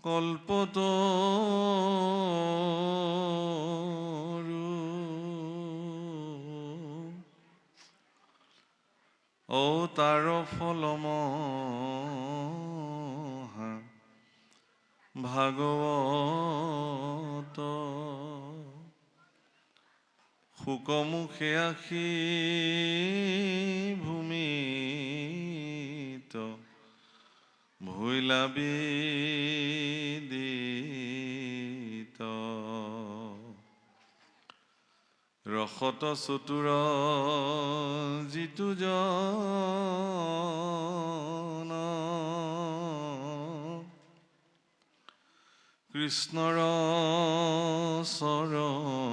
কল্পতৰু ও তাৰ ফলমহা ভাগৱত শুকমুখে আখি ভূমিত ভৈলা বিদিত ৰসত চতুৰ জিতু জন কৃষ্ণৰ চৰণে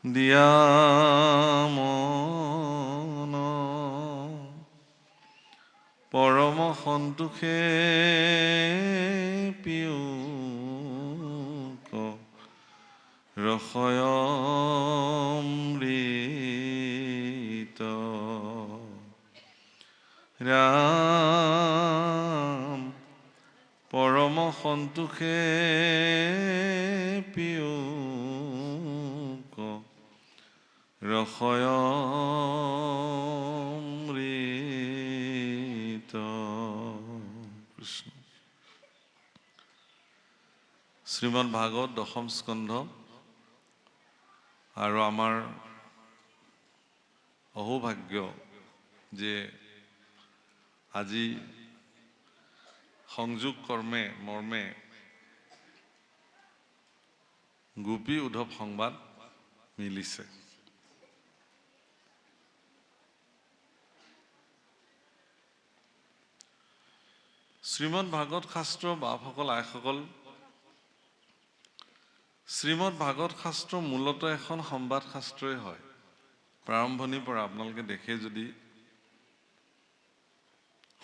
দিয়া মন পৰম সন্তোষে পিয়ুক ৰসয় অমৃত ৰাম পৰম সন্তোষে পিয়ুক ৰসয় অমৃত। কৃষ্ণ। শ্ৰীমদ ভাগৱত দশম স্কন্ধ আৰু আমাৰ অহৌভাগ্য যে আজি সংযোগ মৰ্মে গোপী উদ্ধৱ সংবাদ মিলিছে। শ্ৰীমদ ভাগৱত শাস্ত্ৰ বাপসকল আইসকল, শ্ৰীমদ ভাগৱত শাস্ত্ৰ মূলতঃ এখন সংবাদ শাস্ত্ৰই হয়। প্ৰাৰম্ভণিৰ পৰা আপোনালোকে দেখে যদি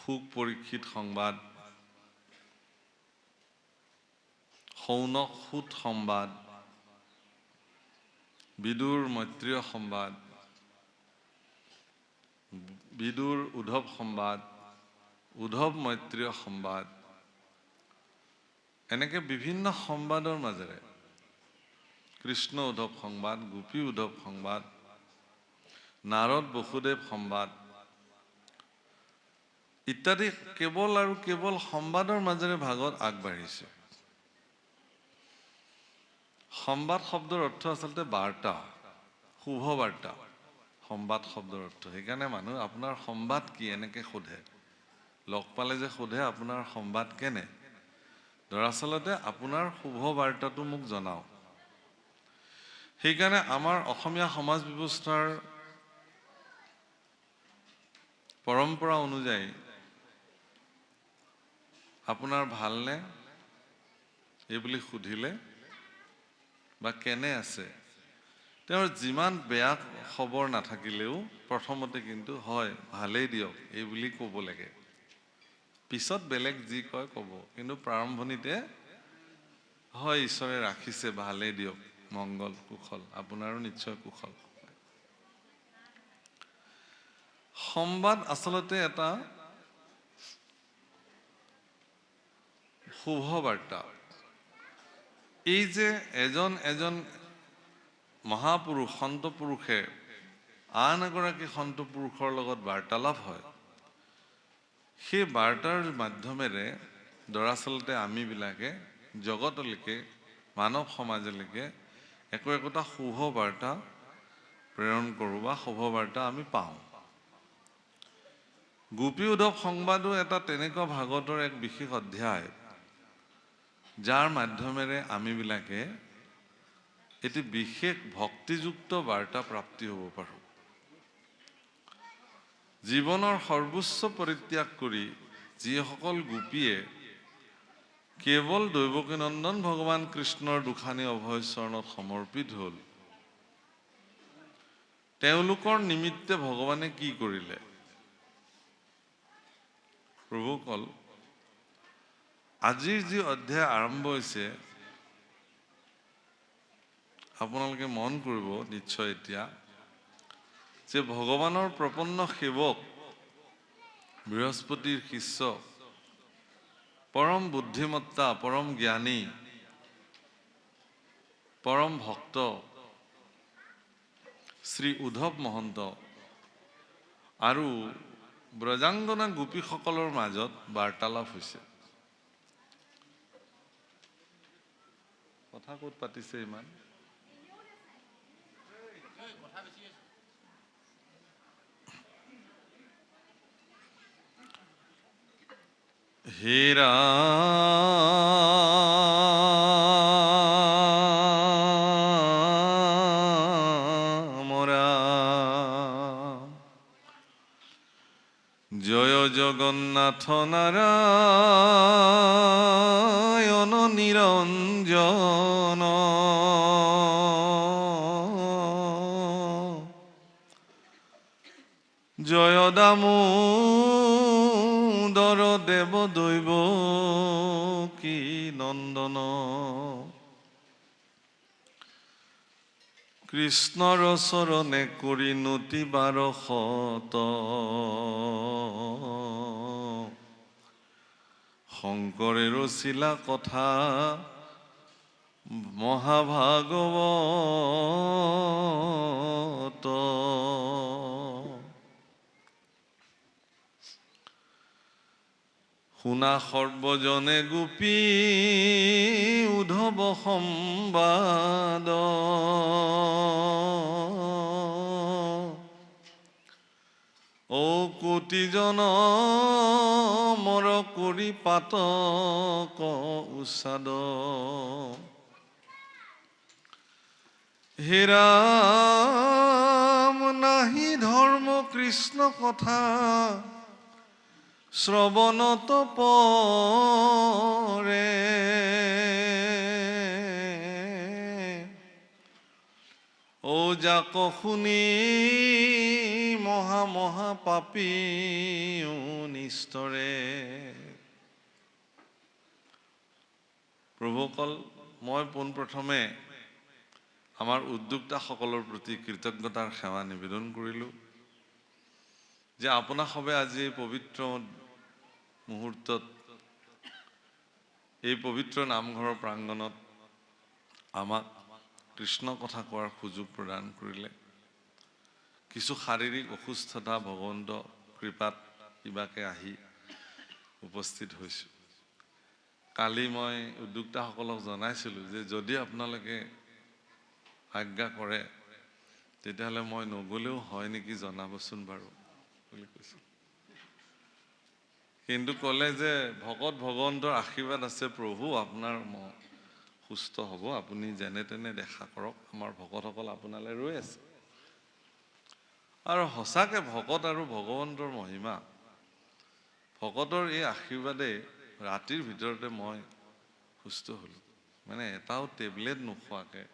সুক পৰীক্ষিত সংবাদ, শৌনক সুত সংবাদ, বিদুৰ মৈত্ৰীয় সংবাদ, বিদুৰ উদ্ধৱ সংবাদ, উদ্ধৱ মৈত্ৰীয় সংবাদ, এনেকে বিভিন্ন সংবাদৰ মাজেৰে কৃষ্ণ উদ্ধৱ সংবাদ, গোপী উদ্ধৱ সংবাদ, নাৰদ বসুদেৱ সংবাদ ইত্যাদি কেৱল আৰু কেৱল সংবাদৰ মাজেৰে ভাগৱত আগবাঢ়িছে। সংবাদ শব্দৰ অৰ্থ আচলতে বাৰ্তা, শুভ বাৰ্তা। সংবাদ শব্দৰ অৰ্থ সেইকাৰণে মানুহ আপোনাৰ সংবাদ কি এনেকে সোধে, লগ পালে যে সোধে আপোনাৰ সংবাদ কেনে। দৰাচলতে আপোনাৰ শুভ বাৰ্তাটো মোক জনাওক। সেইকাৰণে আমাৰ অসমীয়া সমাজ ব্যৱস্থাৰ পৰম্পৰা অনুযায়ী আপোনাৰ ভালনে এইবুলি সুধিলে বা কেনে আছে, তেওঁৰ যিমান বেয়া খবৰ নাথাকিলেও প্ৰথমতে কিন্তু হয় ভালেই দিয়ক এইবুলি ক'ব লাগে। পিছত বেলেগ যি কয় ক'ব, কিন্তু প্ৰাৰম্ভণিতে হয় ঈশ্বৰে ৰাখিছে ভালেই দিয়ক, মংগল কুশল, আপোনাৰো নিশ্চয় কুশল। সংবাদ আচলতে এটা শুভ বাৰ্তা। এই যে এজন মহাপুৰুষ সন্ত পুৰুষে আন এগৰাকী সন্ত পুৰুষৰ লগত বাৰ্তালাপ হয়, সেই বাৰ্তাৰ মাধ্যমেৰে দৰাচলতে আমিবিলাকে জগতলৈকে, মানৱ সমাজলৈকে একোটা শুভ বাৰ্তা প্ৰেৰণ কৰোঁ বা শুভ বাৰ্তা আমি পাওঁ। গোপী উদ্ধৱ সংবাদো এটা তেনেকুৱা ভাগৱতৰ এক বিশেষ অধ্যায়, যাৰ মাধ্যমেৰে আমিবিলাকে এটি বিশেষ ভক্তিযুক্ত বাৰ্তা প্ৰাপ্তি হ'ব পাৰোঁ। জীৱনৰ সৰ্বোচ্চ পৰিত্যাগ কৰি যিসকল গোপীয়ে কেৱল দৈৱকীনন্দন ভগৱান কৃষ্ণৰ দুখানি অভয় চৰণত সমৰ্পিত হ'ল, তেওঁলোকৰ নিমিত্তে ভগৱানে কি কৰিলে? প্ৰভুসকল, আজিৰ যি অধ্যায় আৰম্ভ হৈছে আপোনালোকে মন কৰিব নিশ্চয় এতিয়া যে ভগৱানৰ প্ৰপন্ন সেৱক, বৃহস্পতিৰ শিষ্য পৰম বুদ্ধিমত্তা, পৰম জ্ঞানী, পৰম ভক্ত শ্ৰী উদ্ধৱ মহন্ত আৰু ব্ৰজাংগনা গোপীসকলৰ মাজত বাৰ্তালাপ হৈছে। কথা ক'ত পাতিছে ইমান? হে রাম রাম, জয় জগন্নাথ নারায়ণ নিরঞ্জন, জয় দামোদর দেব দৈব কি নন্দন, কৃষ্ণৰ চৰণে কৰি নতি 1200, শংকৰে ৰচিলা কথা মহাভাগৱত। শুনা সৰ্বজনে গোপী উদ্ধৱ সম্বাদ, ও কোটিজন মৰ কৰি পাতক উচ্ছাদ, হে ৰাম নাহি ধৰ্ম কৃষ্ণ কথা, শ্ৰৱণত পৰে ও যাক শুনি মহা মহা পাপী নিস্তৰে। প্ৰভুসকল, মই পোনপ্ৰথমে আমাৰ উদ্যোক্তাসকলৰ প্ৰতি কৃতজ্ঞতাৰ সেৱা নিবেদন কৰিলোঁ যে আপোনাসৱে আজি এই পবিত্ৰ মুহূৰ্তত, এই পবিত্ৰ নামঘৰৰ প্ৰাংগণত আমাক কৃষ্ণ কথা কোৱাৰ সুযোগ প্ৰদান কৰিলে। কিছু শাৰীৰিক অসুস্থতা ভগৱন্ত কৃপাত কিবাকে আহি উপস্থিত হৈছোঁ। কালি মই উদ্যোক্তাসকলক জনাইছিলোঁ যে যদি আপোনালোকে আজ্ঞা কৰে তেতিয়াহ'লে মই নগ'লেও হয় নেকি জনাবচোন বাৰু বুলি কৈছোঁ। কিন্তু ক'লে যে ভকত ভগৱন্তৰ আশীৰ্বাদ আছে প্ৰভু, আপোনাৰ সুস্থ হ'ব, আপুনি যেনে তেনে দেখা কৰক, আমাৰ ভকতসকল আপোনালৈ ৰৈ আছে। আৰু সঁচাকৈ ভকত আৰু ভগৱন্তৰ মহিমা, ভকতৰ এই আশীৰ্বাদে ৰাতিৰ ভিতৰতে মই সুস্থ হ'লোঁ। মানে এটাও টেবলেট নোখোৱাকৈ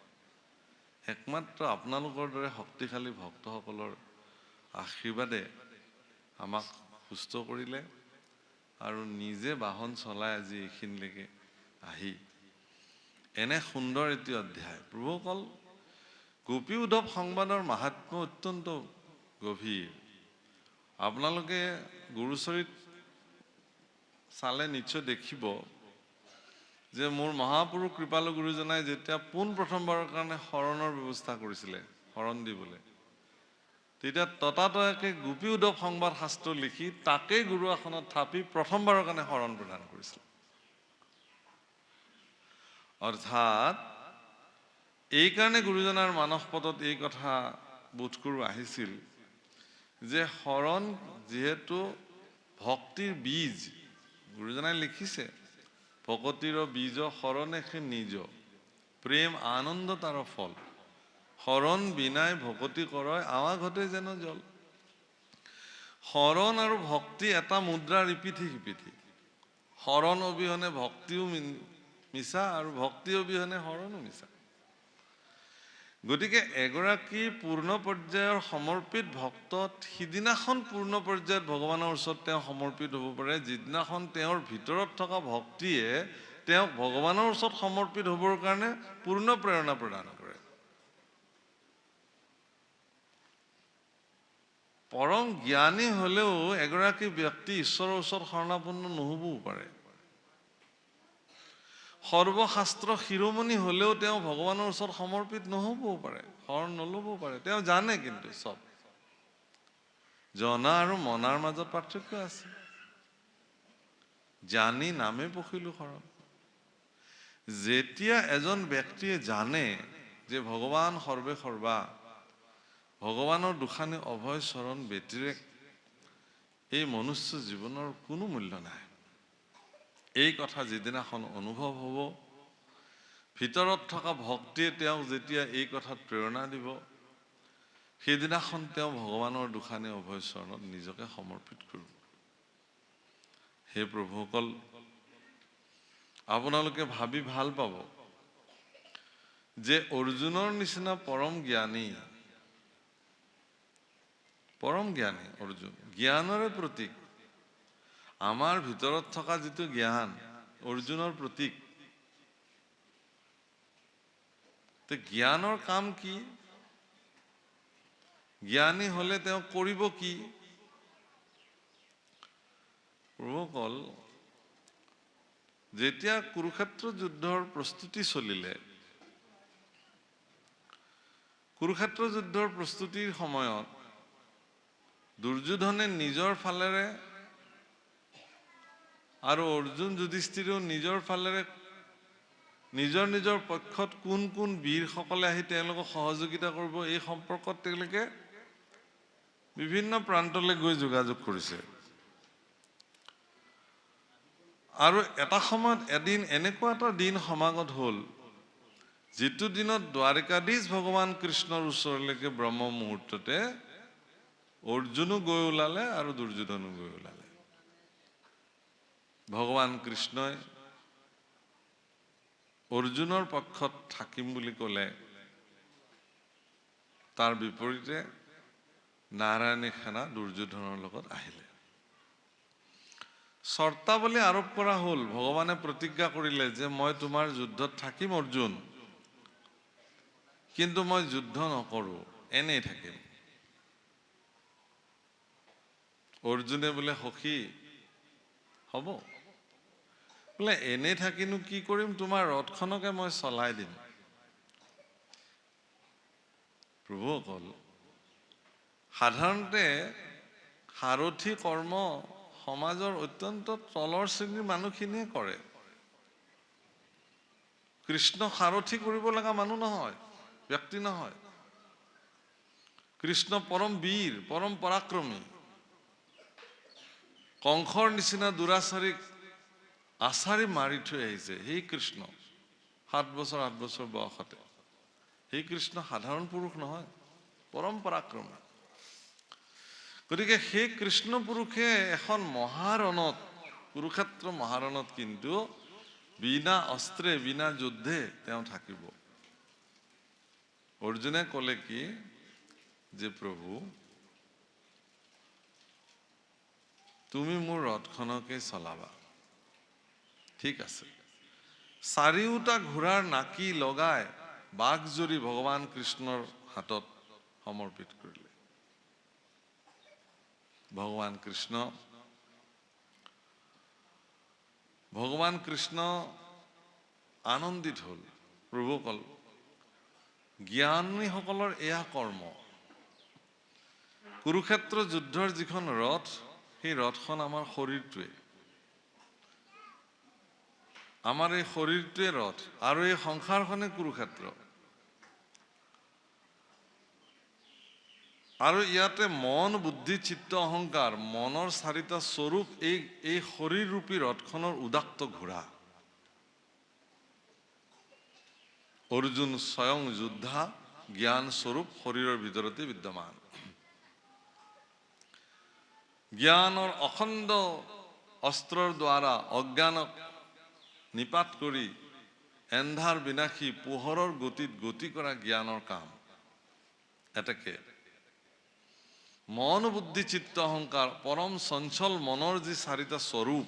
একমাত্ৰ আপোনালোকৰ দৰে শক্তিশালী ভক্তসকলৰ আশীৰ্বাদে আমাক সুস্থ কৰিলে আৰু নিজে বাহন চলাই আজি এইখিনিলৈকে আহি এনে সুন্দৰ এটি অধ্যায়। প্ৰভুসকল, গোপী উদ্ধৱ সংবাদৰ মাহাত্ম্য অত্যন্ত গভীৰ। আপোনালোকে গুৰুচৰিত চালে নিশ্চয় দেখিব যে মোৰ মহাপুৰুষ কৃপালু গুৰুজনাই যেতিয়া পোনপ্ৰথমবাৰৰ কাৰণে শৰণৰ ব্যৱস্থা কৰিছিলে, শৰণ দিবলৈ, তেতিয়া ততাতয়াকে গোপী উদ্ধৱ সংবাদ শাস্ত্ৰ লিখি তাকেই গুৰু আসনত থাপি প্ৰথমবাৰৰ কাৰণে শৰণ প্ৰদান কৰিছিল। অৰ্থাৎ এইকাৰণে গুৰুজনাৰ মানস পদত এই কথা বোধ কৰোঁ আহিছিল যে শৰণ যিহেতু ভক্তিৰ বীজ, গুৰুজনাই লিখিছে ভকতিৰ বীজ শৰণে সে নিজ, প্ৰেম আনন্দ তাৰ ফল, শৰণ বিনাই ভকতি কৰয় আৱা ঘটে যেন জল। শৰণ আৰু ভক্তি এটা মুদ্ৰাৰ ইপিঠি সিপিঠি। শৰণ অবিহনে ভক্তিও মিছা আৰু ভক্তি অবিহনে শৰণো মিছা। গতিকে এগৰাকী পূৰ্ণ পৰ্যায়ৰ সমৰ্পিত ভক্ত সিদিনাখন পূৰ্ণ পৰ্যায়ত ভগৱানৰ ওচৰত তেওঁ সমৰ্পিত হ'ব পাৰে যিদিনাখন তেওঁৰ ভিতৰত থকা ভক্তিয়ে তেওঁক ভগৱানৰ ওচৰত সমৰ্পিত হ'বৰ কাৰণে পূৰ্ণ প্ৰেৰণা প্ৰদান কৰে। পৰম জ্ঞানী হ'লেও এগৰাকী ব্যক্তি ঈশ্বৰৰ ওচৰত শৰণাপন্ন নহ'বও পাৰে। সৰ্বশাস্ত্ৰ শিৰোমণি হ'লেও তেওঁ ভগৱানৰ ওচৰত সমৰ্পিত নহ'বও পাৰে, শৰণ নল'বও পাৰে। তেওঁ জানে কিন্তু চব। জনা আৰু মনাৰ মাজত পাৰ্থক্য আছে। জানি নামে পখিলো শৰণ। যেতিয়া এজন ব্যক্তিয়ে জানে যে ভগৱান সৰ্বে সৰ্বা, ভগৱানৰ দুখানি অভয় চৰণ ব্যতিৰে এই মনুষ্য জীৱনৰ কোনো মূল্য নাই। এই কথা যিদিনাখন অনুভৱ হ'ব, ভিতৰত থকা ভক্তিয়ে তেওঁক যেতিয়া এই কথাত প্ৰেৰণা দিব, সেইদিনাখন তেওঁ ভগৱানৰ দুখানি অভয় চৰণত নিজকে সমৰ্পিত কৰিব। হে প্ৰভুসকল, আপোনালোকে ভাবি ভাল পাব যে অৰ্জুনৰ নিচিনা পৰম জ্ঞানী অৰ্জুন, জ্ঞানৰে প্ৰতীক। আমাৰ ভিতৰত থকা যিটো জ্ঞান, অৰ্জুনৰ প্ৰতীক। জ্ঞানৰ কাম কি? জ্ঞানী হলে তেওঁ কৰিব কি? প্ৰভুসকল, যেতিয়া কুৰুক্ষেত্ৰ যুদ্ধৰ প্ৰস্তুতি চলিলে, কুৰুক্ষেত্ৰ যুদ্ধৰ প্ৰস্তুতিৰ সময়ত দুৰ্যোধনে নিজৰ ফালেৰে আৰু অৰ্জুন যুধিষ্ঠিৰেও নিজৰ ফালেৰে নিজৰ নিজৰ পক্ষত কোন কোন বীৰসকলে আহি তেওঁলোকক সহযোগিতা কৰিব, এই সম্পৰ্কত তেওঁলোকে বিভিন্ন প্ৰান্তলৈ গৈ যোগাযোগ কৰিছে। আৰু এটা সময়ত এদিন এনেকুৱা এটা দিন সমাগত হ'ল, যিটো দিনত দ্বাৰকাধীশ ভগৱান কৃষ্ণৰ ওচৰলৈকে ব্ৰহ্ম মুহূৰ্ততে অৰ্জুনো গৈ ওলালে আৰু দুৰ্যোধনো গৈ ওলালে। ভগৱান কৃষ্ণই অৰ্জুনৰ পক্ষত থাকিম বুলি ক'লে, তাৰ বিপৰীতে নাৰায়ণী সেনা দুৰ্যোধনৰ লগত আহিলে। চৰ্তাৱলী আৰোপ কৰা হ'ল। ভগৱানে প্ৰতিজ্ঞা কৰিলে যে মই তোমাৰ যুদ্ধত থাকিম অৰ্জুন, কিন্তু মই যুদ্ধ নকৰো, এনেই থাকিম। অৰ্জুনে বোলে সখী হ'ব, বোলে এনেই থাকিনো কি কৰিম, তোমাৰ ৰথখনকে মই চলাই দিম। প্ৰভুসকল, সাধাৰণতে সাৰথি কৰ্ম সমাজৰ অত্যন্ত তলৰ শ্ৰেণীৰ মানুহখিনিয়ে কৰে। কৃষ্ণ সাৰথি কৰিব লগা মানুহ নহয়, ব্যক্তি নহয়। কৃষ্ণ পৰম বীৰ, পৰম পৰাক্ৰমী। কংসৰ নিচিনা দুৰাচাৰীক আচাৰি মাৰি থৈ আহিছে সেই কৃষ্ণ, 7 বছৰ 8 বছৰ বয়সতে। সেই কৃষ্ণ সাধাৰণ পুৰুষ নহয়, পৰম পৰাক্ৰমী। গতিকে সেই কৃষ্ণ পুৰুষে এখন মহাৰণত, কুৰুক্ষেত্ৰ মহাৰণত কিন্তু বিনা অস্ত্ৰে বিনা যুদ্ধে তেওঁ থাকিব। অৰ্জুনে ক'লে কি, যে প্ৰভু তুমি মোৰ ৰথখনকে চলাবা। ঠিক আছে। 4টা ঘোঁৰাৰ নাকি লগাই বাঘজৰী ভগৱান কৃষ্ণৰ হাতত সমৰ্পিত কৰিলে। ভগৱান কৃষ্ণ আনন্দিত হ'ল। প্ৰভুসকল, জ্ঞানীসকলৰ এয়া কৰ্ম। কুৰুক্ষেত্ৰ যুদ্ধৰ যিখন ৰথ, সেই ৰথখন আমাৰ শৰীৰটোৱে। আমাৰ এই শৰীৰটোৱে ৰথ, আৰু এই সংসাৰখনে কুৰুক্ষেত্ৰ। আৰু ইয়াতে মন, বুদ্ধি, চিত্ত, অহংকাৰ, মনৰ 4টা স্বৰূপ এই শৰীৰৰূপী ৰথখনৰ উদাত্ত ঘোঁৰা। অৰ্জুন স্বয়ং যোদ্ধা, জ্ঞান স্বৰূপ শৰীৰৰ ভিতৰতে বিদ্যমান। জ্ঞানৰ অখণ্ড অস্ত্ৰৰ দ্বাৰা অজ্ঞানক নিপাত কৰি এন্ধাৰ বিনাশী পোহৰৰ গতিত গতি কৰা জ্ঞানৰ কাম। এটাকে মন, বুদ্ধি, চিত্ত, অহংকাৰ, পৰম চঞ্চল মনৰ যি 4টা স্বৰূপ,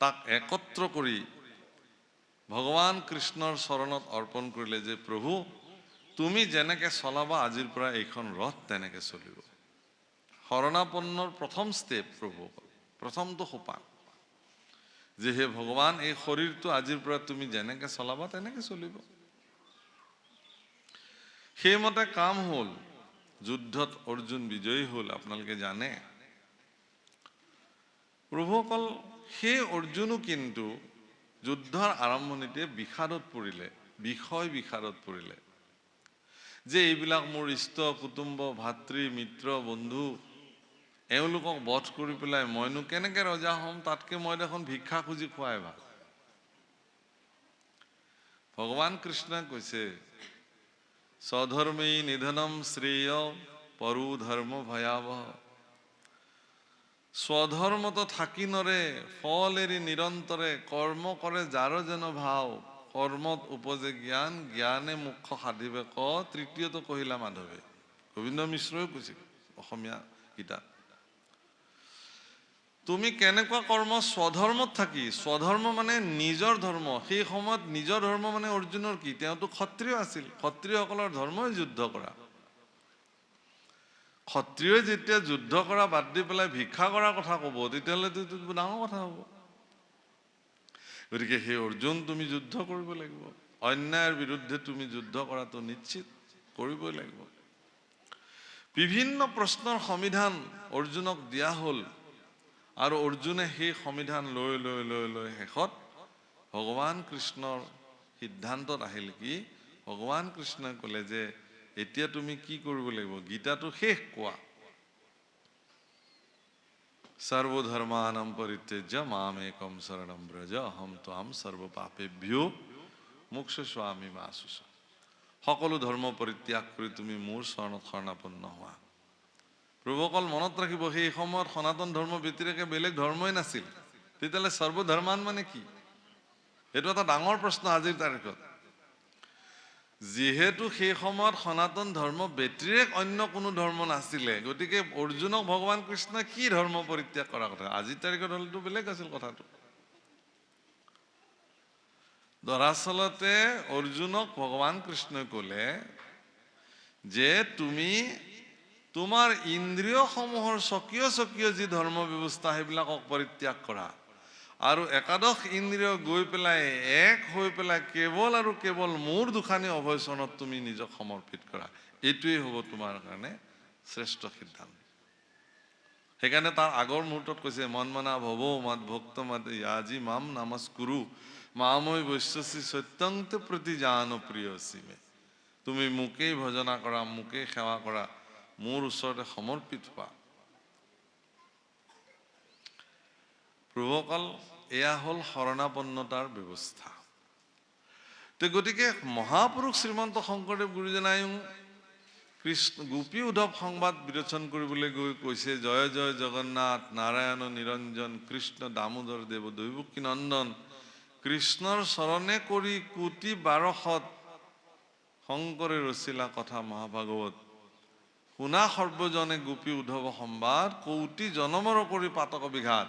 তাক একত্ৰ কৰি ভগৱান কৃষ্ণৰ চৰণত অৰ্পণ কৰিলে, যে প্ৰভু তুমি যেনেকে চলাবা আজিৰ পৰা এইখন ৰথ তেনেকে চলিব। শৰণাপন্নৰ প্ৰথম ষ্টেপ প্ৰভু, প্ৰথমটো সোপান। যে হে ভগৱান, এই শৰীৰটো আজিৰ পৰা তুমি যেনেকে চলাবা তেনেকে চলিব। সেইমতে কাম হ'ল। যুদ্ধত অৰ্জুন বিজয়ী হ'ল, আপোনালোকে জানে। প্ৰভুসকল, সেই অৰ্জুনো কিন্তু যুদ্ধৰ আৰম্ভণিতে বিষাদত পৰিলে, বিষাদত পৰিলে যে এইবিলাক মোৰ ইষ্ট কুটুম্ব, ভাতৃ, মিত্ৰ, বন্ধু, এওঁলোকক বধ কৰি পেলাই মইনো কেনেকে ৰজা হ'ম? তাতকে মই দেখোন ভিক্ষা খুজি খোৱাই ভাল। ভগৱান কৃষ্ণই কৈছে, স্বধৰ্মেই নিধনম শ্ৰেয় পৰো ধৰ্ম ভয়াৱহ। স্বধৰ্মত থাকি নৰে, ফল এৰি নিৰন্তৰে, কৰ্ম কৰে যাৰ যেন ভাও, কৰ্মত উপজে জ্ঞান, জ্ঞানে মুখ্য সাধিবে ক, তৃতীয়টো কহিলা মাধৱে। গোবিন্দ মিশ্ৰই কৈছিল অসমীয়া গীতাত। তুমি কেনেকুৱা কৰ্ম? স্বধৰ্মত থাকি। স্বধৰ্ম মানে নিজৰ ধৰ্ম। সেই সময়ত নিজৰ ধৰ্ম মানে অৰ্জুনৰ কি? তেওঁতো ক্ষত্ৰিয় আছিল। ক্ষত্ৰিয়সকলৰ ধৰ্মই যুদ্ধ কৰা। ক্ষত্ৰিয়ই যেতিয়া যুদ্ধ কৰা বাদ দি পেলাই ভিক্ষা কৰাৰ কথা ক'ব, তেতিয়াহ'লেতো ডাঙৰ কথা হ'ব। গতিকে সেই অৰ্জুন, তুমি যুদ্ধ কৰিব লাগিব। অন্যায়ৰ বিৰুদ্ধে তুমি যুদ্ধ কৰাটো নিশ্চিত কৰিবই লাগিব। বিভিন্ন প্ৰশ্নৰ সমাধান অৰ্জুনক দিয়া হ'ল, আৰু অৰ্জুনে সেই সমাধান লৈ লৈ লৈ লৈ শেষত ভগৱান কৃষ্ণৰ সিদ্ধান্তত আহিল কি? ভগৱান কৃষ্ণই ক'লে যে এতিয়া তুমি কি কৰিব লাগিব? গীতাটো শেষ কোৱা, সৰ্বধৰ্মানাম পৰিত্যজ্য মাম একম শৰণম ব্ৰজ অহম ত্বাম সৰ্ব পাপেভ্যো মোক্ষয়িষ্যামি মা শুচা। সকলো ধৰ্ম পৰিত্যাগ কৰি তুমি মোৰ চৰণত শৰণাপন্ন হোৱা। প্ৰভুসকল, মনত ৰাখিব, সেই সময়ত সনাতন ধৰ্ম ব্যতিৰেকে বেলেগ ধৰ্মই নাছিল। তেতিয়াহ'লে সৰ্বধৰ্মান মানে কি? এইটো এটা ডাঙৰ প্ৰশ্ন আজিৰ তাৰিখত। যিহেতু সেই সময়ত সনাতন ধৰ্ম ব্যতিৰেক অন্য কোনো ধৰ্ম নাছিলে, গতিকে অৰ্জুনক ভগৱান কৃষ্ণই কি ধৰ্ম পৰিত্যাগ কৰাৰ কথা? আজিৰ তাৰিখত হ'লেতো বেলেগ আছিল কথাটো। দৰাচলতে অৰ্জুনক ভগৱান কৃষ্ণই ক'লে যে তুমি তোমাৰ ইন্দ্ৰিয়সমূহৰ স্বকীয় স্বকীয় যি ধৰ্ম ব্যৱস্থা সেইবিলাকক পৰিত্যাগ কৰা, আৰু একাদশ ইন্দ্ৰিয় গৈ পেলাই এক হৈ পেলাই কেৱল আৰু কেৱল মোৰ দুখানি অভয়চৰণত তুমি নিজক সমৰ্পিত কৰা। এইটোৱেই হ'ব তোমাৰ কাৰণে শ্ৰেষ্ঠ সিদ্ধান্ত। সেইকাৰণে তাৰ আগৰ মুহূৰ্তত কৈছে, মন মনা ভৱ মাত ভক্ত মাত আজি মাম নমস্কুৰু মামৈ বৈশ্যসি সত্যংত প্ৰতি জান প্ৰিয়সীমে। তুমি মোকেই ভজনা কৰা, মোকেই সেৱা কৰা, মোৰ ওচৰতে সমৰ্পিত হোৱা। প্ৰভুসকল, এয়া হ'ল শৰণাপন্নতাৰ ব্যৱস্থা। গতিকে মহাপুৰুষ শ্ৰীমন্ত শংকৰদেৱ গুৰুজনায়ো কৃষ্ণ গোপী উদ্ধৱ সংবাদ বিৰোচন কৰিবলৈ গৈ কৈছে, জয় জয় জগন্নাথ নাৰায়ণ নিৰঞ্জন কৃষ্ণ দামোদৰ দেৱ দৈৱকী নন্দন, কৃষ্ণৰ চৰণে কৰি কোটি বাৰশত শংকৰে ৰচিলা কথা মহাভাগৱত, শুনা সৰ্বজনে গোপী উদ্ধৱ সম্বাদ, কৌটি জনমৰ কৰি পাতক বিঘাত।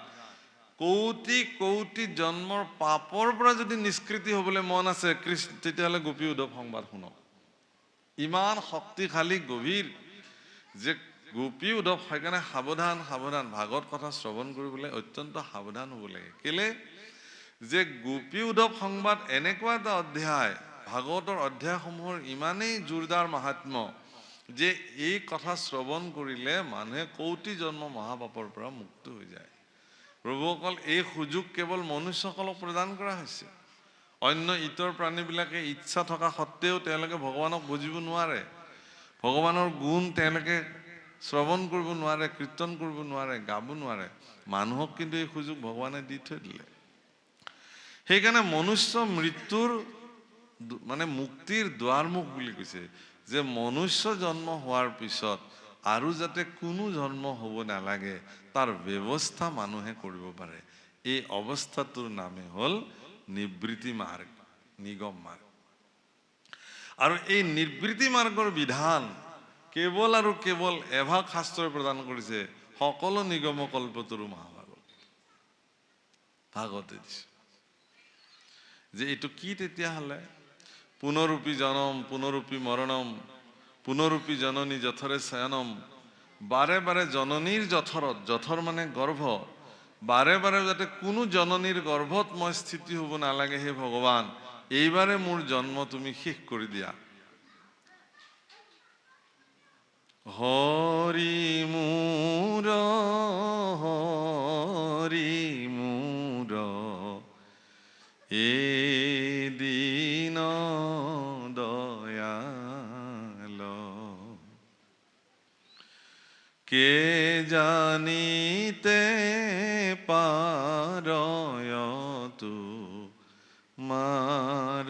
কৌটি কৌটি জন্মৰ পাপৰ পৰা যদি নিষ্কৃতি হ'বলৈ মন আছে তেতিয়াহ'লে গোপী উদ্ধৱ সংবাদ শুনক। ইমান শক্তিশালী গভীৰ যে গোপী উদ্ধৱ। সেইকাৰণে সাৱধান সাৱধান, ভাগৱত কথা শ্ৰৱণ কৰিবলৈ অত্যন্ত সাৱধান হ'ব লাগে। কেলে যে গোপী উদ্ধৱ সংবাদ এনেকুৱা এটা অধ্যায়, ভাগৱতৰ অধ্যায়সমূহৰ ইমানেই জোৰদাৰ মাহাত্ম্য যে এই কথা শ্ৰৱণ কৰিলে মানুহে কৌটি জন্ম মহাপাপৰ পৰা মুক্ত হৈ যায়। প্ৰভুসকল, এই সুযোগ কেৱল মনুষ্যসকলক প্ৰদান কৰা হৈছে। অন্য ইতৰ প্ৰাণীবিলাকে ইচ্ছা থকা সত্ত্বেও তেওঁলোকে ভগৱানক বুজিব নোৱাৰে, ভগৱানৰ গুণ তেওঁলোকে শ্ৰৱণ কৰিব নোৱাৰে, কীৰ্তন কৰিব নোৱাৰে, গাব নোৱাৰে। মানুহক কিন্তু এই সুযোগ ভগৱানে দি থৈ দিলে। সেইকাৰণে মনুষ্য মৃত্যুৰ মানে মুক্তিৰ দুৱাৰমুখ বুলি কৈছে, যে মনুষ্য জন্ম হোৱাৰ পিছত আৰু যাতে কোনো জন্ম হ'ব নালাগে তাৰ ব্যৱস্থা মানুহে কৰিব পাৰে। এই অৱস্থাটোৰ নামে হ'ল নিবৃত্তি মাৰ্গ, নিগম মাৰ্গ। আৰু এই নিবৃত্তি মাৰ্গৰ বিধান কেৱল আৰু কেৱল এভাগ শাস্ত্ৰই প্ৰদান কৰিছে, সকলো নিগম কল্পতৰু মহাভাগৱত, ভাগৱতে দিছে। যে এইটো কি তেতিয়াহ'লে? পুনৰূপী জনম পুনৰূপী মৰণম পুনৰূপী জননী জঠৰে শয়নম। বাৰে বাৰে জননীৰ জঠৰত, জঠৰ মানে গৰ্ভ, বাৰে বাৰে যাতে কোনো জননীৰ গৰ্ভত মই স্থিতি হ'ব নালাগে, হে ভগৱান, এইবাৰে মোৰ জন্ম তুমি শেষ কৰি দিয়া। হৰি মোৰ এদিন দয়াল, কে জানিতে পারয় তুমার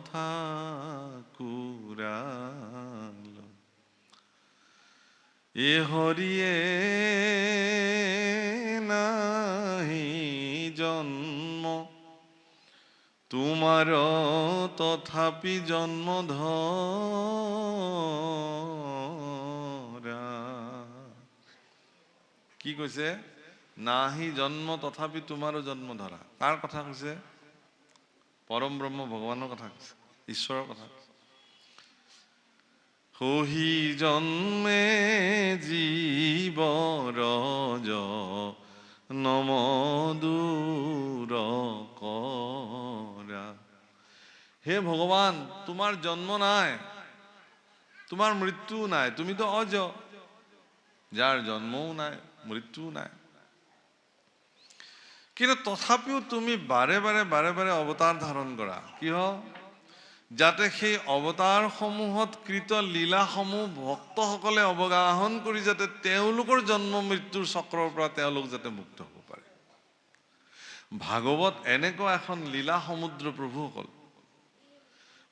ঠাকুরাল, এ হরিয়ে নাহি জন্ম তোমার তথাপি জন্ম ধরা। কি কৈছে? নাহি জন্ম তথাপি তোমাৰো জন্ম ধৰা। কাৰ কথা কৈছে? পৰম ব্ৰহ্ম ভগৱানৰ কথা কৈছে, ঈশ্বৰৰ কথা কৈছে। সহি জন্মে জীৱৰ নম দূৰ কৰা। হে ভগৱান, তোমাৰ জন্ম নাই, তোমাৰ মৃত্যুও নাই, তুমিতো অজ, যাৰ জন্মও নাই মৃত্যুও নাই। কিন্তু তথাপিও তুমি বাৰে বাৰে অৱতাৰ ধাৰণ কৰা। কিয়? যাতে সেই অৱতাৰসমূহত কৃত লীলাসমূহ ভক্তসকলে অৱগাহন কৰি যাতে তেওঁলোকৰ জন্ম মৃত্যুৰ চক্ৰৰ পৰা তেওঁলোক যাতে মুক্ত হ'ব পাৰে। ভাগৱত এনেকুৱা এখন লীলা সমুদ্ৰ প্ৰভুসকল।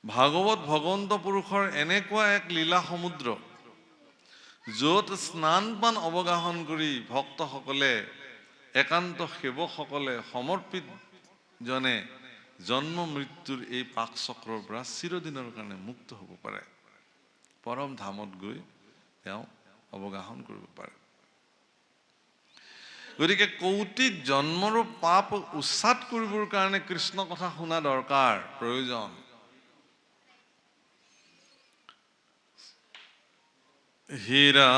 ভাগৱত ভগৱন্ত পুৰুষৰ এনেকুৱা এক লীলা সমুদ্ৰ, য'ত স্নান পান অৱগাহন কৰি ভক্তসকলে, একান্ত সেৱকসকলে, সমৰ্পিত জনে জন্ম মৃত্যুৰ এই পাক চক্ৰৰ পৰা চিৰদিনৰ কাৰণে মুক্ত হ'ব পাৰে, পৰম ধামত গৈ তেওঁ অৱগাহন কৰিব পাৰে। গতিকে কৌটিক জন্মৰো পাপ উচ্ছাদ কৰিবৰ কাৰণে কৃষ্ণ কথা শুনা দৰকাৰ, প্ৰয়োজন। হীৰা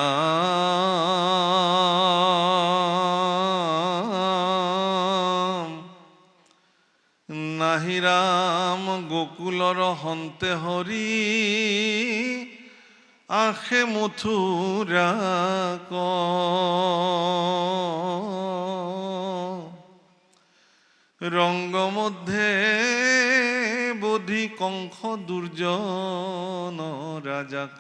নাহি ৰাম গোকুলৰ হন্তে হৰি, আখে মথুৰা ক ৰঙ্গ মধ্যে বোধি কংস দুৰ্জন ৰাজাক,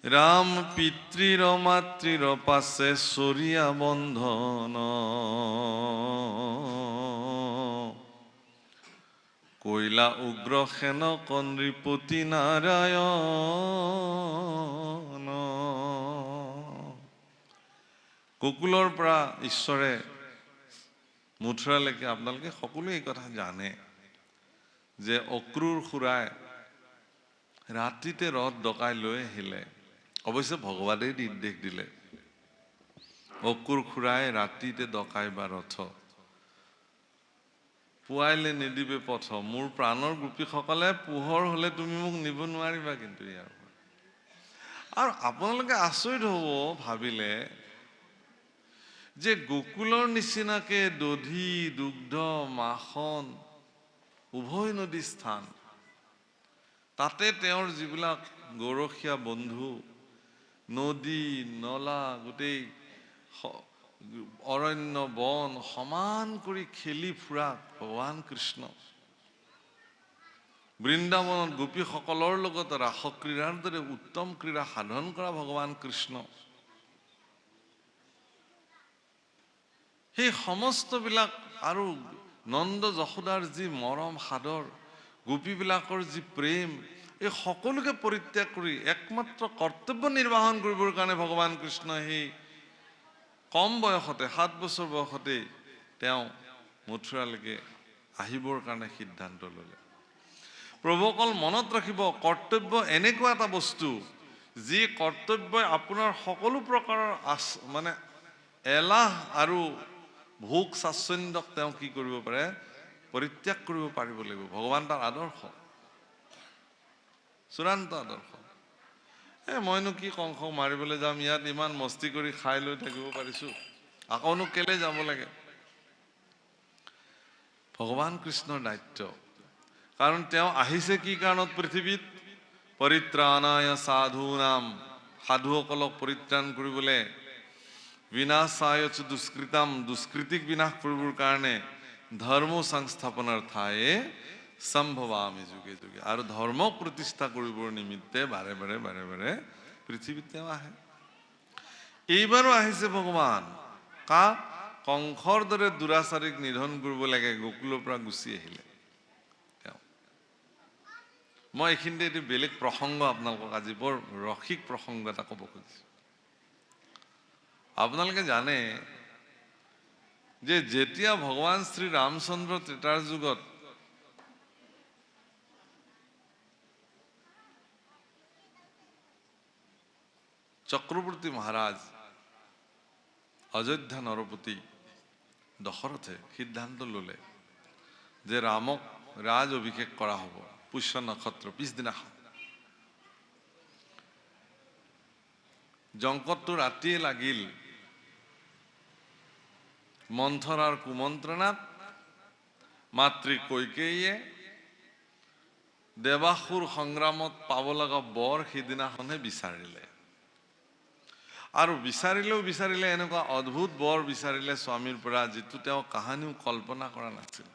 ৰাম পিতৃৰ মাতৃৰ পাশে সৰিয়া বন্ধন, কইলা উগ্ৰ সেন নৃপতি নাৰায়ণ। গোকুলৰ পৰা ঈশ্বৰে মথুৰালৈকে আপোনালোকে সকলোৱে এই কথা জানে যে অক্ৰূৰ খুৰাই ৰাতিতে ৰথ ডকাই লৈ আহিলে। অৱশ্যে ভগৱানেই নিৰ্দেশ দিলে, অক্ৰূৰ খুৰাই ৰাতিতে ডকাইবা ৰথ, পুৱাইলে নিদিবে পথ, মোৰ প্ৰাণৰ গোপীসকলে পোহৰ হলে তুমি মোক নিব নোৱাৰিবা কিন্তু ইয়াৰ পৰা। আৰু আপোনালোকে আচৰিত হ'ব ভাবিলে যে গোকুলৰ নিচিনাকে দধি দুগ্ধ মাখন উভয় নদী স্থান, তাতে তেওঁৰ যিবিলাক গৰখীয়া বন্ধু, নদী নলা গোটেই অৰণ্য বন সমান কৰি খেলি ফুৰা ভগৱান কৃষ্ণ, বৃন্দাবনত গোপীসকলৰ লগত ৰাসক্ৰীড়াৰ দৰে উত্তম ক্ৰীড়া সাধন কৰা ভগৱান কৃষ্ণ, সেই সমস্তবিলাক আৰু নন্দ যশোদাৰ যি মৰম সাদৰ, গোপীবিলাকৰ যি প্ৰেম, এই সকলোকে পৰিত্যাগ কৰি একমাত্ৰ কৰ্তব্য নিৰ্বাহন কৰিবৰ কাৰণে ভগৱান কৃষ্ণ সেই কম বয়সতে 7 বছৰ বয়সতে তেওঁ মথুৰালৈকে আহিবৰ কাৰণে সিদ্ধান্ত ল'লে। প্ৰভুসকল মনত ৰাখিব, কৰ্তব্য এনেকুৱা এটা বস্তু যি কৰ্তব্যই আপোনাৰ সকলো প্ৰকাৰৰ মানে এলাহ আৰু ভোগ স্বাচ্ছন্দ্যক তেওঁ কি কৰিব পাৰে? পৰিত্যাগ কৰিব পাৰিব লাগিব। ভগৱান তাৰ আদৰ্শ, চূড়ান্ত আদৰ্শ। মইনো কি কংসক মাৰিবলৈ যাম, ইয়াত ইমান মস্তি কৰি খাই লৈ থাকিব পাৰিছোঁ, আকৌনো কেলে যাব লাগে। ভগৱান কৃষ্ণৰ দায়িত্ব, কাৰণ তেওঁ আহিছে কি কাৰণত পৃথিৱীত, পৰিত্ৰাণায় সাধূনাম, সাধুসকলক পৰিত্ৰাণ কৰিবলৈ, বিনাশায় চ দুষ্কৃতাম, দুষ্কৃতিক বিনাশ কৰিবৰ কাৰণে, ধৰ্ম সংস্থাপনৰ ঠায়ে সম্ভৱামি যুগে যুগে, আৰু ধৰ্ম প্ৰতিষ্ঠা কৰিবৰ নিমিত্তে বাৰে বাৰে পৃথিৱীত তেওঁ আহে। এইবাৰো আহিছে ভগৱান কাক, কংসৰ দৰে দুৰাচাৰীক নিধন কৰিব লাগে, গোকুলৰ পৰা গুচি আহিলে তেওঁ। মই এইখিনিতে এটি বেলেগ প্ৰসংগ আপোনালোকক আজি বৰ ৰসিক প্ৰসংগ এটা ক'ব খুজিছোঁ। আপোনালোকে জানে যে যেতিয়া ভগৱান শ্ৰী ৰামচন্দ্ৰ ত্ৰেতাৰ যুগত চক্ৰৱৰ্তী মহাৰাজ অযোধ্যা নৰপতি দশৰথে সিদ্ধান্ত ল'লে যে ৰামক ৰাজ অভিষেক কৰা হ'ব পুষ্য নক্ষত্ৰ পিছদিনাখন। জংকটটো ৰাতিয়ে লাগিল মন্থৰাৰ কুমন্ত্ৰণাত। মাতৃ কৈকেয়ীয়ে দেৱাসুৰ সংগ্ৰামত পাব লগা বৰ সিদিনাখনে বিচাৰিলে, আৰু বিচাৰিলে এনেকুৱা অদ্ভুত বৰ বিচাৰিলে স্বামীৰ পৰা, যিটো তেওঁ কাহানিও কল্পনা কৰা নাছিল।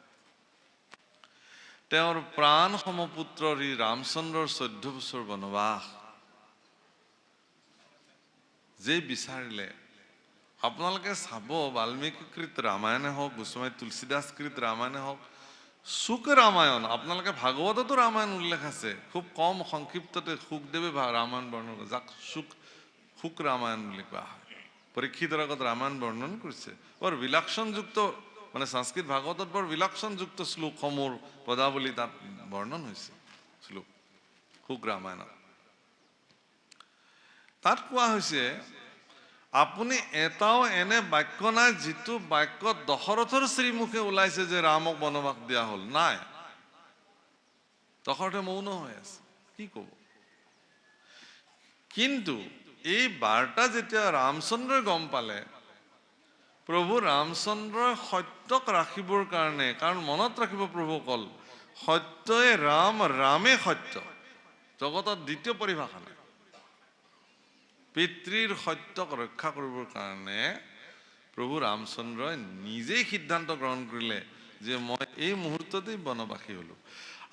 তেওঁৰ প্ৰাণ সমপুত্ৰ ৰামচন্দ্ৰৰ 14 বছৰ বনবাস যে বিচাৰিলে, আপোনালোকে চাব বাল্মীকিকৃত ৰামায়ণে হওক, গোস্বামী তুলসীদাসকৃত ৰামায়ণে হওক, শুক ৰামায়ণ, আপোনালোকে ভাগৱততো ৰামায়ণ উল্লেখ আছে, খুব কম সংক্ষিপ্ততে শুকদেৱে ৰামায়ণ বৰ্ণন কৰে, যাক শুক ৰামায়ণ বুলি কোৱা হয়। পৰীক্ষিতৰ আগত ৰামায়ণ বৰ্ণন কৰিছে, বৰ বিলক্ষণযুক্ত, মানে সংস্কৃত ভাগৱতত বৰ বিলক্ষণযুক্ত শ্লোকসমূহ পদাৱলী তাত বৰ্ণন হৈছে। শ্লোক শুক ৰামায়ণত তাত কোৱা হৈছে, আপুনি এটাও এনে বাক্য নাই যিটো বাক্য দশৰথৰ শ্ৰীমুখে ওলাইছে যে ৰামক বনবাস দিয়া হ'ল, নাই। দশৰথে মৌন হৈ আছে, কি কব। কিন্তু এই বাৰ্তা যেতিয়া ৰামচন্দ্ৰই গম পালে, প্ৰভু ৰামচন্দ্ৰই সত্যক ৰাখিবৰ কাৰণে, কাৰণ মনত ৰাখিব প্ৰভুসকল, সত্যই ৰাম, ৰামে সত্য, জগতত দ্বিতীয় পৰিভাষা নাই। পিতৃৰ সত্যক ৰক্ষা কৰিবৰ কাৰণে প্ৰভু ৰামচন্দ্ৰই নিজেই সিদ্ধান্ত গ্ৰহণ কৰিলে যে মই এই মুহূৰ্ততেই বনবাসী হলো।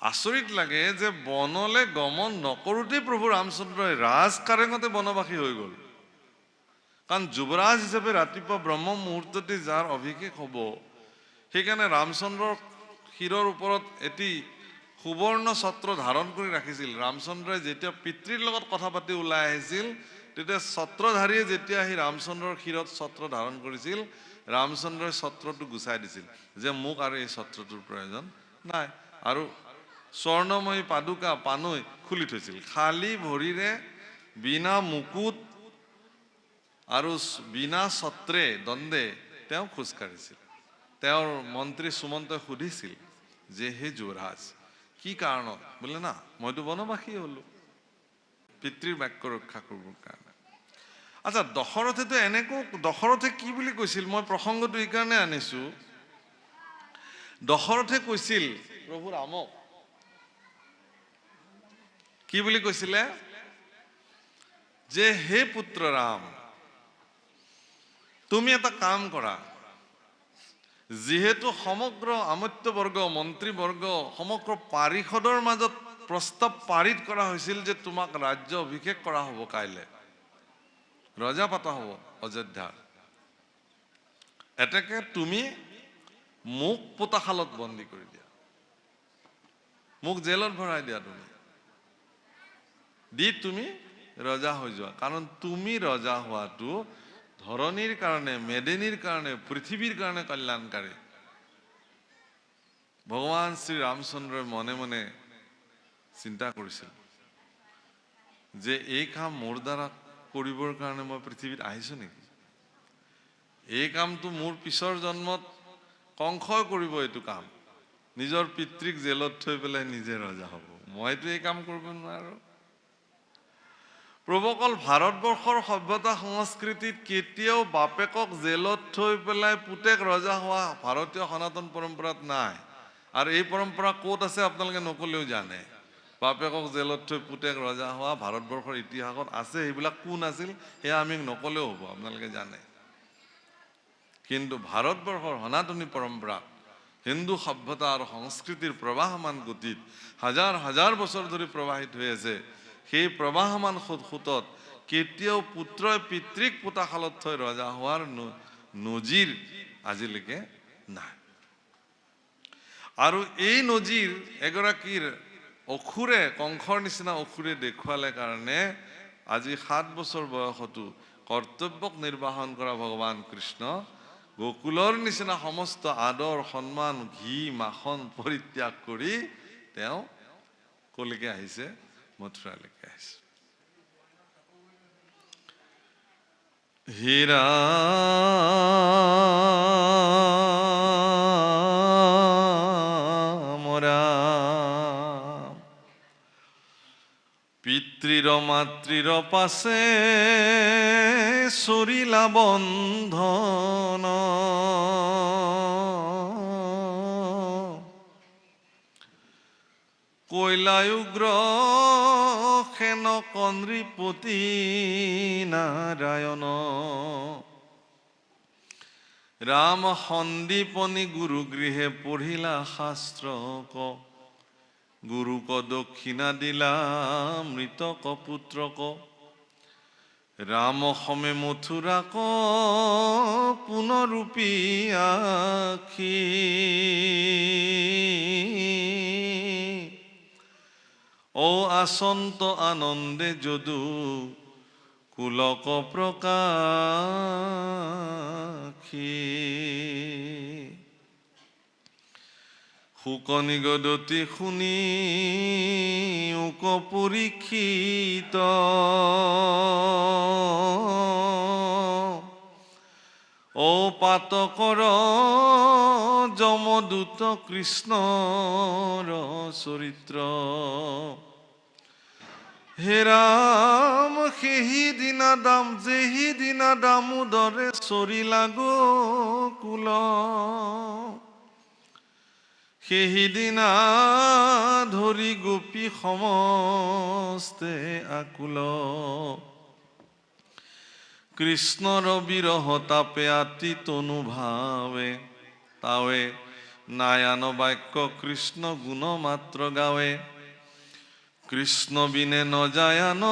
আচৰিত লাগে যে বনলে গমন নকৰোঁতেই প্ৰভু ৰামচন্দ্ৰই ৰাজকাৰেঙতে বনবাসী হৈ গ'ল। কাৰণ যুৱৰাজ হিচাপে ৰাতিপুৱা ব্ৰহ্ম মুহূৰ্ততে যাৰ অভিষেক হ'ব, সেইকাৰণে ৰামচন্দ্ৰৰ শিৰৰ ওপৰত এটি সুবৰ্ণ ছত্ৰ ধাৰণ কৰি ৰাখিছিল। ৰামচন্দ্ৰই যেতিয়া পিতৃৰ লগত কথা পাতি ওলাই আহিছিল, তেতিয়া ছত্ৰধাৰীয়ে যেতিয়া আহি ৰামচন্দ্ৰৰ শিৰত ছত্ৰ ধাৰণ কৰিছিল, ৰামচন্দ্ৰই ছত্ৰটো গুচাই দিছিল যে মোক আৰু এই ছত্ৰটোৰ প্ৰয়োজন নাই, আৰু স্বৰ্ণময়ী পাদুকা পানৈ খুলি থৈছিল। খালী ভৰিৰে বিনা মুকুট আৰু বিনা ছত্ৰে দণ্ডে তেওঁ খোজকাঢ়িছিল। তেওঁৰ মন্ত্ৰী সুমন্তই সুধিছিল যে হে যুৱৰাজ, কি কাৰণত? বোলে না, মইতো বনবাসী হলো পিতৃৰ বাক্য ৰক্ষা কৰিবৰ কাৰণে। আচ্ছা, দশৰথে কি বুলি কৈছিল? মই প্ৰসংগটো এই কাৰণে আনিছো, দশৰথে কৈছিল প্ৰভু ৰামক, কি বুলি কৈছিলে? যে হে পুত্ৰ ৰাম, তুমি এটা কাম কৰা, যিহেতু সমগ্ৰ আমত্যবৰ্গ, মন্ত্ৰীবৰ্গ, সমগ্ৰ পাৰিষদৰ মাজত প্ৰস্তাৱ পাৰিত কৰা হৈছিল যে তোমাক ৰাজ্য অভিষেক কৰা হ'ব, কাইলৈ ৰজা পাতা হ'ব অযোধ্যাৰ, এতেকে তুমি মোক পোতাশালত বন্দী কৰি দিয়া, মোক জেলত ভৰাই দিয়া, তুমি ৰজা হৈ যোৱা। কাৰণ তুমি ৰজা হোৱাটো ধৰণীৰ কাৰণে, মেদিনীৰ কাৰণে, পৃথিৱীৰ কাৰণে কল্যাণকাৰী। ভগৱান শ্ৰী ৰামচন্দ্ৰই মনে মনে চিন্তা কৰিছিল যে এই কাম মোৰ দ্বাৰা কৰিবৰ কাৰণে মই পৃথিৱীত আহিছো নেকি? এই কামটো মোৰ পিছৰ জন্মত কংসই কৰিব এইটো কাম, নিজৰ পিতৃক জেলত থৈ পেলাই নিজে ৰজা হ'ব, মইতো এই কাম কৰিব নোৱাৰো। প্ৰভুসকল, ভাৰতবৰ্ষৰ সভ্যতা সংস্কৃতিত কেতিয়াও বাপেকক জেলত থৈ পেলাই পুতেক ৰজা হোৱা ভাৰতীয় সনাতন পৰম্পৰাত নাই। আৰু এই পৰম্পৰা ক'ত আছে আপোনালোকে নকলেও জানে। বাপেকক জেলত থৈ পুতেক ৰজা হোৱা ভাৰতবৰ্ষৰ ইতিহাসত আছে। সেইবিলাক কোন আছিল সেয়া আমি নকলেও হ'ব, আপোনালোকে জানে। কিন্তু ভাৰতবৰ্ষৰ সনাতনী পৰম্পৰা, হিন্দু সভ্যতা আৰু সংস্কৃতিৰ প্ৰবাহমান গতিত হাজাৰ হাজাৰ বছৰ ধৰি প্ৰবাহিত হৈ আছে। সেই প্ৰবাহমান সোঁতত কেতিয়াও পুত্ৰই পিতৃক পোতাশালত থৈ ৰজা হোৱাৰ নজিৰ আজিলৈকে নাই। আৰু এই নজিৰ এগৰাকীৰ অসুৰে, কংসৰ নিচিনা অসুৰে দেখুৱালে কাৰণে আজি 7 বছৰ বয়সতো কৰ্তব্যক নিৰ্বাহন কৰা ভগৱান কৃষ্ণ গোকুলৰ নিচিনা সমস্ত আদৰ সন্মান ঘি মাখন পৰিত্যাগ কৰি তেওঁ কলৈকে আহিছে? মথুৰালৈকে আহিছে। হীৰা পিতৃৰ মাতৃৰ পাছে চৰিলা বন্ধন, কৈলায়ুগ্ৰ সেনক নৃপতি নাৰায়ণ, ৰাম সন্দীপনি গুৰুগৃহে পঢ়িলা শাস্ত্ৰ ক, গুৰুক দক্ষিণা দিলা মৃতক পুত্ৰক, ৰাম সমে মথুৰাক পুনৰূপী আখি, ও আচন্ত আনন্দে যদু কুলক প্ৰকাশী, শুকনিগদতি শুনি উক পৰীক্ষিত, ও পাতকৰ যমদূত কৃষ্ণৰ চৰিত্ৰ, হে ৰাম সেহি দিনা যেহি দিনা দামোদৰে চৰিলা গোকুল, সেইদিনা ধৰি গোপী সমস্তে আকুল, কৃষ্ণৰ বিৰহ তাপে আতি তনু ভাৱে, তাৱে নায়ান বাক্য কৃষ্ণ গুণ মাত্ৰ গাৱে, কৃষ্ণ বিনে নজায়ান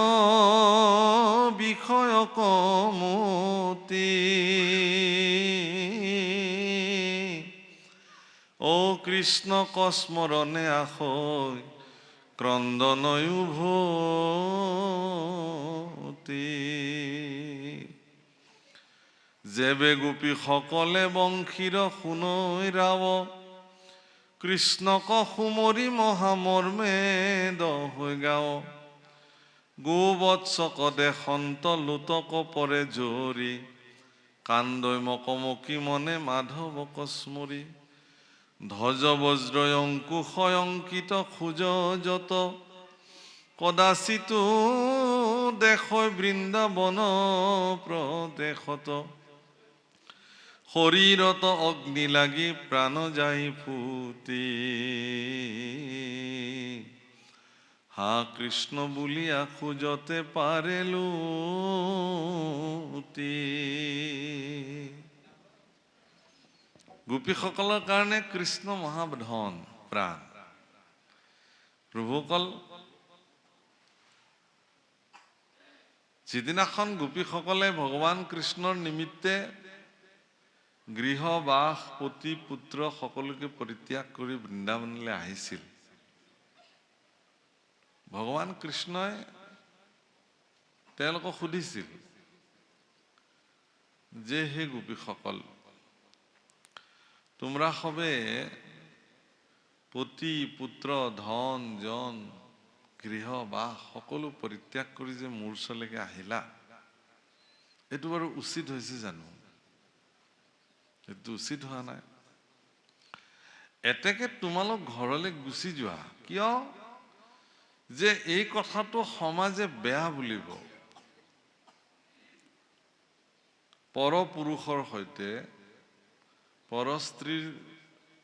বিষয় কমতি, ও কৃষ্ণ কস্মৰণে আশয় ক্ৰন্দনয়ু ভতি, যেবে গোপী সকলে বংশীৰ শুনৈ ৰাৱ, কৃষ্ণক সুমৰি মহামৰ্মে দহৈ গাঁও, গোবৎসক দেশন্ত লোতক পৰে জৰি, কান্দৈ মকমকী মনে মাধৱক স্মৰি, ধ্বজ বজ্ৰয় অংকুশয় অংকিত খোজ যত, কদাচিতো দেশয় বৃন্দাবন প্ৰদেশত, শৰীৰত অগ্নি লাগি প্ৰাণ যাই ফুটি, হা কৃষ্ণ বুলিয়া খোজতে পাৰে লুটি। গোপীসকলৰ কাৰণে কৃষ্ণ মহাধন প্ৰাণ। প্ৰভুসকল, যিদিনাখন গোপীসকলে ভগৱান কৃষ্ণৰ নিমিত্তে গৃহ বাস পতি পুত্ৰ সকলোকে পৰিত্যাগ কৰি বৃন্দাবনলৈ আহিছিল, ভগৱান কৃষ্ণই তেওঁলোকক সুধিছিল যে হে গোপীসকল, তোমৰা সবে পতি পুত্ৰ ধন জন গৃহ বাস সকলো পৰিত্যাগ কৰি যে মোৰ ওচৰলৈকে আহিলা, এইটো বাৰু উচিত হৈছে জানো? এইটো উচিত হোৱা নাই। এতেকে তোমালোক ঘৰলৈ গুচি যোৱা। কিয়? যে এই কথাটো সমাজে বেয়া বুলিব, পৰপুৰুষৰ সৈতে পৰস্ত্ৰীৰ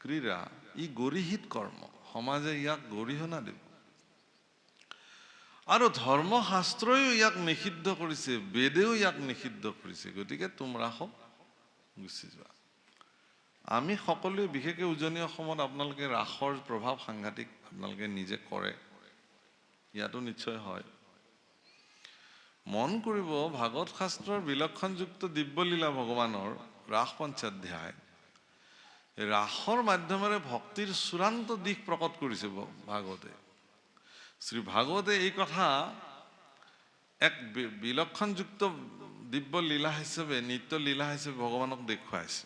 ক্ৰীড়া ই গৰিহীত কৰ্ম, সমাজে ইয়াক গৰিহণা দিব। আৰু ধৰ্মশাস্ত্ৰইও ইয়াক নিষিদ্ধ কৰিছে, বেদেও ইয়াক নিষিদ্ধ কৰিছে। গতিকে তোমৰা হওক গুচি যোৱা। আমি সকলোৱে, বিশেষকৈ উজনি অসমত আপোনালোকে ৰাসৰ প্ৰভাৱ সাংঘাতিক আপোনালোকে নিজে কৰে, ইয়াতো নিশ্চয় হয়। মন কৰিব, ভাগৱত শাস্ত্ৰৰ বিলক্ষণযুক্ত দিব্যলীলা ভগৱানৰ ৰাস পঞ্চাধ্যায় ৰাসৰ মাধ্যমেৰে ভক্তিৰ চূড়ান্ত দিশ প্ৰকট কৰিছে ভাগৱতে। শ্ৰী ভাগৱতে এই কথা এক বিলক্ষণযুক্ত দিব্য লীলা হিচাপে, নিত্য লীলা হিচাপে ভগৱানক দেখুৱাইছে।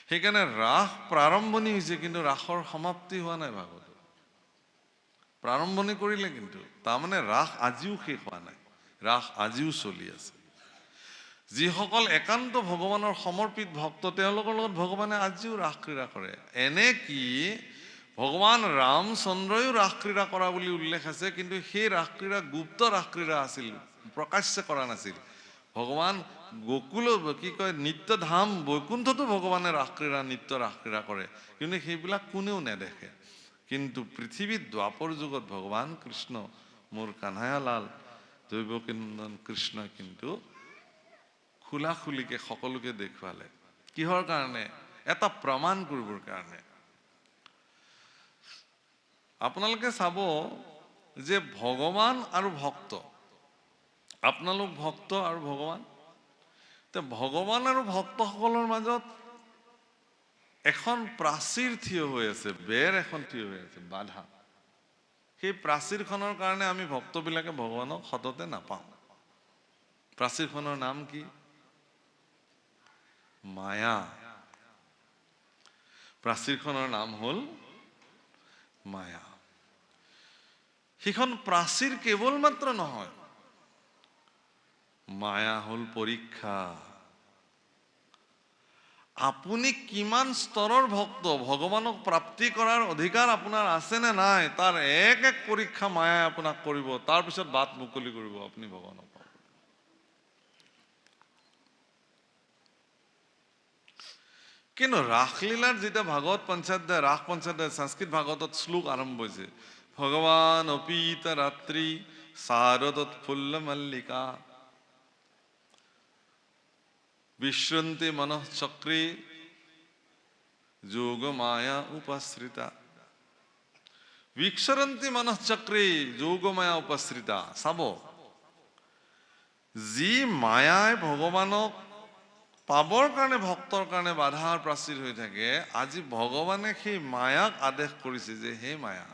সেইকাৰণে ৰাস প্ৰাৰম্ভণি হৈছে, কিন্তু ৰাসৰ সমাপ্তি হোৱা নাই। ভাগৱত প্ৰাৰম্ভণি কৰিলে, কিন্তু তাৰমানে ৰাস আজিও শেষ হোৱা নাই, ৰাস আজিও চলি আছে। যিসকল একান্ত ভগৱানৰ সমৰ্পিত ভক্ত, তেওঁলোকৰ লগত ভগৱানে আজিও ৰাস ক্ৰীড়া কৰে। এনে কি ভগৱান ৰামচন্দ্ৰইও ৰাস ক্ৰীড়া কৰা বুলি উল্লেখ আছে, কিন্তু সেই ৰাস ক্ৰীড়া গুপ্ত ৰাস ক্ৰীড়া আছিল, প্ৰকাশ্য কৰা নাছিল। ভগৱান গোকুল নিত্যধাম বৈকুণ্ঠতো ভগৱানে নিত্য ৰাস ক্ৰীড়া কৰে, কিন্তু সেইবিলাক কোনেও নেদেখে। কিন্তু পৃথিৱীত দ্বাপৰ যুগত ভগৱান কৃষ্ণ, মোৰ কানহায়ালাল দৈৱকীনন্দন কৃষ্ণ কিন্তু খোলাখুলিকে সকলোকে দেখুৱালে। কিহৰ কাৰণে? এটা প্ৰমাণ কৰিবৰ কাৰণে। আপোনালোকে চাব যে ভগৱান আৰু ভক্ত, আপোনালোক ভক্ত আৰু ভগৱান, ভগৱান আৰু ভক্তসকলৰ মাজত এখন প্ৰাচীৰ থিয় হৈ আছে, বেৰ এখন থিয় হৈ আছে, বাধা। সেই প্ৰাচীৰখনৰ কাৰণে আমি ভক্তবিলাকে ভগৱানক সততে নাপাওঁ। প্ৰাচীৰখনৰ নাম কি? মায়া। প্ৰাচীৰখনৰ নাম হ'ল মায়া। সেইখন প্ৰাচীৰ কেৱল মাত্ৰ নহয়, মায়া হ'ল পৰীক্ষা। আপুনি কিমান স্তৰৰ ভক্ত, ভগৱানক প্ৰাপ্তি কৰাৰ অধিকাৰ আপোনাৰ আছে নে নাই, তাৰ এক এক পৰীক্ষা মায়াই আপোনাক কৰিব। তাৰপিছত বাট মুকলি কৰিব, আপুনি ভগৱানক পাব। কিন্তু ৰাসলীলাৰ যেতিয়া ভাগৱত পঞ্চাধ্যায়, ৰাস পঞ্চাধ্যায়, সংস্কৃত ভাগৱতত শ্লোক আৰম্ভ হৈছে, ভগৱান অপীত ৰাত্ৰি শাৰদোৎফুল্ল মল্লিকা বিশ্ৰন্তি মনঃ চক্ৰে যোগ মায়া উপাশ্ৰিতা। বিশ্বৰন্তি মনঃ চক্ৰে যোগ মায়া উপাশ্ৰিতা। চাব, যি মায়াই ভগৱানক পাবৰ কাৰণে ভক্তৰ কাৰণে বাধাৰ প্ৰাচীৰ হৈ থাকে, আজি ভগৱানে সেই মায়াক আদেশ কৰিছে যে হে মায়া,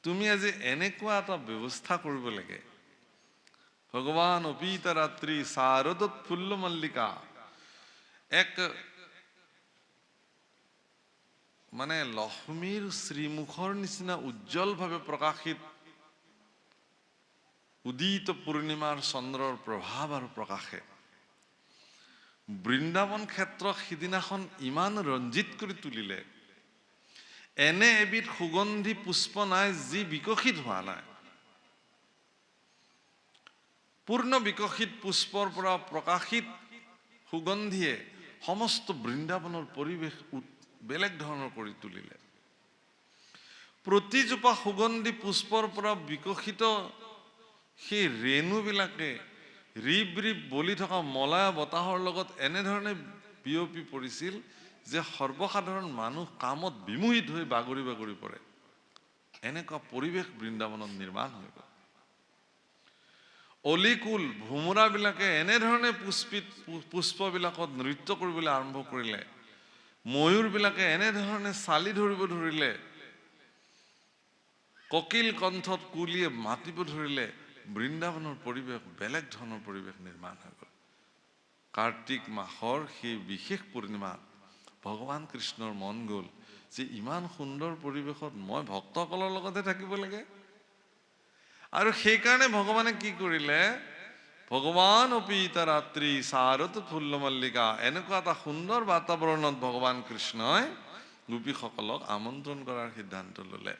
তুমি আজি এনেকুৱা এটা ব্যৱস্থা কৰিব লাগে। ভগৱান অপীত ৰাত্ৰি শাৰদোৎফুল্ল মল্লিকা, এক মানে লক্ষ্মীৰ শ্ৰীমুখৰ নিচিনা উজ্জ্বলভাৱে প্ৰকাশিত উদিত পূৰ্ণিমাৰ চন্দ্ৰৰ প্ৰভাৱ আৰু প্ৰকাশে বৃন্দাবন ক্ষেত্ৰক সিদিনাখন ইমান ৰঞ্জিত কৰি তুলিলে। এনে এবিধ সুগন্ধি পুষ্প নাই যি বিকশিত হোৱা নাই। পূৰ্ণ বিকশিত পুষ্পৰ পৰা প্ৰকাশিত সুগন্ধিয়ে সমস্ত বৃন্দাবনৰ পৰিৱেশ বেলেগ ধৰণৰ কৰি তুলিলে। প্ৰতিজোপা সুগন্ধি পুষ্পৰ পৰা বিকশিত সেই ৰেণুবিলাকে ৰিব ৰিব বলি থকা মলয়া বতাহৰ লগত এনেধৰণে বিয়পি পৰিছিল যে সৰ্বসাধাৰণ মানুহ কামত বিমোহিত হৈ বাগৰি বাগৰি পৰে। এনেকুৱা পৰিৱেশ বৃন্দাবনত নিৰ্মাণ হৈ গ'ল। অলিকুল ভোমোৰাবিলাকে এনেধৰণে পুষ্পবিলাকত নৃত্য কৰিবলৈ আৰম্ভ কৰিলে, ময়ূৰবিলাকে এনেধৰণে চালি ধৰিব ধৰিলে, ককিল কণ্ঠত কুলিয়ে মাতিব ধৰিলে, বৃন্দাবনৰ পৰিৱেশ বেলেগ ধৰণৰ পৰিৱেশ নিৰ্মাণ হৈ গ'ল। কাৰ্তিক মাহৰ সেই বিশেষ পূৰ্ণিমাত ভগৱান কৃষ্ণৰ মন গ'ল যে ইমান সুন্দৰ পৰিৱেশত মই ভক্তসকলৰ লগতে থাকিব লাগে। আৰু সেইকাৰণে ভগৱানে কি কৰিলে, ভগৱান অপীত ৰাত্ৰি শাৰদোৎফুল্ল মল্লিকা, এনেকুৱা এটা সুন্দৰ বাতাবৰণত ভগৱান কৃষ্ণই গোপীসকলক আমন্ত্ৰণ কৰাৰ সিদ্ধান্ত ল'লে।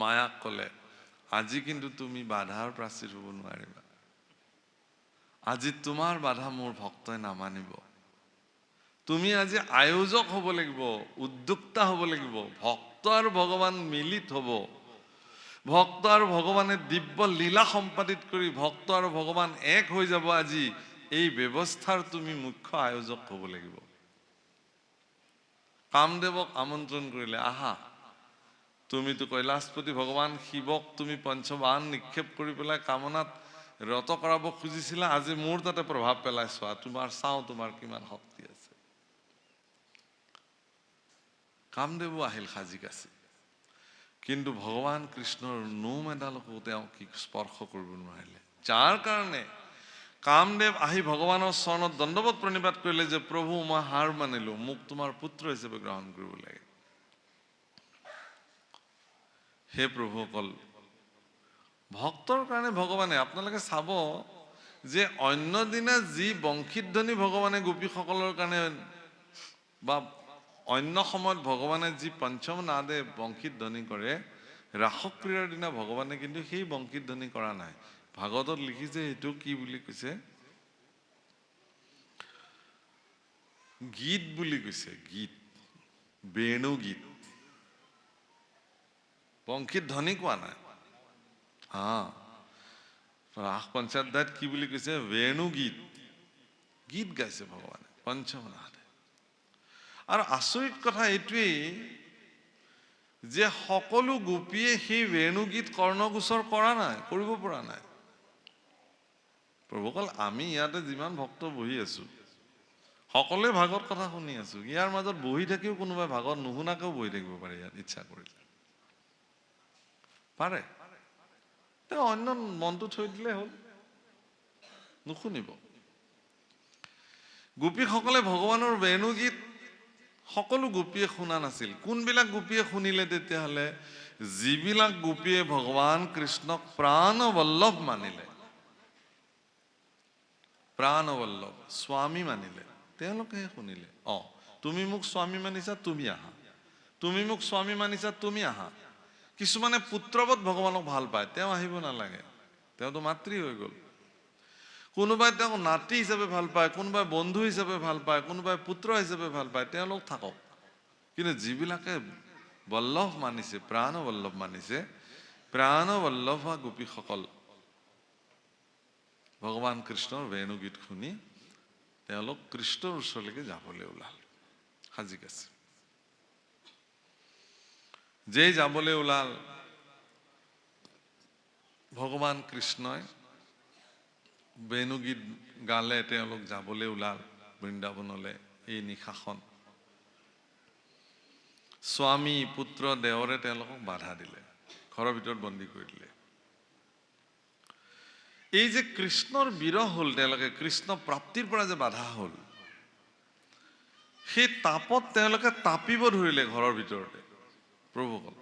মায়াক ক'লে, আজি কিন্তু তুমি বাধাৰ প্ৰাচীৰ হ'ব নোৱাৰিবা, আজি তোমাৰ বাধা মোৰ ভক্তই নামানিব। তুমি আজি আয়োজক হ'ব লাগিব, উদ্যোক্তা হ'ব লাগিব। ভক্ত আৰু ভগৱান মিলিত হ'ব। ভক্ত আৰু ভগৱানে দিব্য লীলা সম্পাদিত কৰি ভক্ত আৰু ভগৱান এক হৈ যাব। আজি এই ব্যৱস্থাৰ তুমি মুখ্য আয়োজক হ'ব লাগিব। কামদেৱক আমন্ত্ৰণ কৰিলে, আহা। তুমিতো কৈলাশপতি ভগৱান শিৱক তুমি পঞ্চবান নিক্ষেপ কৰি পেলাই কামনাত ৰত কৰাব খুজিছিলা। আজি মোৰ তাতে প্ৰভাৱ পেলাই চোৱা, চাওঁ তোমাৰ কিমান শক্তি আছে। কামদেৱো আহিল সাজি কাচি, কিন্তু ভগৱান কৃষ্ণৰ নোম এডালকো তেওঁ কি স্পৰ্শ কৰিব নোৱাৰিলে। যাৰ কাৰণে কামদেৱ আহি ভগৱানৰ চৰণত দণ্ডৱত প্ৰণিপাত কৰিলে যে প্ৰভু, মই হাৰ মানিলো, মোক তোমাৰ পুত্ৰ হিচাপে গ্ৰহণ কৰিব লাগে। হে প্ৰভুসকল, ভক্তৰ কাৰণে ভগৱানে, আপোনালোকে চাব যে অন্য দিনা যি বংশীধ্বনি ভগৱানে গোপীসকলৰ কাৰণে বা অন্য সময়ত ভগৱানে যি পঞ্চম নাদে বংশীধ্বনি কৰে, ৰাসক্ৰিয়াৰ দিনা ভগৱানে কিন্তু সেই বংশীধ্বনি কৰা নাই। ভাগৱতত লিখিছে, সেইটো কি বুলি কৈছে? গীত বুলি কৈছে, গীত, বেণু গীত। বংশীত ধ্বনি কোৱা নাই। ৰাস পঞ্চাধ্যায়ত কি বুলি কৈছে? বেণু গীত, গীত গাইছে ভগৱানে পঞ্চম নাদে। আৰু আচৰিত কথা এইটোৱেই যে সকলো গোপীয়ে সেই বেণু গীত কৰ্ণগোচৰ কৰা নাই, কৰিব পৰা নাই। প্ৰভুসকল, আমি ইয়াতে যিমান ভক্ত বহি আছো, সকলোৱে ভাগৱত কথা শুনি আছো। ইয়াৰ মাজত বহি থাকিও কোনোবাই ভাগৱত নুশুনাকেও বহি থাকিব পাৰে ইয়াত, ইচ্ছা কৰিলে পাৰে। তেওঁ অন্য মনটো থৈ দিলে হ'ল, নুশুনিব। গোপীসকলে ভগৱানৰ বেণু গীত সকলো গোপীয়ে শুনা নাছিল। কোনবিলাক গোপীয়ে শুনিলে তেতিয়াহ'লে? যিবিলাক গোপীয়ে ভগৱান কৃষ্ণক প্ৰাণবল্লভ মানিলে, প্ৰাণবল্লভ স্বামী মানিলে, তেওঁলোকেহে শুনিলে। তুমি মোক স্বামী মানিছা, তুমি আহা। তুমি মোক স্বামী মানিছা, তুমি আহা। কিছুমানে পুত্ৰবৎ ভগৱানক ভাল পায়, তেওঁ আহিব নালাগে, তেওঁতো মাতৃ হৈ গ'ল। কোনোবাই তেওঁক নাতি হিচাপে ভাল পায়, কোনোবাই বন্ধু হিচাপে ভাল পায়, কোনোবাই পুত্ৰ হিচাপে ভাল পায়, তেওঁলোক থাকক। কিন্তু যিবিলাকে বল্লভ মানিছে, প্ৰাণবল্লভ মানিছে, প্ৰাণবল্লভ হোৱা গোপীসকল ভগৱান কৃষ্ণৰ বেণু গীত শুনি তেওঁলোক কৃষ্ণৰ ওচৰলৈকে যাবলৈ ওলাল, সাজি কাচি। যেই যাবলৈ ওলাল, ভগৱান কৃষ্ণই বেণু গীত গালে, তেওঁলোক যাবলৈ ওলাল বৃন্দাবনলৈ এই নিশাখন। স্বামী, পুত্ৰ, দেৱৰে তেওঁলোকক বাধা দিলে, ঘৰৰ ভিতৰত বন্দী কৰি দিলে। এই যে কৃষ্ণৰ বিৰহ হ'ল, তেওঁলোকে কৃষ্ণ প্ৰাপ্তিৰ পৰা যে বাধা হ'ল, সেই তাপত তেওঁলোকে তাপিব ধৰিলে ঘৰৰ ভিতৰতে। প্ৰভুসকল,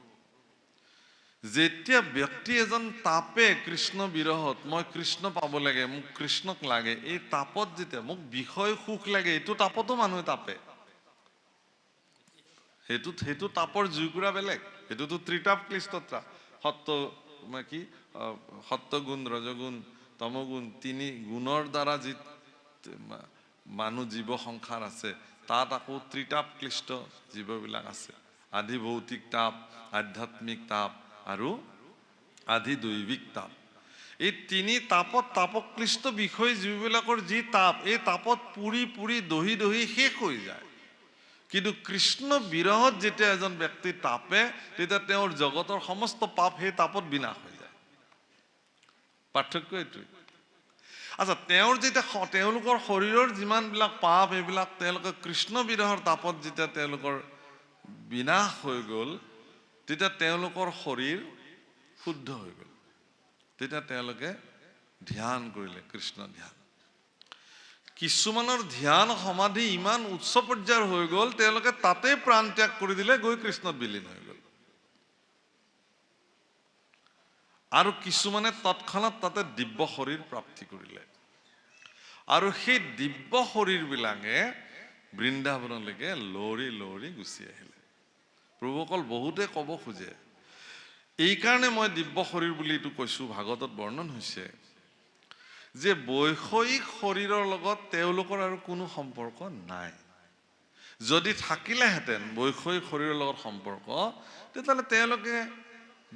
যেতিয়া ব্যক্তি এজন তাপে কৃষ্ণ বিৰহত, মই কৃষ্ণ পাব লাগে, মোক কৃষ্ণক লাগে, এই তাপত যেতিয়া মোক বিষয় সুখ লাগে, এইটো তাপতো মানুহে তাপে। সেইটো তাপৰ জুইকুৰা বেলেগ, সেইটোতো ত্ৰিতাপ ক্লিষ্টতা। সত্যগুণ, ৰজগুণ, তমগুণ, তিনি গুণৰ দ্বাৰা যি মানুহ জীৱ সংসাৰ আছে, তাত আকৌ ত্ৰিতাপ ক্লিষ্ট জীৱবিলাক আছে। আধি ভৌতিক তাপ, আধ্যাত্মিক তাপ আৰু আধি দৈবিক তাপ। এই তিনি তাপত তাপক্লিষ্ট বিষয় যিবিলাকৰ যি তাপ, এই তাপত পুৰি পুৰি দহি দহি শেষ হৈ যায়। কিন্তু কৃষ্ণ বিৰহত যেতিয়া এজন ব্যক্তি তাপে, তেতিয়া তেওঁৰ জগতৰ সমস্ত পাপ সেই তাপত বিনাশ হৈ যায়। পাৰ্থক্য এইটোৱে। আচ্ছা, তেওঁৰ যেতিয়া তেওঁলোকৰ শৰীৰৰ যিমানবিলাক পাপ, এইবিলাক তেওঁলোকে কৃষ্ণ বিৰহৰ তাপত যেতিয়া তেওঁলোকৰ বিনাশ হৈ গ'ল, তেতিয়া তেওঁলোকৰ শৰীৰ শুদ্ধ হৈ গ'ল। তেতিয়া তেওঁলোকে ধ্যান কৰিলে, কৃষ্ণ ধ্যান। কিছুমানৰ ধ্যান সমাধি ইমান উচ্চ পৰ্যায়ৰ হৈ গ'ল, তেওঁলোকে তাতে প্ৰাণ ত্যাগ কৰি দিলে, গৈ কৃষ্ণত বিলীন হৈ গ'ল। আৰু কিছুমানে তৎক্ষণাত তাতে দিব্য শৰীৰ প্ৰাপ্তি কৰিলে। আৰু সেই দিব্য শৰীৰবিলাকে বৃন্দাবনলৈকে লৰি লৰি গুচি আহিলে। প্ৰভুসকল, বহুতে ক'ব খোজে, এই কাৰণে মই দিব্য শৰীৰ বুলি এইটো কৈছো, ভাগৱতত বৰ্ণন হৈছে যে বৈষয়িক শৰীৰৰ লগত তেওঁলোকৰ আৰু কোনো সম্পৰ্ক নাই। যদি থাকিলেহেঁতেন বৈষয়িক শৰীৰৰ লগত সম্পৰ্ক, তেতিয়াহ'লে তেওঁলোকে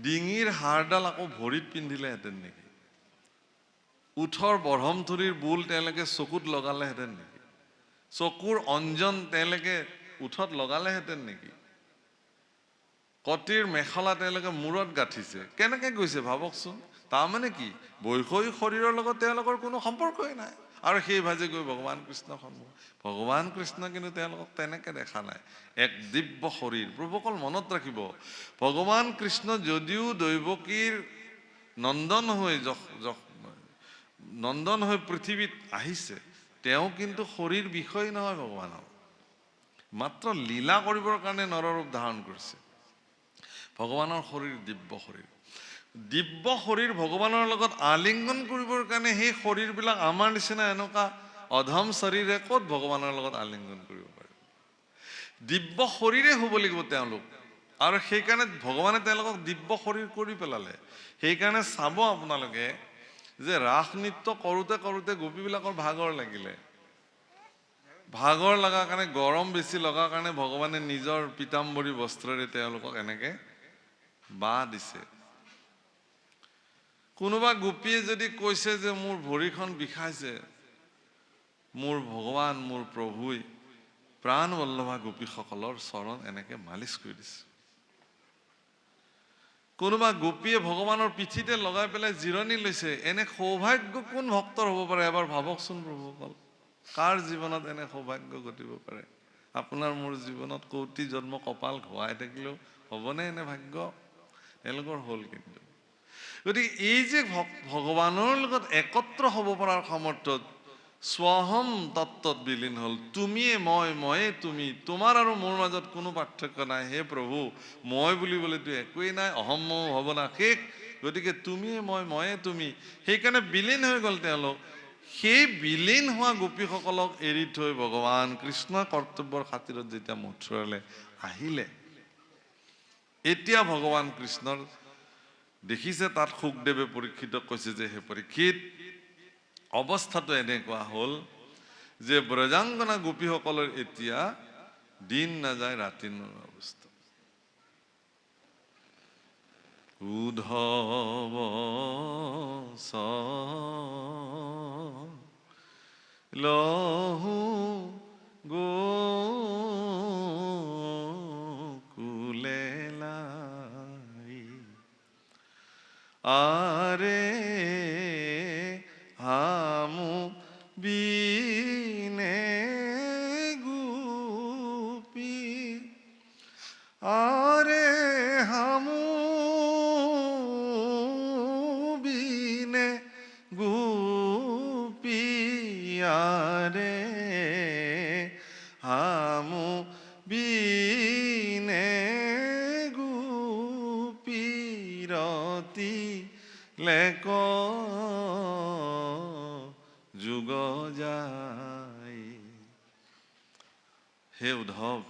ডিঙিৰ হাড়ডাল আকৌ ভৰিত পিন্ধিলেহেঁতেন নেকি? উঠৰ বৰহমথুৰিৰ বোল তেওঁলোকে চকুত লগালেহেঁতেন নেকি? চকুৰ অঞ্জন তেওঁলোকে উঠত লগালেহেঁতেন নেকি? কটিৰ মেখেলা তেওঁলোকে মূৰত গাঁঠিছে, কেনেকে গৈছে ভাবকচোন। তাৰমানে কি? বৈষয়িক শৰীৰৰ লগত তেওঁলোকৰ কোনো সম্পৰ্কই নাই। আৰু সেই ভাজে গৈ ভগৱান কৃষ্ণৰ সন্মুখ। ভগৱান কৃষ্ণ কিন্তু তেওঁলোকক তেনেকে দেখা নাই। এক দিব্য শৰীৰ। প্ৰভুসকল মনত ৰাখিব, ভগৱান কৃষ্ণ যদিও দৈৱকীৰ নন্দন হৈ পৃথিৱীত আহিছে, তেওঁ কিন্তু শৰীৰ বিষয় নহয় ভগৱানৰ। মাত্ৰ লীলা কৰিবৰ কাৰণে নৰৰূপ ধাৰণ কৰিছে। ভগৱানৰ শৰীৰ দিব্য শৰীৰ। দিব্য শৰীৰ ভগৱানৰ লগত আলিংগন কৰিবৰ কাৰণে সেই শৰীৰবিলাক আমাৰ নিচিনা এনেকুৱা অধম শৰীৰে ক'ত ভগৱানৰ লগত আলিংগন কৰিব পাৰে? দিব্য শৰীৰে হ'ব লাগিব তেওঁলোক। আৰু সেইকাৰণে ভগৱানে তেওঁলোকক দিব্য শৰীৰ কৰি পেলালে। সেইকাৰণে চাব আপোনালোকে যে ৰাস নৃত্য কৰোঁতে কৰোঁতে গোপীবিলাকৰ ভাগৰ লাগিলে। ভাগৰ লগাৰ কাৰণে, গৰম বেছি লগাৰ কাৰণে ভগৱানে নিজৰ পীতাম্বৰী বস্ত্ৰৰে তেওঁলোকক এনেকে বাঁহ দিছে। কোনোবা গোপীয়ে যদি কৈছে যে মোৰ ভৰিখন বিষাইছে, মোৰ ভগৱান, মোৰ প্ৰভুই প্ৰাণ বল্লভা গোপীসকলৰ চৰণ এনেকে মালিচ কৰি দিছে। কোনোবা গোপীয়ে ভগৱানৰ পিঠিতে লগাই পেলাই জিৰণি লৈছে। এনে সৌভাগ্য কোন ভক্তৰ হ'ব পাৰে? এবাৰ ভাবকচোন প্ৰভুসকল। কাৰ জীৱনত এনে সৌভাগ্য ঘটিব পাৰে? আপোনাৰ মোৰ জীৱনত কোটি জন্ম কপাল ঘোৱাই থাকিলেও হ'বনে এনে ভাগ্য? তেওঁলোকৰ হ'ল কিন্তু। গতিকে এই যে ভগৱানৰ লগত একত্ৰ হ'ব পৰাৰ সামৰ্থ্যত স্বহম তত্ত্বত বিলীন হ'ল। তুমিয়ে মই, ময়ে তুমি, তোমাৰ আৰু মোৰ মাজত কোনো পাৰ্থক্য নাই। হে প্ৰভু, মই বুলিবলৈতো একোৱেই নাই, অহম মম ভাৱনা শেষ। গতিকে তুমিয়ে মই, ময়ে তুমি, সেইকাৰণে বিলীন হৈ গ'ল তেওঁলোক। সেই বিলীন হোৱা গোপীসকলক এৰি থৈ ভগৱান কৃষ্ণ কৰ্তব্যৰ খাতিৰত যেতিয়া মথুৰালৈ আহিলে, এতিয়া ভগৱান কৃষ্ণৰ দেখিছে তাত শুকদেৱে পৰীক্ষিতক কৈছে যে হে পৰীক্ষিত, অৱস্থাটো এনেকুৱা হ'ল যে ব্ৰজাংগনা গোপীসকলৰ এতিয়া দিন নাযায় ৰাতি নোৰোৱা অৱস্থা। উদ্ধৱ লহু গোকুলে লাই, আরে হামু বিনে গোপী, আরে হামু বিনে গোপী, আরে হামু বিনে গোপী রতি লেক যুগ যায়। হে উদ্ধৱ,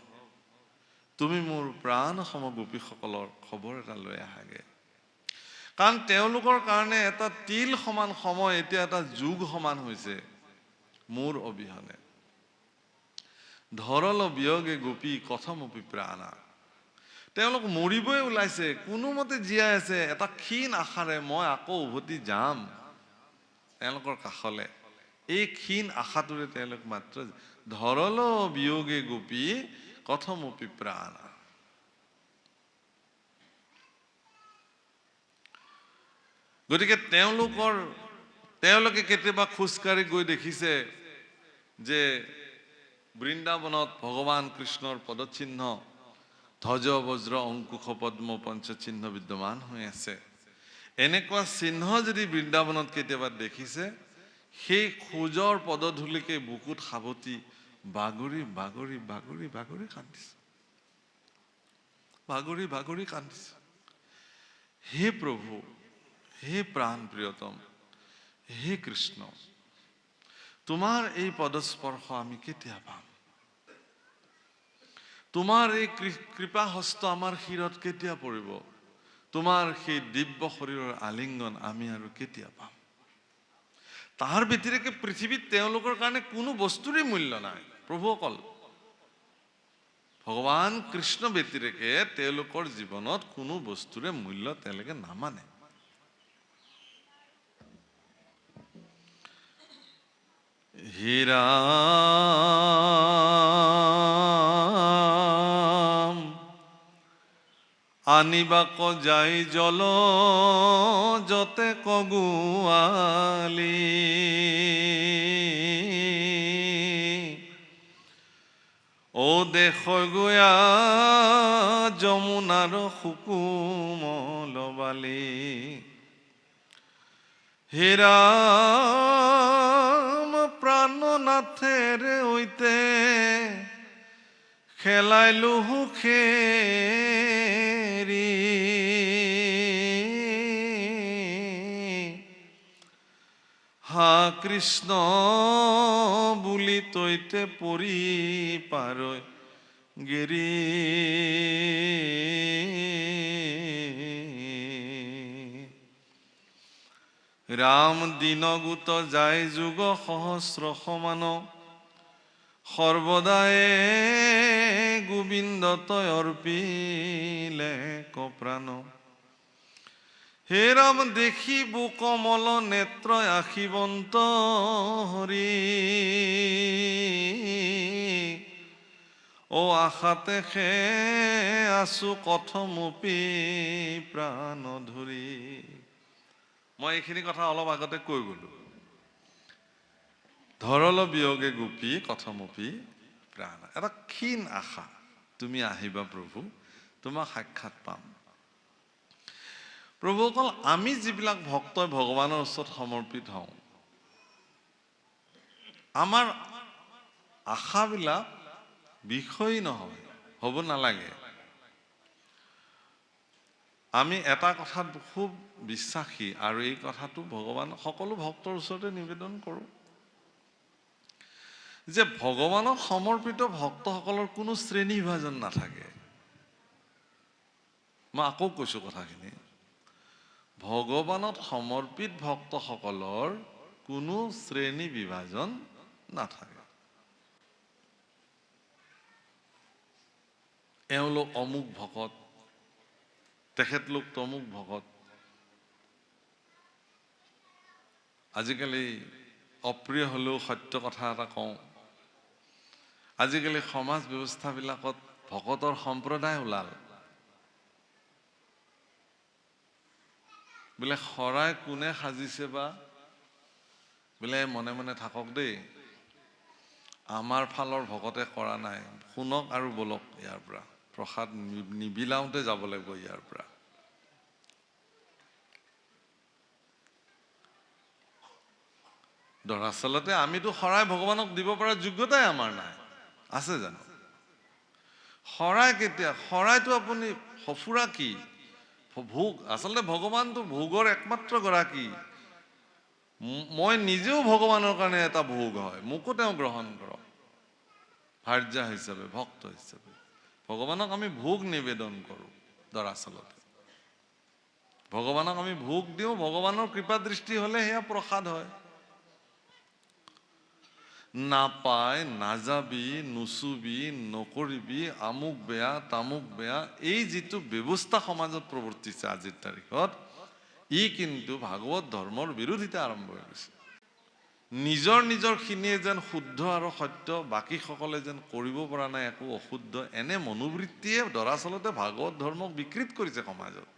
তুমি মোৰ প্ৰাণ সম গোপীসকলৰ খবৰ এটা লৈ আহাগে। কাৰণ তেওঁলোকৰ কাৰণে এটা তিল সমান সময় এতিয়া এটা যুগ সমান হৈছে মোৰ অবিহনে। ধৰল বিয়োগে গোপী কথমপি প্ৰাণা। তেওঁলোক মৰিবই ওলাইছে, কোনোমতে জীয়াই আছে এটা ক্ষীণ আশাৰে, মই আকৌ উভতি যাম তেওঁলোকৰ কাষলে। এই ক্ষীণ আশাটোৰে তেওঁলোক মাত্ৰ ধৰল বিয়োগে গোপী কথমপি প্ৰাণা। গতিকে তেওঁলোকে কেতিয়াবা খোজকাঢ়ি গৈ দেখিছে যে বৃন্দাবনত ভগৱান কৃষ্ণৰ পদচিহ্ন ধ্বজ বজ্ৰ অংকুশ পদ্ম পঞ্চচিহ্ন বিদ্যমান হৈ আছে। এনেকুৱা চিহ্ন যদি বৃন্দাবনত কেতিয়াবা দেখিছে, সেই খোজৰ পদধূলিকে বুকুত সাৱটি বাগৰি বাগৰি বাগৰি বাগৰি কান্দিছে, বাগৰি বাগৰি কান্দিছে। হে প্ৰভু, হে প্ৰাণ প্ৰিয়তম, হে কৃষ্ণ, তোমাৰ এই পদস্পৰ্শ আমি কেতিয়া পাম? তোমাৰ এই কৃপা হস্ত আমাৰ শিৰত কেতিয়া পৰিব? তোমাৰ সেই দিব্য শৰীৰৰ আলিংগন আমি আৰু কেতিয়া পাম? তাৰ ব্যতিৰেকে পৃথিৱীত তেওঁলোকৰ কাৰণে কোনো বস্তুৰে মূল্য নাই। প্ৰভুসকল, ভগৱান কৃষ্ণ ব্যতিৰেকে তেওঁলোকৰ জীৱনত কোনো বস্তুৰে মূল্য তেওঁলোকে নামানে। হীৰাম আনিবাক যাই জল যতে কগুৱালি, ও দেশ গুয়া যমুনাৰ সুকুমল বালি। হীৰাম প্ৰাণনাথেৰে ঐতে খেলাইলো সুখেৰি, হা কৃষ্ণ বুলি তৈতে পৰি পাৰৈ গেৰি। ৰাম দিনগুত যায় যুগ সহস্ৰ সমান, সৰ্বদায়ে গোবিন্দ তই অৰ্পিলে কপ্ৰাণ। হে ৰাম দেখিব কমল নেত্ৰ আশীবন্ত হৰি, ও আশাতে খে আছো কথমপি প্ৰাণ ধৰি। মই এইখিনি কথা অলপ আগতে কৈ গলো। ধৰল বিয়োগে গোপী কথমপি প্ৰাণ, এটা ক্ষীণ আশা, তুমি আহিবা প্ৰভু, তোমাক সাক্ষাৎ পাম। প্ৰভুসকল, আমি যিবিলাক ভক্তই ভগৱানৰ ওচৰত সমৰ্পিত হওঁ, আমাৰ আশাবিলাক বিষয়ী নহয়, হ'ব নালাগে। আমি এটা কথাত খুব বিশ্বাসী, আৰু এই কথাটো ভগৱান সকলো ভক্তৰ ওচৰতে নিবেদন কৰোঁ, যে ভগৱানক সমৰ্পিত ভক্তসকলৰ কোনো শ্ৰেণী বিভাজন নাথাকে। মই আকৌ কৈছো কথাখিনি, ভগৱানত সমৰ্পিত ভক্তসকলৰ কোনো শ্ৰেণী বিভাজন নাথাকে। এওঁলোক অমুক ভকত, তেখেতলোক তমুক ভকত। আজিকালি অপ্ৰিয় হ'লেও সত্য কথা এটা কওঁ, আজিকালি সমাজ ব্যৱস্থাবিলাকত ভকতৰ সম্প্ৰদায় ওলাল। বোলে শৰাই কোনে সাজিছে বা, বোলে মনে মনে থাকক দেই, আমাৰ ফালৰ ভকতে কৰা নাই, শুনক আৰু বলক ইয়াৰ পৰা, প্ৰসাদ নিবিলাওঁতে যাব লাগিব ইয়াৰ পৰা। দৰাচলতে আমিতো শৰাই ভগৱানক দিব পৰা যোগ্যতাই আমাৰ নাই, আছে জানো? শৰাই কেতিয়া, শৰাইটো আপুনি সফুৰা কি ভোগ, আচলতে ভগৱানটো ভোগৰ একমাত্ৰ গৰাকী। মই নিজেও ভগৱানৰ কাৰণে এটা ভোগ হয়, মোকো তেওঁ গ্ৰহণ কৰক ভাৰ্যা হিচাপে, ভক্ত হিচাপে। ভগৱানক আমি ভোগ নিবেদন কৰোঁ। দৰাচলতে ভগৱানক আমি ভোগ দিওঁ, ভগৱানৰ কৃপা দৃষ্টি হলে সেয়া প্ৰসাদ হয়। নাপায়, নাযাবি, নুচুবি, নকৰিবি, আমুক বেয়া তামুক বেয়া, এই যিটো ব্যৱস্থা সমাজত প্ৰৱৰ্তিছে আজিৰ তাৰিখত, ই কিন্তু ভাগৱত ধৰ্মৰ বিৰোধিতা আৰম্ভ হৈ গৈছে। নিজৰ নিজৰ খিনিয়ে যেন শুদ্ধ আৰু সত্য, বাকী সকলে যেন কৰিব পৰা নাই একো অশুদ্ধ, এনে মনোবৃত্তিয়ে দৰাচলতে ভাগৱত ধৰ্মক বিকৃত কৰিছে সমাজত।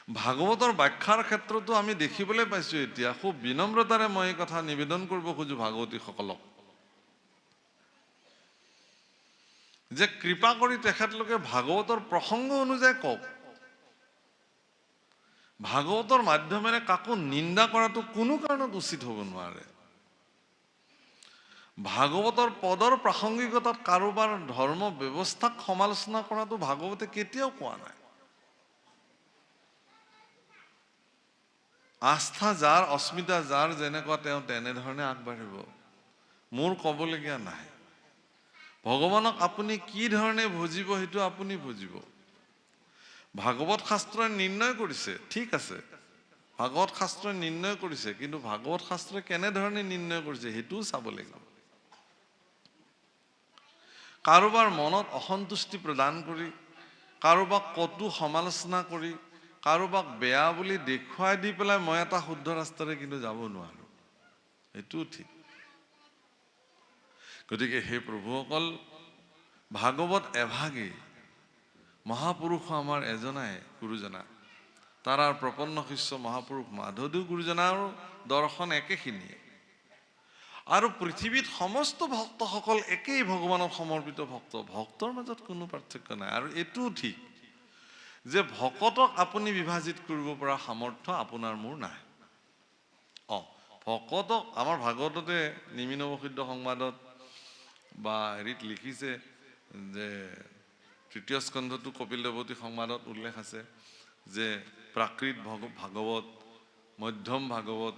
ভাগৱতৰ ব্যাখ্যাৰ ক্ষেত্ৰতো আমি দেখিবলৈ পাইছো, এতিয়া খুব বিনম্ৰতাৰে মই এই কথা নিবেদন কৰিব খোজো ভাগৱতীসকলক, যে কৃপা কৰি তেখেতলোকে ভাগৱতৰ প্ৰসংগ অনুযায়ী কওক। ভাগৱতৰ মাধ্যমেৰে কাকো নিন্দা কৰাটো কোনো কাৰণত উচিত হ'ব নোৱাৰে। ভাগৱতৰ পদৰ প্ৰাসংগিকতাত কাৰোবাৰ ধৰ্ম ব্যৱস্থাক সমালোচনা কৰাটো ভাগৱতে কেতিয়াও কোৱা নাই। আস্থা যাৰ, অস্মিতা যাৰ যেনেকুৱা, তেওঁ তেনেধৰণে আগবাঢ়িব, মোৰ ক'বলগীয়া নাই। ভগৱানক আপুনি কি ধৰণে ভজিব সেইটো আপুনি বুজিব। ভাগৱত শাস্ত্ৰই নিৰ্ণয় কৰিছে, ঠিক আছে, ভাগৱত শাস্ত্ৰই নিৰ্ণয় কৰিছে, কিন্তু ভাগৱত শাস্ত্ৰই কেনেধৰণে নিৰ্ণয় কৰিছে সেইটোও চাব লাগিব। কাৰোবাৰ মনত অসন্তুষ্টি প্ৰদান কৰি, কাৰোবাক কটু সমালোচনা কৰি, কাৰোবাক বেয়া বুলি দেখুৱাই দি পেলাই মই এটা শুদ্ধ ৰাস্তাৰে কিন্তু যাব নোৱাৰো, এইটোও ঠিক। গতিকে সেই প্ৰভুসকল, ভাগৱত এভাগেই, মহাপুৰুষ আমাৰ এজনাই গুৰুজনা, তাৰ প্ৰপন্ন শিষ্য মহাপুৰুষ মাধৱদেৱ গুৰুজনাৰ দৰ্শন একেখিনিয়ে। আৰু পৃথিৱীত সমস্ত ভক্তসকল একেই ভগৱানৰ সমৰ্পিত ভক্ত, ভক্তৰ মাজত কোনো পাৰ্থক্য নাই। আৰু এইটোও ঠিক যে ভকতক আপুনি বিভাজিত কৰিব পৰা সামৰ্থ্য আপোনাৰ মোৰ নাই। ভকতক আমাৰ ভাগৱততে নিমিনৱসিদ্ধ সংবাদত বা হেৰিত লিখিছে যে তৃতীয় স্কন্ধটো কপিল দেৱতী সংবাদত উল্লেখ আছে যে প্ৰাকৃত ভাগৱত, মধ্যম ভাগৱত,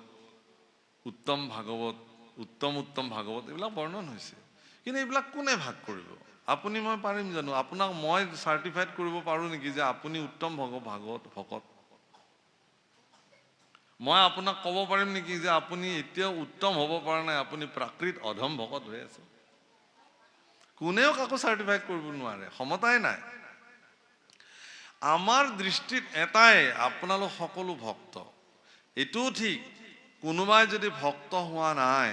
উত্তম ভাগৱত, উত্তম ভাগৱত, এইবিলাক বৰ্ণন হৈছে। কিন্তু এইবিলাক কোনে ভাগ কৰিব? আপুনি মই পাৰিম জানো? আপোনাক মই চাৰ্টিফাইড কৰিব পাৰোঁ নেকি যে আপুনি উত্তম ভাগৱত ভকত? মই আপোনাক ক'ব পাৰিম নেকি যে আপুনি এতিয়াও উত্তম হ'ব পৰা নাই, আপুনি প্ৰাকৃত অধম ভকত হৈ আছে? কোনেও কাকো চাৰ্টিফাইড কৰিব নোৱাৰে, ক্ষমতাই নাই। আমাৰ দৃষ্টিত এটাই, আপোনালোক সকলো ভক্ত। এইটোও ঠিক, কোনোবাই যদি ভক্ত হোৱা নাই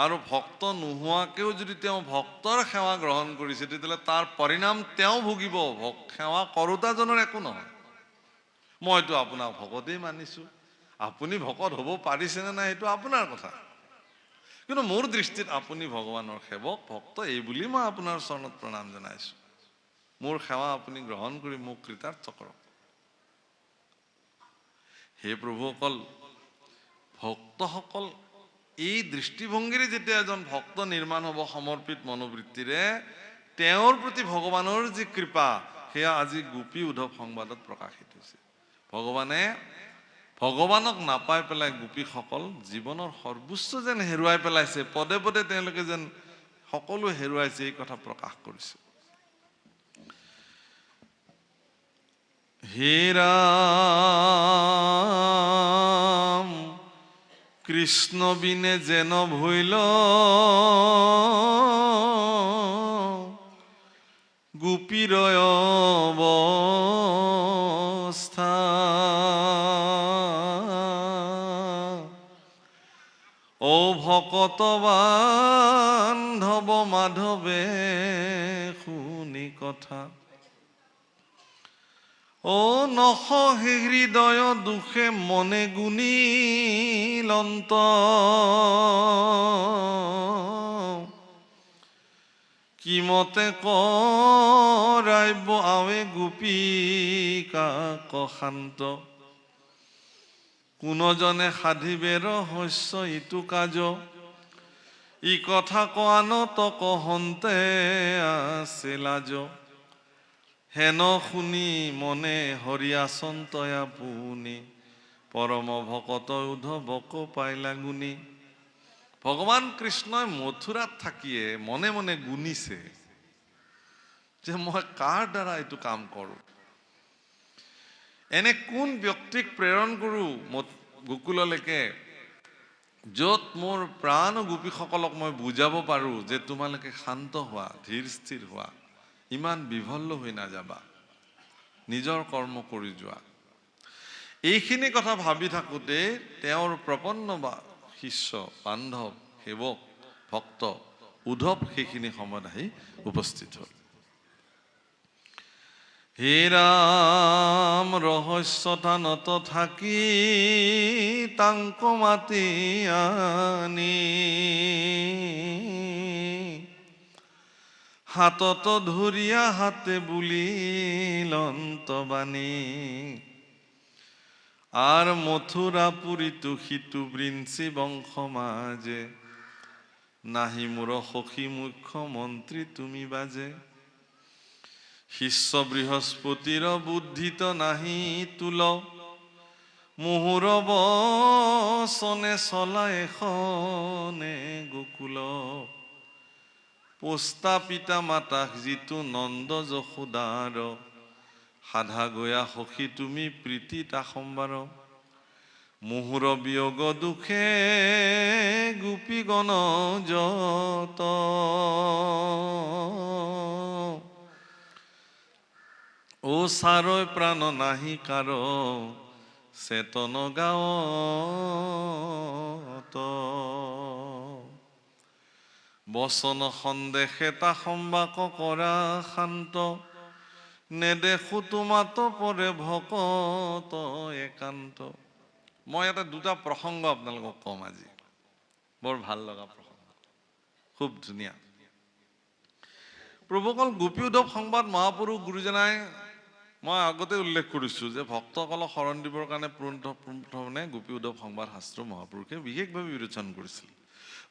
আৰু ভক্ত নোহোৱাকেও যদি তেওঁ ভক্তৰ সেৱা গ্ৰহণ কৰিছে, তেতিয়াহ'লে তাৰ পৰিণাম তেওঁ ভুগিব, সেৱা কৰোতাজনৰ একো নহয়। মইতো আপোনাক ভকতেই মানিছো, আপুনি ভকত হ'ব পাৰিছেনে নাই সেইটো আপোনাৰ কথা। কিন্তু মোৰ দৃষ্টিত আপুনি ভগৱানৰ সেৱক, ভক্ত, এই বুলি মই আপোনাৰ চৰণত প্ৰণাম জনাইছো। মোৰ সেৱা আপুনি গ্ৰহণ কৰি মোক কৃতাৰ্থ কৰক। হে প্ৰভুসকল, ভক্তসকল এই দৃষ্টিভংগীৰে যেতিয়া এজন ভক্ত নিৰ্মাণ হ'ব সমৰ্পিত মনোবৃত্তিৰে, তেওঁৰ প্ৰতি ভগৱানৰ যি কৃপা, সেয়া আজি গোপী উদ্ধৱ সংবাদত প্ৰকাশিত হৈছে। ভগৱানক নাপাই পেলাই গোপীসকল জীৱনৰ সৰ্বোচ্চ যেন হেৰুৱাই পেলাইছে, পদে পদে তেওঁলোকে যেন সকলো হেৰুৱাইছে, এই কথা প্ৰকাশ কৰিছে। হে ৰাম কৃষ্ণ বিনে যেন ভৈল গোপীৰয় অৱস্থা, ও ভকত বান্ধৱ মাধৱে শুনি কথা, ও নসহে হৃদয় দুখে মনে গুণিলন্ত, কিমতে কৰাইব আৱে গোপীকা শান্ত, কোনজনে সাধিবে ৰহস্য ইটো কাজ, ই কথা কোৱানত কহন্তে আছে লাজ, হেন শুনি মনে হৰিয়াচন্তয়া পুনি, পৰম ভকত উদ্ধৱক পাইলা গুণী। ভগৱান কৃষ্ণই মথুৰাত থাকিয়ে মনে মনে গুণিছে যে মই কাৰ দ্বাৰা এইটো কাম কৰোঁ, এনে কোন ব্যক্তিক প্ৰেৰণ কৰোঁ গোকুললৈকে, য'ত মোৰ প্ৰাণ গোপীসকলক মই বুজাব পাৰোঁ যে তোমালোকে শান্ত হোৱা, ধীৰ স্থিৰ হোৱা, ইমান বিভল্ল হৈ নাযাবা, নিজৰ কৰ্ম কৰি যোৱা। এইখিনি কথা ভাবি থাকোঁতে তেওঁৰ প্ৰপন্ন শিষ্য, বান্ধৱ, সেৱক, ভক্ত উদ্ধৱ সেইখিনি সময়ত আহি উপস্থিত হ'ল। হে ৰাম ৰহস্যথানত থাকি তাংক মাতি আনি, হাতত ধৰিয়া হাতে বুলিলন্ত বাণী, আর মথুরাপুরী তুষিতু বৃঞ্চি বংশ মাঝে, নাহি মোর সখী মুখ্যমন্ত্রী তুমি বাজে, শিষ্য বৃহস্পতির বুদ্ধিত নাহি তুল, মুহুর বচনে চলা এখনে গোকুল, পোস্তা পিতা মাতাক যিটো নন্দ যশোদাৰ, সাধা গয়া সখী তুমি প্ৰীতি তাসম্বাৰ, মুহুৰ বিয়োগ দুখে গোপীগণ যত, ও সাৰয় প্ৰাণ নাহি কাৰ চেতন গাঁৱত, বচন সন্দেহে তা সম্বাক কৰা শান্ত, নেদেখো তোমাত পৰে ভকত একান্ত। মই এটা দুটা প্ৰসংগ আপোনালোকক কম আজি, বৰ ভাল লগা প্ৰসংগ, খুব ধুনীয়া। প্ৰভুসকল গোপী উদ্ধৱ সংবাদ মহাপুৰুষ গুৰুজনাই, মই আগতে উল্লেখ কৰিছোঁ যে ভক্তসকলক শৰণ দিবৰ কাৰণে প্ৰথমে গোপী উদ্ধৱ সংবাদ শাস্ত্ৰ মহাপুৰুষে বিশেষভাৱে বিৰোচন কৰিছিল।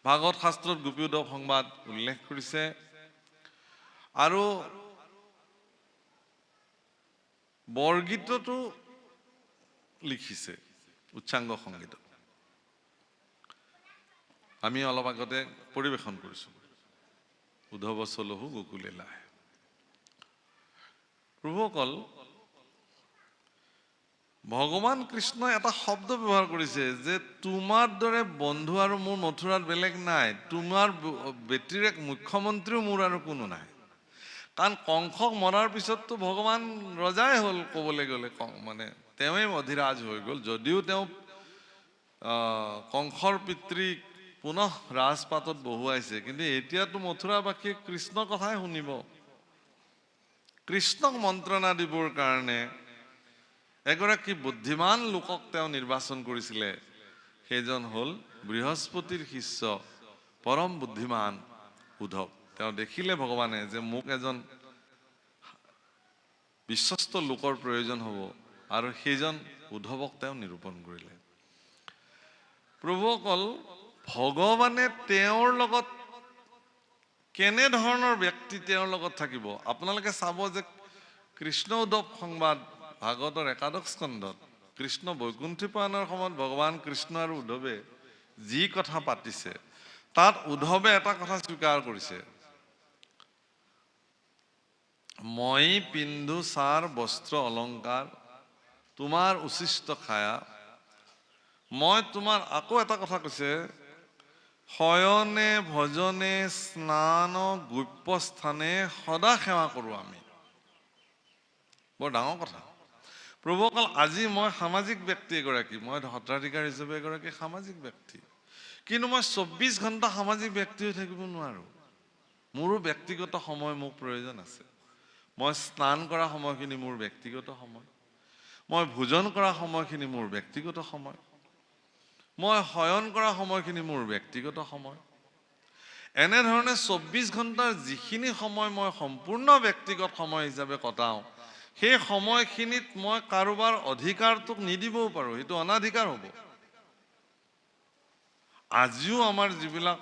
ভাগৱত শাস্ত্ৰত গোপী উদ্ধৱ সংবাদ উল্লেখ কৰিছে আৰু বৰগীততো লিখিছে, উচ্চাংগ সংগীতত আমি অলপ আগতে পৰিৱেশন কৰিছোঁ, উদ্ধৱ চলহু গোকুলে লাহে। প্ৰভুসকল, ভগৱান কৃষ্ণই এটা শব্দ ব্যৱহাৰ কৰিছে যে তোমাৰ দৰে বন্ধু আৰু মোৰ মথুৰাত বেলেগ নাই, তোমাৰ ব্যতিৰেক মুখ্যমন্ত্ৰীও মোৰ আৰু কোনো নাই। কাৰণ কংসক মৰাৰ পিছততো ভগৱান ৰজাই হ'ল, ক'বলৈ গ'লে মানে তেওঁৱেই অধিৰাজ হৈ গ'ল। যদিও তেওঁ কংসৰ পিতৃক পুনঃ ৰাজপাটত বহুৱাইছে, কিন্তু এতিয়াতো মথুৰাবাসীয়ে কৃষ্ণৰ কথাই শুনিব। কৃষ্ণক মন্ত্ৰণা দিবৰ কাৰণে এগৰাকী বুদ্ধিমান লোকক তেওঁ নিৰ্বাচন কৰিছিলে, সেইজন হ'ল বৃহস্পতিৰ শিষ্য পৰম বুদ্ধিমান উদ্ধৱ। তেওঁ দেখিলে ভগৱানে যে মোক এজন বিশ্বস্ত লোকৰ প্ৰয়োজন হ'ব, আৰু সেইজন উদ্ধৱক তেওঁ নিৰূপণ কৰিলে। প্ৰভুসকল, ভগৱানে তেওঁৰ লগত কেনেধৰণৰ ব্যক্তি তেওঁৰ লগত থাকিব আপোনালোকে চাব যে কৃষ্ণ উদ্ধৱ সংবাদ ভাগৱতৰ একাদশ স্কন্ধত কৃষ্ণ বৈকুণ্ঠী প্ৰয়াণৰ সময়ত ভগৱান কৃষ্ণ আৰু উদ্ধৱে যি কথা পাতিছে, তাত উদ্ধৱে এটা কথা স্বীকাৰ কৰিছে, মই পিন্ধো সাৰ বস্ত্ৰ অলংকাৰ তোমাৰ উচিষ্ট খায়া। মই তোমাৰ, আকৌ এটা কথা কৈছে, শয়নে ভজনে স্নান গুপ্যস্থানে সদা সেৱা কৰোঁ আমি। বৰ ডাঙৰ কথা। প্ৰভুসকল, আজি মই সামাজিক ব্যক্তি এগৰাকী, মই সত্ৰাধিকাৰ হিচাপে এগৰাকী সামাজিক ব্যক্তি, কিন্তু মই 24 ঘণ্টা সামাজিক ব্যক্তি হৈ থাকিব নোৱাৰোঁ। মোৰো ব্যক্তিগত সময় মোক প্ৰয়োজন আছে। মই স্নান কৰা সময়খিনি মোৰ ব্যক্তিগত সময়, মই ভোজন কৰা সময়খিনি মোৰ ব্যক্তিগত সময়, মই শয়ন কৰা সময়খিনি মোৰ ব্যক্তিগত সময়। এনেধৰণে 24 ঘণ্টাৰ যিখিনি সময় মই সম্পূৰ্ণ ব্যক্তিগত সময় হিচাপে কটাওঁ, সেই সময়খিনিত মই কাৰোবাৰ অধিকাৰটোক নিদিবও পাৰোঁ, সেইটো অনাধিকাৰ হ'ব। আজিও আমাৰ যিবিলাক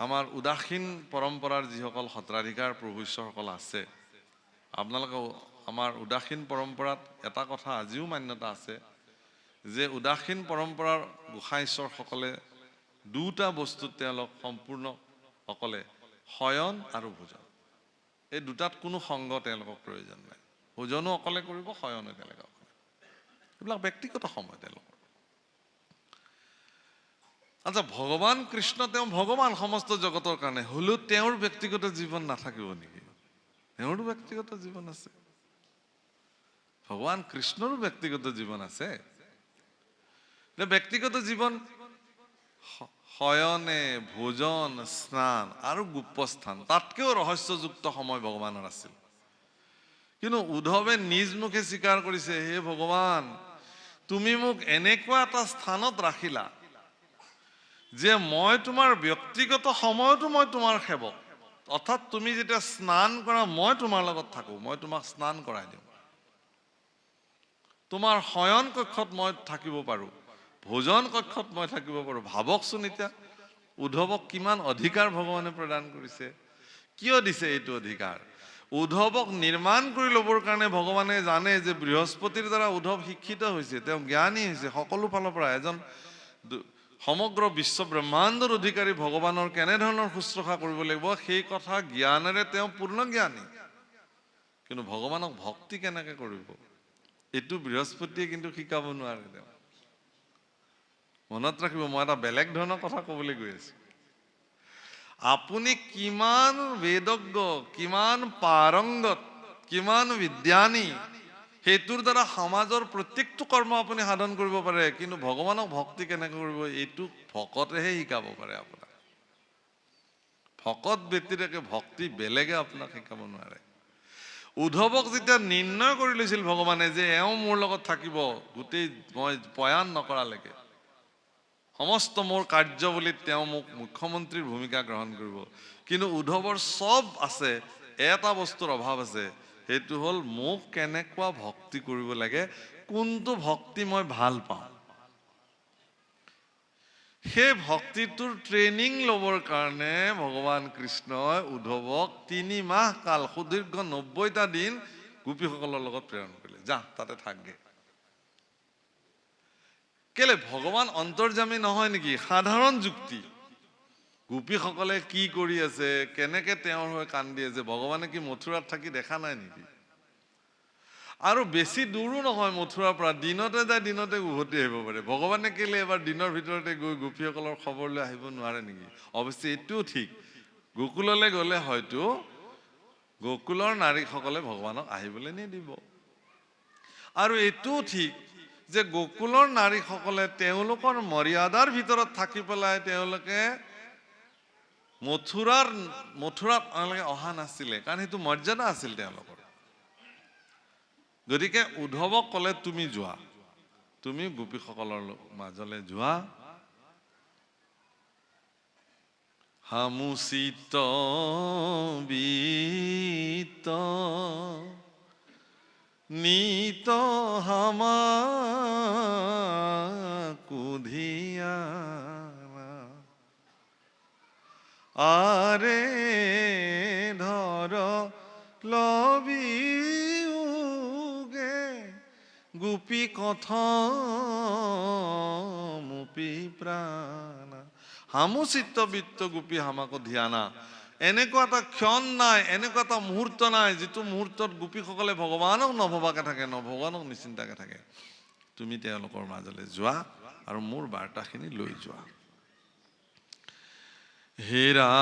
আমাৰ উদাসীন পৰম্পৰাৰ যিসকল সত্ৰাধিকাৰ প্ৰভু ঈশ্বৰসকল আছে, আপোনালোকে আমাৰ উদাসীন পৰম্পৰাত এটা কথা আজিও মান্যতা আছে যে উদাসীন পৰম্পৰাৰ গোসাঁই ঈশ্বৰসকলে দুটা বস্তুত তেওঁলোক সম্পূৰ্ণ অকলে, শয়ন আৰু ভোজন। এই দুটাত কোনো সংগ তেওঁলোকক প্ৰয়োজন নাই। ভোজনো অকলে কৰিব, শয়নো তেওঁলোকে অকলে। এইবিলাক ব্যক্তিগত সময় তেওঁলোকৰ। আচ্ছা, ভগৱান কৃষ্ণ তেওঁ ভগৱান সমস্ত জগতৰ কাৰণে, হ'লেও তেওঁৰ ব্যক্তিগত জীৱন নাথাকিব নেকি? তেওঁৰো ব্যক্তিগত জীৱন আছে। ভগৱান কৃষ্ণৰো ব্যক্তিগত জীৱন আছে। ব্যক্তিগত জীৱন শয়নে, ভোজন, স্নান আৰু গুপ্যস্থান, তাতকেও ৰহস্যযুক্ত সময় ভগৱানৰ আছিল। কিন্তু উদ্ধৱে নিজ মুখে স্বীকাৰ কৰিছে, হে ভগৱান, তুমি মোক এনেকুৱা এটা স্থানত ৰাখিলা যে মই তোমাৰ ব্যক্তিগত সময়তো মই তোমাৰ সেৱক। অৰ্থাৎ তুমি যেতিয়া স্নান কৰা, মই তোমাৰ লগত থাকো, মই তোমাক স্নান কৰাই দিওঁ। তোমাৰ শয়ন কক্ষত মই থাকিব পাৰোঁ, ভোজন কক্ষত মই থাকিব পাৰোঁ। ভাবকচোন এতিয়া উদ্ধৱক কিমান অধিকাৰ ভগৱানে প্ৰদান কৰিছে। কিয় দিছে এইটো অধিকাৰ? উদ্ধৱক নিৰ্মাণ কৰি ল'বৰ কাৰণে ভগৱানে জানে যে বৃহস্পতিৰ দ্বাৰা উদ্ধৱ শিক্ষিত হৈছে, তেওঁ জ্ঞানী হৈছে সকলো ফালৰ পৰা। এজন সমগ্ৰ বিশ্ব ব্ৰহ্মাণ্ডৰ অধিকাৰী ভগৱানৰ কেনেধৰণৰ শুশ্ৰূষা কৰিব লাগিব সেই কথা জ্ঞানেৰে তেওঁ পূৰ্ণ জ্ঞানী। কিন্তু ভগৱানক ভক্তি কেনেকৈ কৰিব? এইটো বৃহস্পতিয়ে কিন্তু শিকাব নোৱাৰে। তেওঁ মনত ৰাখিব, মই এটা বেলেগ ধৰণৰ কথা ক'বলৈ গৈ আছো। আপুনি কিমান বেদজ্ঞ, কিমান পাৰংগত, কিমান বিজ্ঞানী, সেইটোৰ দ্বাৰা সমাজৰ প্ৰত্যেকটো কৰ্ম আপুনি সাধন কৰিব পাৰে, কিন্তু ভগৱানক ভক্তি কেনেকৈ কৰিব এইটো ভকতেহে শিকাব পাৰে আপোনাক। ভকত ব্যতিৰেকে ভক্তি বেলেগে আপোনাক শিকাব নোৱাৰে। উদ্ধৱক যেতিয়া নিৰ্ণয় কৰি লৈছিল ভগৱানে যে এওঁ মোৰ লগত থাকিব গোটেই মই পয়ান নকৰালৈকে, সমস্ত মোৰ কাৰ্যৱলীত তেওঁ মোক মুখ্যমন্ত্ৰীৰ ভূমিকা গ্ৰহণ কৰিব, কিন্তু উদ্ধৱৰ চব আছে, এটা বস্তুৰ অভাৱ আছে, সেইটো হ'ল মোক কেনেকুৱা ভক্তি কৰিব লাগে, কোনটো ভক্তি মই ভাল পাওঁ। সেই ভক্তিটোৰ ট্ৰেইনিং ল'বৰ কাৰণে ভগৱান কৃষ্ণই উদ্ধৱক 3 মাহ কাল, সুদীৰ্ঘ 90টা দিন গোপীসকলৰ লগত প্ৰেৰণ কৰিলে, যা তাতে থাকগে। কেলে? ভগৱান অন্তৰ্যামী নহয় নেকি? সাধাৰণ যুক্তি। গোপীসকলে কি কৰি আছে, কেনেকে তেওঁৰ হৈ কান্দি আছে, ভগৱানে কি মথুৰাত থাকি দেখা নাই নেকি? আৰু বেছি দূৰো নহয় মথুৰাৰ পৰা, দিনতে যায় দিনতে উভতি আহিব পাৰে। ভগৱানে কেলে এবাৰ দিনৰ ভিতৰতে গৈ গোপীসকলৰ খবৰ লৈ আহিব নোৱাৰে নেকি? অৱশ্যে এইটোও ঠিক, গোকুললৈ গ'লে হয়তো গোকুলৰ নাৰীসকলে ভগৱানক আহিবলৈ নিদিব। আৰু এইটোও ঠিক যে গোকুলৰ নাৰীসকলে তেওঁলোকৰ মৰ্যাদাৰ ভিতৰত থাকি পেলাই তেওঁলোকে মথুৰাত অহা নাছিলে, কাৰণ সেইটো মৰ্যাদা আছিল তেওঁলোকৰ। গতিকে উদ্ধৱক ক'লে তুমি যোৱা, তুমি গোপীসকলৰ মাজলৈ যোৱা। হামুচিত বিত নিত হামা কুধিয়া আৰে ধৰ লবি গোপী কথমুপি প্ৰাণ হামুচিত বিত্ত গোপী হামাকো ধ্যানা। এনেকুৱা এটা ক্ষণ নাই, এনেকুৱা এটা মুহূৰ্ত নাই যিটো মুহূৰ্তত গোপীসকলে ভগৱানক নভবাকে থাকে, ভগৱানক নিচিন্তাকে থাকে। তুমি তেওঁলোকৰ মাজলৈ যোৱা আৰু মোৰ বাৰ্তাখিনি লৈ যোৱা। হে ৰাম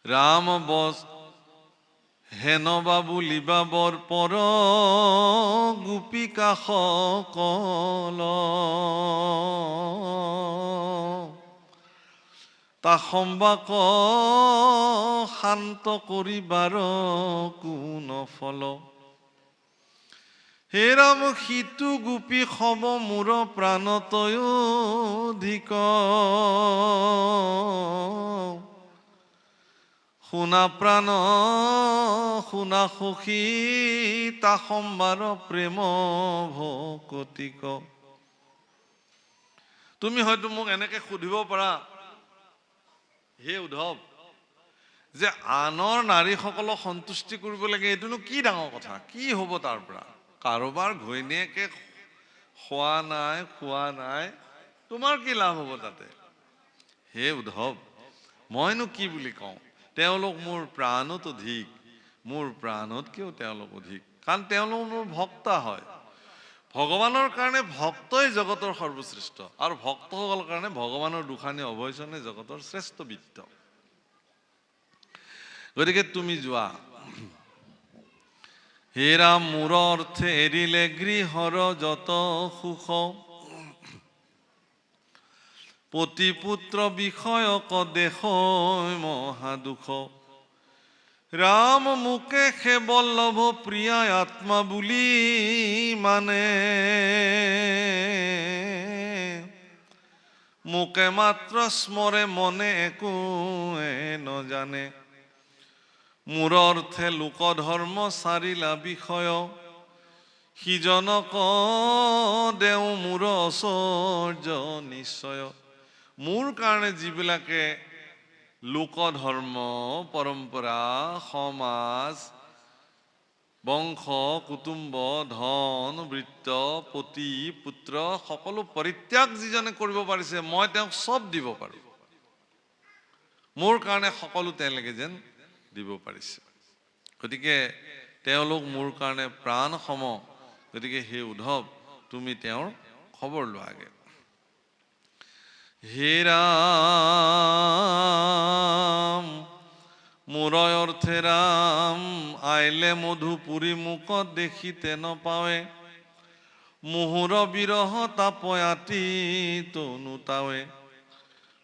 ৰাম বস হেনবা বুলিবা বৰ পৰ গোপিকা সকল তা সম্বাক শান্ত কৰিবাৰ কোন ফল। হে ৰাম সিটো গোপী সব মোৰ প্ৰাণতয় অধিক শুনা প্ৰাণ শুনা সখী তা সম্বাৰ প্ৰেম ভকতিক। তুমি হয়তো মোক এনেকে সুধিব পাৰা, হে উদ্ধৱ, যে আনৰ নাৰীসকলক সন্তুষ্টি কৰিব লাগে, এইটোনো কি ডাঙৰ কথা, কি হ'ব তাৰ পৰা? কাৰোবাৰ ঘৈণীয়েকে খোৱা নাই খোৱা নাই, তোমাৰ কি লাভ হ'ব তাতে? হে উদ্ধৱ, মইনো কি বুলি কওঁ, তেওঁলোক মোৰ প্ৰাণত অধিক, মোৰ প্ৰাণতকেও তেওঁলোক অধিক, কাৰণ তেওঁলোক মোৰ ভক্তা হয়। ভগৱানৰ কাৰণে ভক্তই জগতৰ সৰ্বশ্ৰেষ্ঠ, আৰু ভক্তসকলৰ কাৰণে ভগৱানৰ দুখানি অভয়চনে জগতৰ শ্ৰেষ্ঠ বিত্ত। গতিকে তুমি যোৱা। হে ৰাম মোৰ অৰ্থে এৰিলে গৃহৰ যত সুখ, পতি পুত্ৰ বিষয়ক দেশ মহা দুখ। ৰাম মোকে সে বল্লভ প্ৰিয়া আত্মা বুলি মানে, মোকে মাত্ৰ স্মৰে মনে একোৱে নজানে। মোৰ অৰ্থে লোক ধৰ্ম চাৰিলা বিষয়, সিজনক দেও মোৰ ঐশ্বৰ্য নিশ্চয়। মোৰ কাৰণে যিবিলাকে লোক ধৰ্ম, পৰম্পৰা, সমাজ, বংশ, কুটুম্ব, ধন, বৃত্ত, পতি, পুত্ৰ সকলো পৰিত্যাগ যিজনে কৰিব পাৰিছে, মই তেওঁক চব দিব পাৰো। মোৰ কাৰণে সকলো তেওঁলোকে যেন দিব পাৰিছে। গতিকে তেওঁলোক মোৰ কাৰণে প্ৰাণ সম। গতিকে হে উদ্ধৱ, তুমি তেওঁৰ খবৰ লোৱাগে। হে ৰাম মোৰয় অৰ্থে ৰাম, আইলে মধুপুৰী মুখত দেখিতে নপাৱে। মুহুৰ বিৰহ তাপয়াতি তনুতাৱে,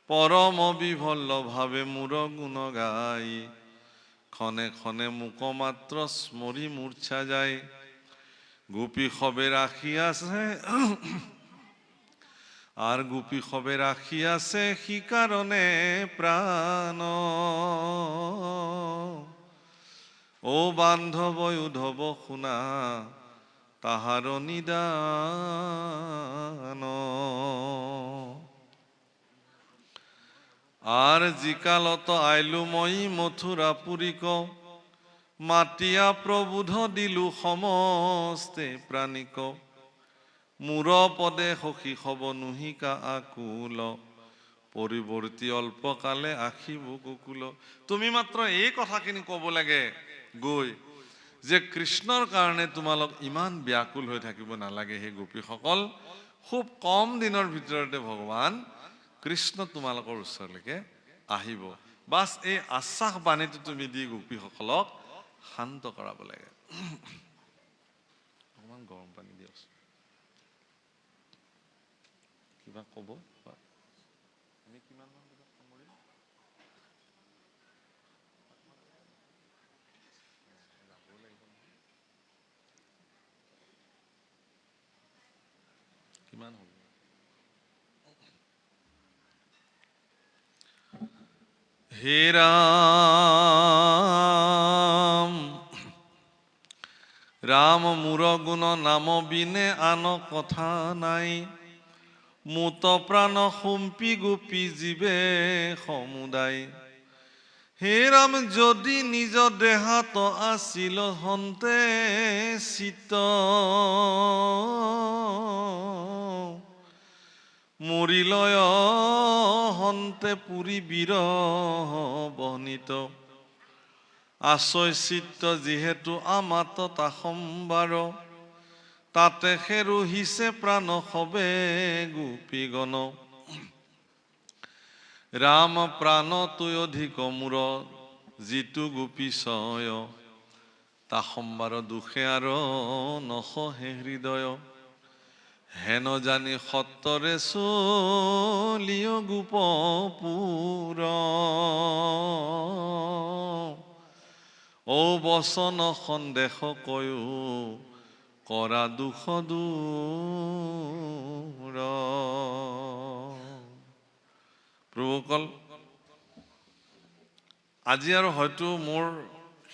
পৰম বিভল্ল ভাৱে মূৰ গুণ গাই। ক্ষণে ক্ষণে মুক মাত্ৰ স্মৰি মূৰ্ছা যায়। গোপী সবে রাখি আছে আর গোপী সবে রাখি আছে সি কারণে প্রাণ। ও বান্ধব উদ্ধব শুনা তাহার নিদান। আর জিকালত আইলু মই মথুরা পুরিক, মাতিয়া প্রবুধ দিলু সমস্তে প্রাণিক। মূর পদে সখী হব নুহিকা আকুল, পৰিৱৰ্তী অল্পকালে আখিব কুকুল। তুমি মাত্ৰ এই কথাখিনি ক'ব লাগে গৈ যে কৃষ্ণৰ কাৰণে তোমালোক ইমান ব্যাকুল হৈ থাকিব নালাগে হে গোপীসকল। খুব কম দিনৰ ভিতৰতে ভগৱান কৃষ্ণ তোমালোকৰ ওচৰলৈকে আহিব। বাছ এই আশ্বাস বাণীটো তুমি দি গোপীসকলক শান্ত কৰাব লাগে। অকমান গৰম পানী দিয়কচোন। কিবা ক'ব? আমি কিমান মান বজাত সামৰিম? যাবও লাগিব নহয়। কিমান হ'ব? হে ৰাম ৰাম মূৰ গুণ নাম বিনে আন কথা নাই। মুত প্ৰাণ সম্পি গোপী জীৱে সমুদায়। হে ৰাম যদি নিজ দেহাত আছিল হন্তে চিত, মৰিলয় হন্তে পুৰী বিৰহ বহনিত। আশ্ৰয় চিত্ত যিহেতু আমাত তা সম্বাৰ, তাতে সে ৰহিছে প্ৰাণ সবে গোপীগণ। ৰাম প্ৰাণ তুই অধিক মূৰ যিটো গোপীশয়, তা সম্বাৰ দুখে আৰ নসহে হৃদয়। হেন জানি সত্তৰে চলিয় গোপপুৰ, ও বচন সন্দেহ কয়ো কৰা দুখ দূৰ। প্ৰভুসকল, আজি আৰু হয়তো মোৰ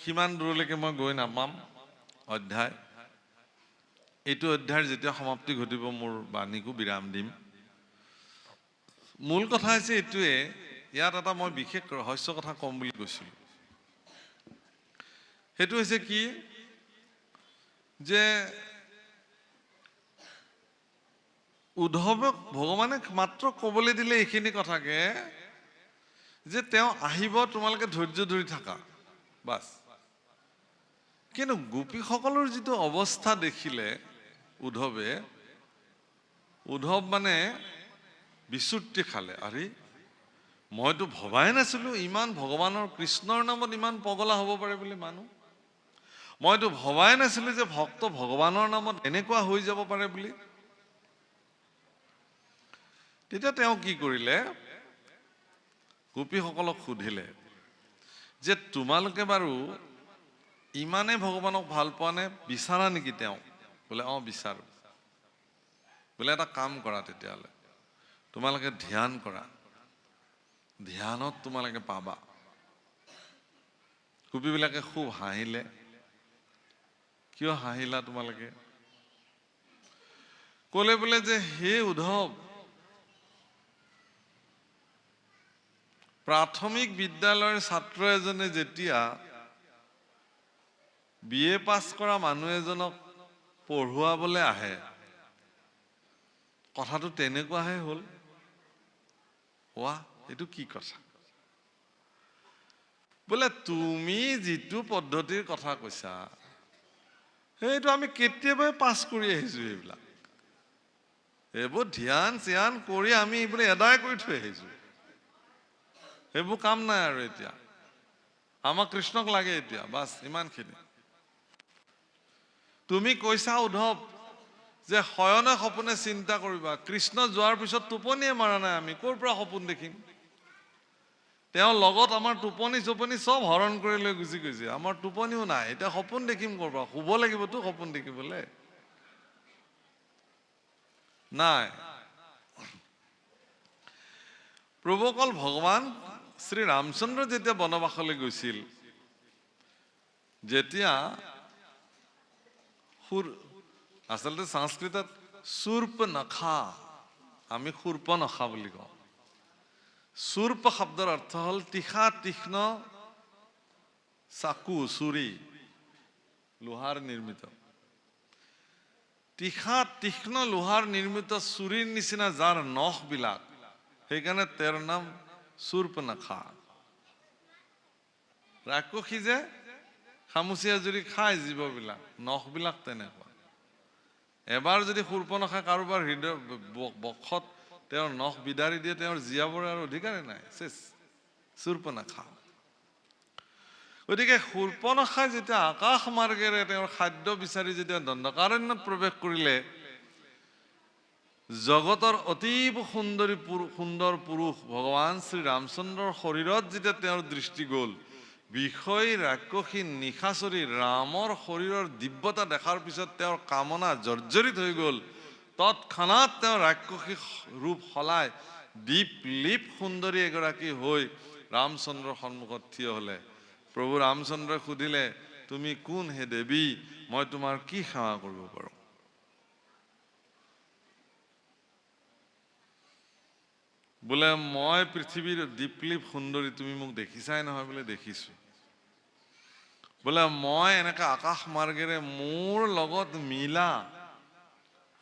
সিমান দূৰলৈকে মই গৈ নাপাম অধ্যায়। এইটো অধ্যায়ৰ যেতিয়া সমাপ্তি ঘটিব মোৰ বাণীকো বিৰাম দিম। মূল কথা হৈছে এইটোৱে, ইয়াত এটা মই বিশেষ ৰহস্য কথা ক'ম বুলি কৈছিলোঁ। সেইটো হৈছে কি যে উদ্ধৱক ভগৱানে মাত্ৰ ক'বলৈ দিলে এইখিনি কথাকে যে তেওঁ আহিব, তোমালোকে ধৈৰ্য ধৰি থাকা, বাছ। কিন্তু গোপীসকলৰ যিটো অৱস্থা দেখিলে উদ্ধৱ মানে বিচুৰ্তি খালে। আৰে মইতো ভবাই নাছিলো ইমান ভগৱানৰ কৃষ্ণৰ নামত ইমান পগলা হ'ব পাৰে বুলি মানুহ। মইতো ভবাই নাছিলো যে ভক্ত ভগৱানৰ নামত এনেকুৱা হৈ যাব পাৰে বুলি। তেতিয়া তেওঁ কি কৰিলে, গোপীসকলক সুধিলে যে তোমালোকে বাৰু ইমানে ভগৱানক ভাল পোৱা নে, বিচাৰা নেকি তেওঁ? বোলে অঁ বিচাৰো। বোলে এটা কাম কৰা, তেতিয়াহ'লে তোমালোকে ধ্যান কৰা, ধ্যানত তোমালোকে পাবা। গোপীবিলাকে খুব হাঁহিলে। কিয় হাঁহিলা তোমালোকে? ক'লে বোলে যে হে উদ্ধৱ, প্ৰাথমিক বিদ্যালয়ৰ ছাত্ৰ এজনে যেতিয়া BA পাছ কৰা মানুহ এজনক পঢ়ুৱাবলৈ আহে, কথাটো তেনেকুৱাহে হ'ল। ৱাহ, এইটো কি কথা? বোলে তুমি যিটো পদ্ধতিৰ কথা কৈছা সেইটো আমি কেতিয়াবাই পাছ কৰি আহিছো। এইবোৰ ধ্যান চ্যান কৰি আমি এইবোৰ এদায় কৰি থৈ আহিছো। সেইবোৰ কাম নাই আৰু এতিয়া। আমাক কৃষ্ণক লাগে এতিয়া, বাছ ইমানখিনি। তুমি কৈছা উদ্ধৱ যে শয়নে সপোনে চিন্তা কৰিবা। কৃষ্ণ যোৱাৰ পিছত টোপনিয়ে মাৰা নাই আমি, ক'ৰ পৰা সপোন দেখিম? তেওঁৰ লগত আমাৰ টোপনি চোপনি চব হৰণ কৰি লৈ গুচি গৈছে। আমাৰ টোপনিও নাই, এতিয়া সপোন দেখিম ক'ৰ পৰা? শুব লাগিবতো সপোন দেখিবলৈ। নাই, প্ৰভু অকল ভগৱান শ্ৰী ৰামচন্দ্ৰ যেতিয়া বনবাসলৈ গৈছিল, যেতিয়া আচলতে সংস্কৃতত শূৰ্পনখা, আমি শূৰ্পনখা বুলি কওঁ। শূৰ্প শব্দৰ অৰ্থ হ'ল তীখা তীক্ষ্ণ চাকু, চুৰি, লোহাৰ নিৰ্মিত। তীখা তীক্ষ্ণ লোহাৰ নিৰ্মিত চুৰিৰ নিচিনা যাৰ নখবিলাক, সেইকাৰণে তেওঁৰ নাম শূৰ্পনখা। ৰাক্ষসী যে খামুচিয়া জুৰি খাই জীৱবিলাক, নখবিলাক তেনেকুৱা। এবাৰ যদি শূৰ্পনখা কাৰোবাৰ হৃদয় বক্ষত তেওঁৰ নখ বিদাৰি দিয়ে, তেওঁৰ জীয়াবৰ আৰু অধিকাৰেই নাই, শেষ। শূৰ্পনখা। গতিকে শূৰ্পনখাই যেতিয়া আকাশ মাৰ্গেৰে তেওঁৰ খাদ্য বিচাৰি যেতিয়া দণ্ডকাৰণ্যত প্ৰৱেশ কৰিলে, জগতৰ অতীব সুন্দৰ পুৰুষ ভগৱান শ্ৰী ৰামচন্দ্ৰৰ শৰীৰত যেতিয়া তেওঁৰ দৃষ্টি গ'ল, বিষয় ৰাক্ষসী নিশাচৰী ৰামৰ শৰীৰৰ দিব্যতা দেখাৰ পিছত তেওঁৰ কামনা জৰ্জৰিত হৈ গ'ল। তৎক্ষণাৎ তেওঁ ৰাক্ষসী ৰূপ সলাই দীপলীপ সুন্দৰী এগৰাকী হৈ ৰামচন্দ্ৰৰ সন্মুখত থিয় হলে। প্ৰভু ৰামচন্দ্ৰই সুধিলে, তুমি কোন হে দেৱী? মই তোমাৰ কি সেৱা কৰিব পাৰো? বোলে মই পৃথিৱীৰ দীপলীপ সুন্দৰী, তুমি মোক দেখিছাই নহয়? বোলে দেখিছো। বোলে মই এনেকা আকাশ মাৰ্গেৰে মোৰ লগত মিলা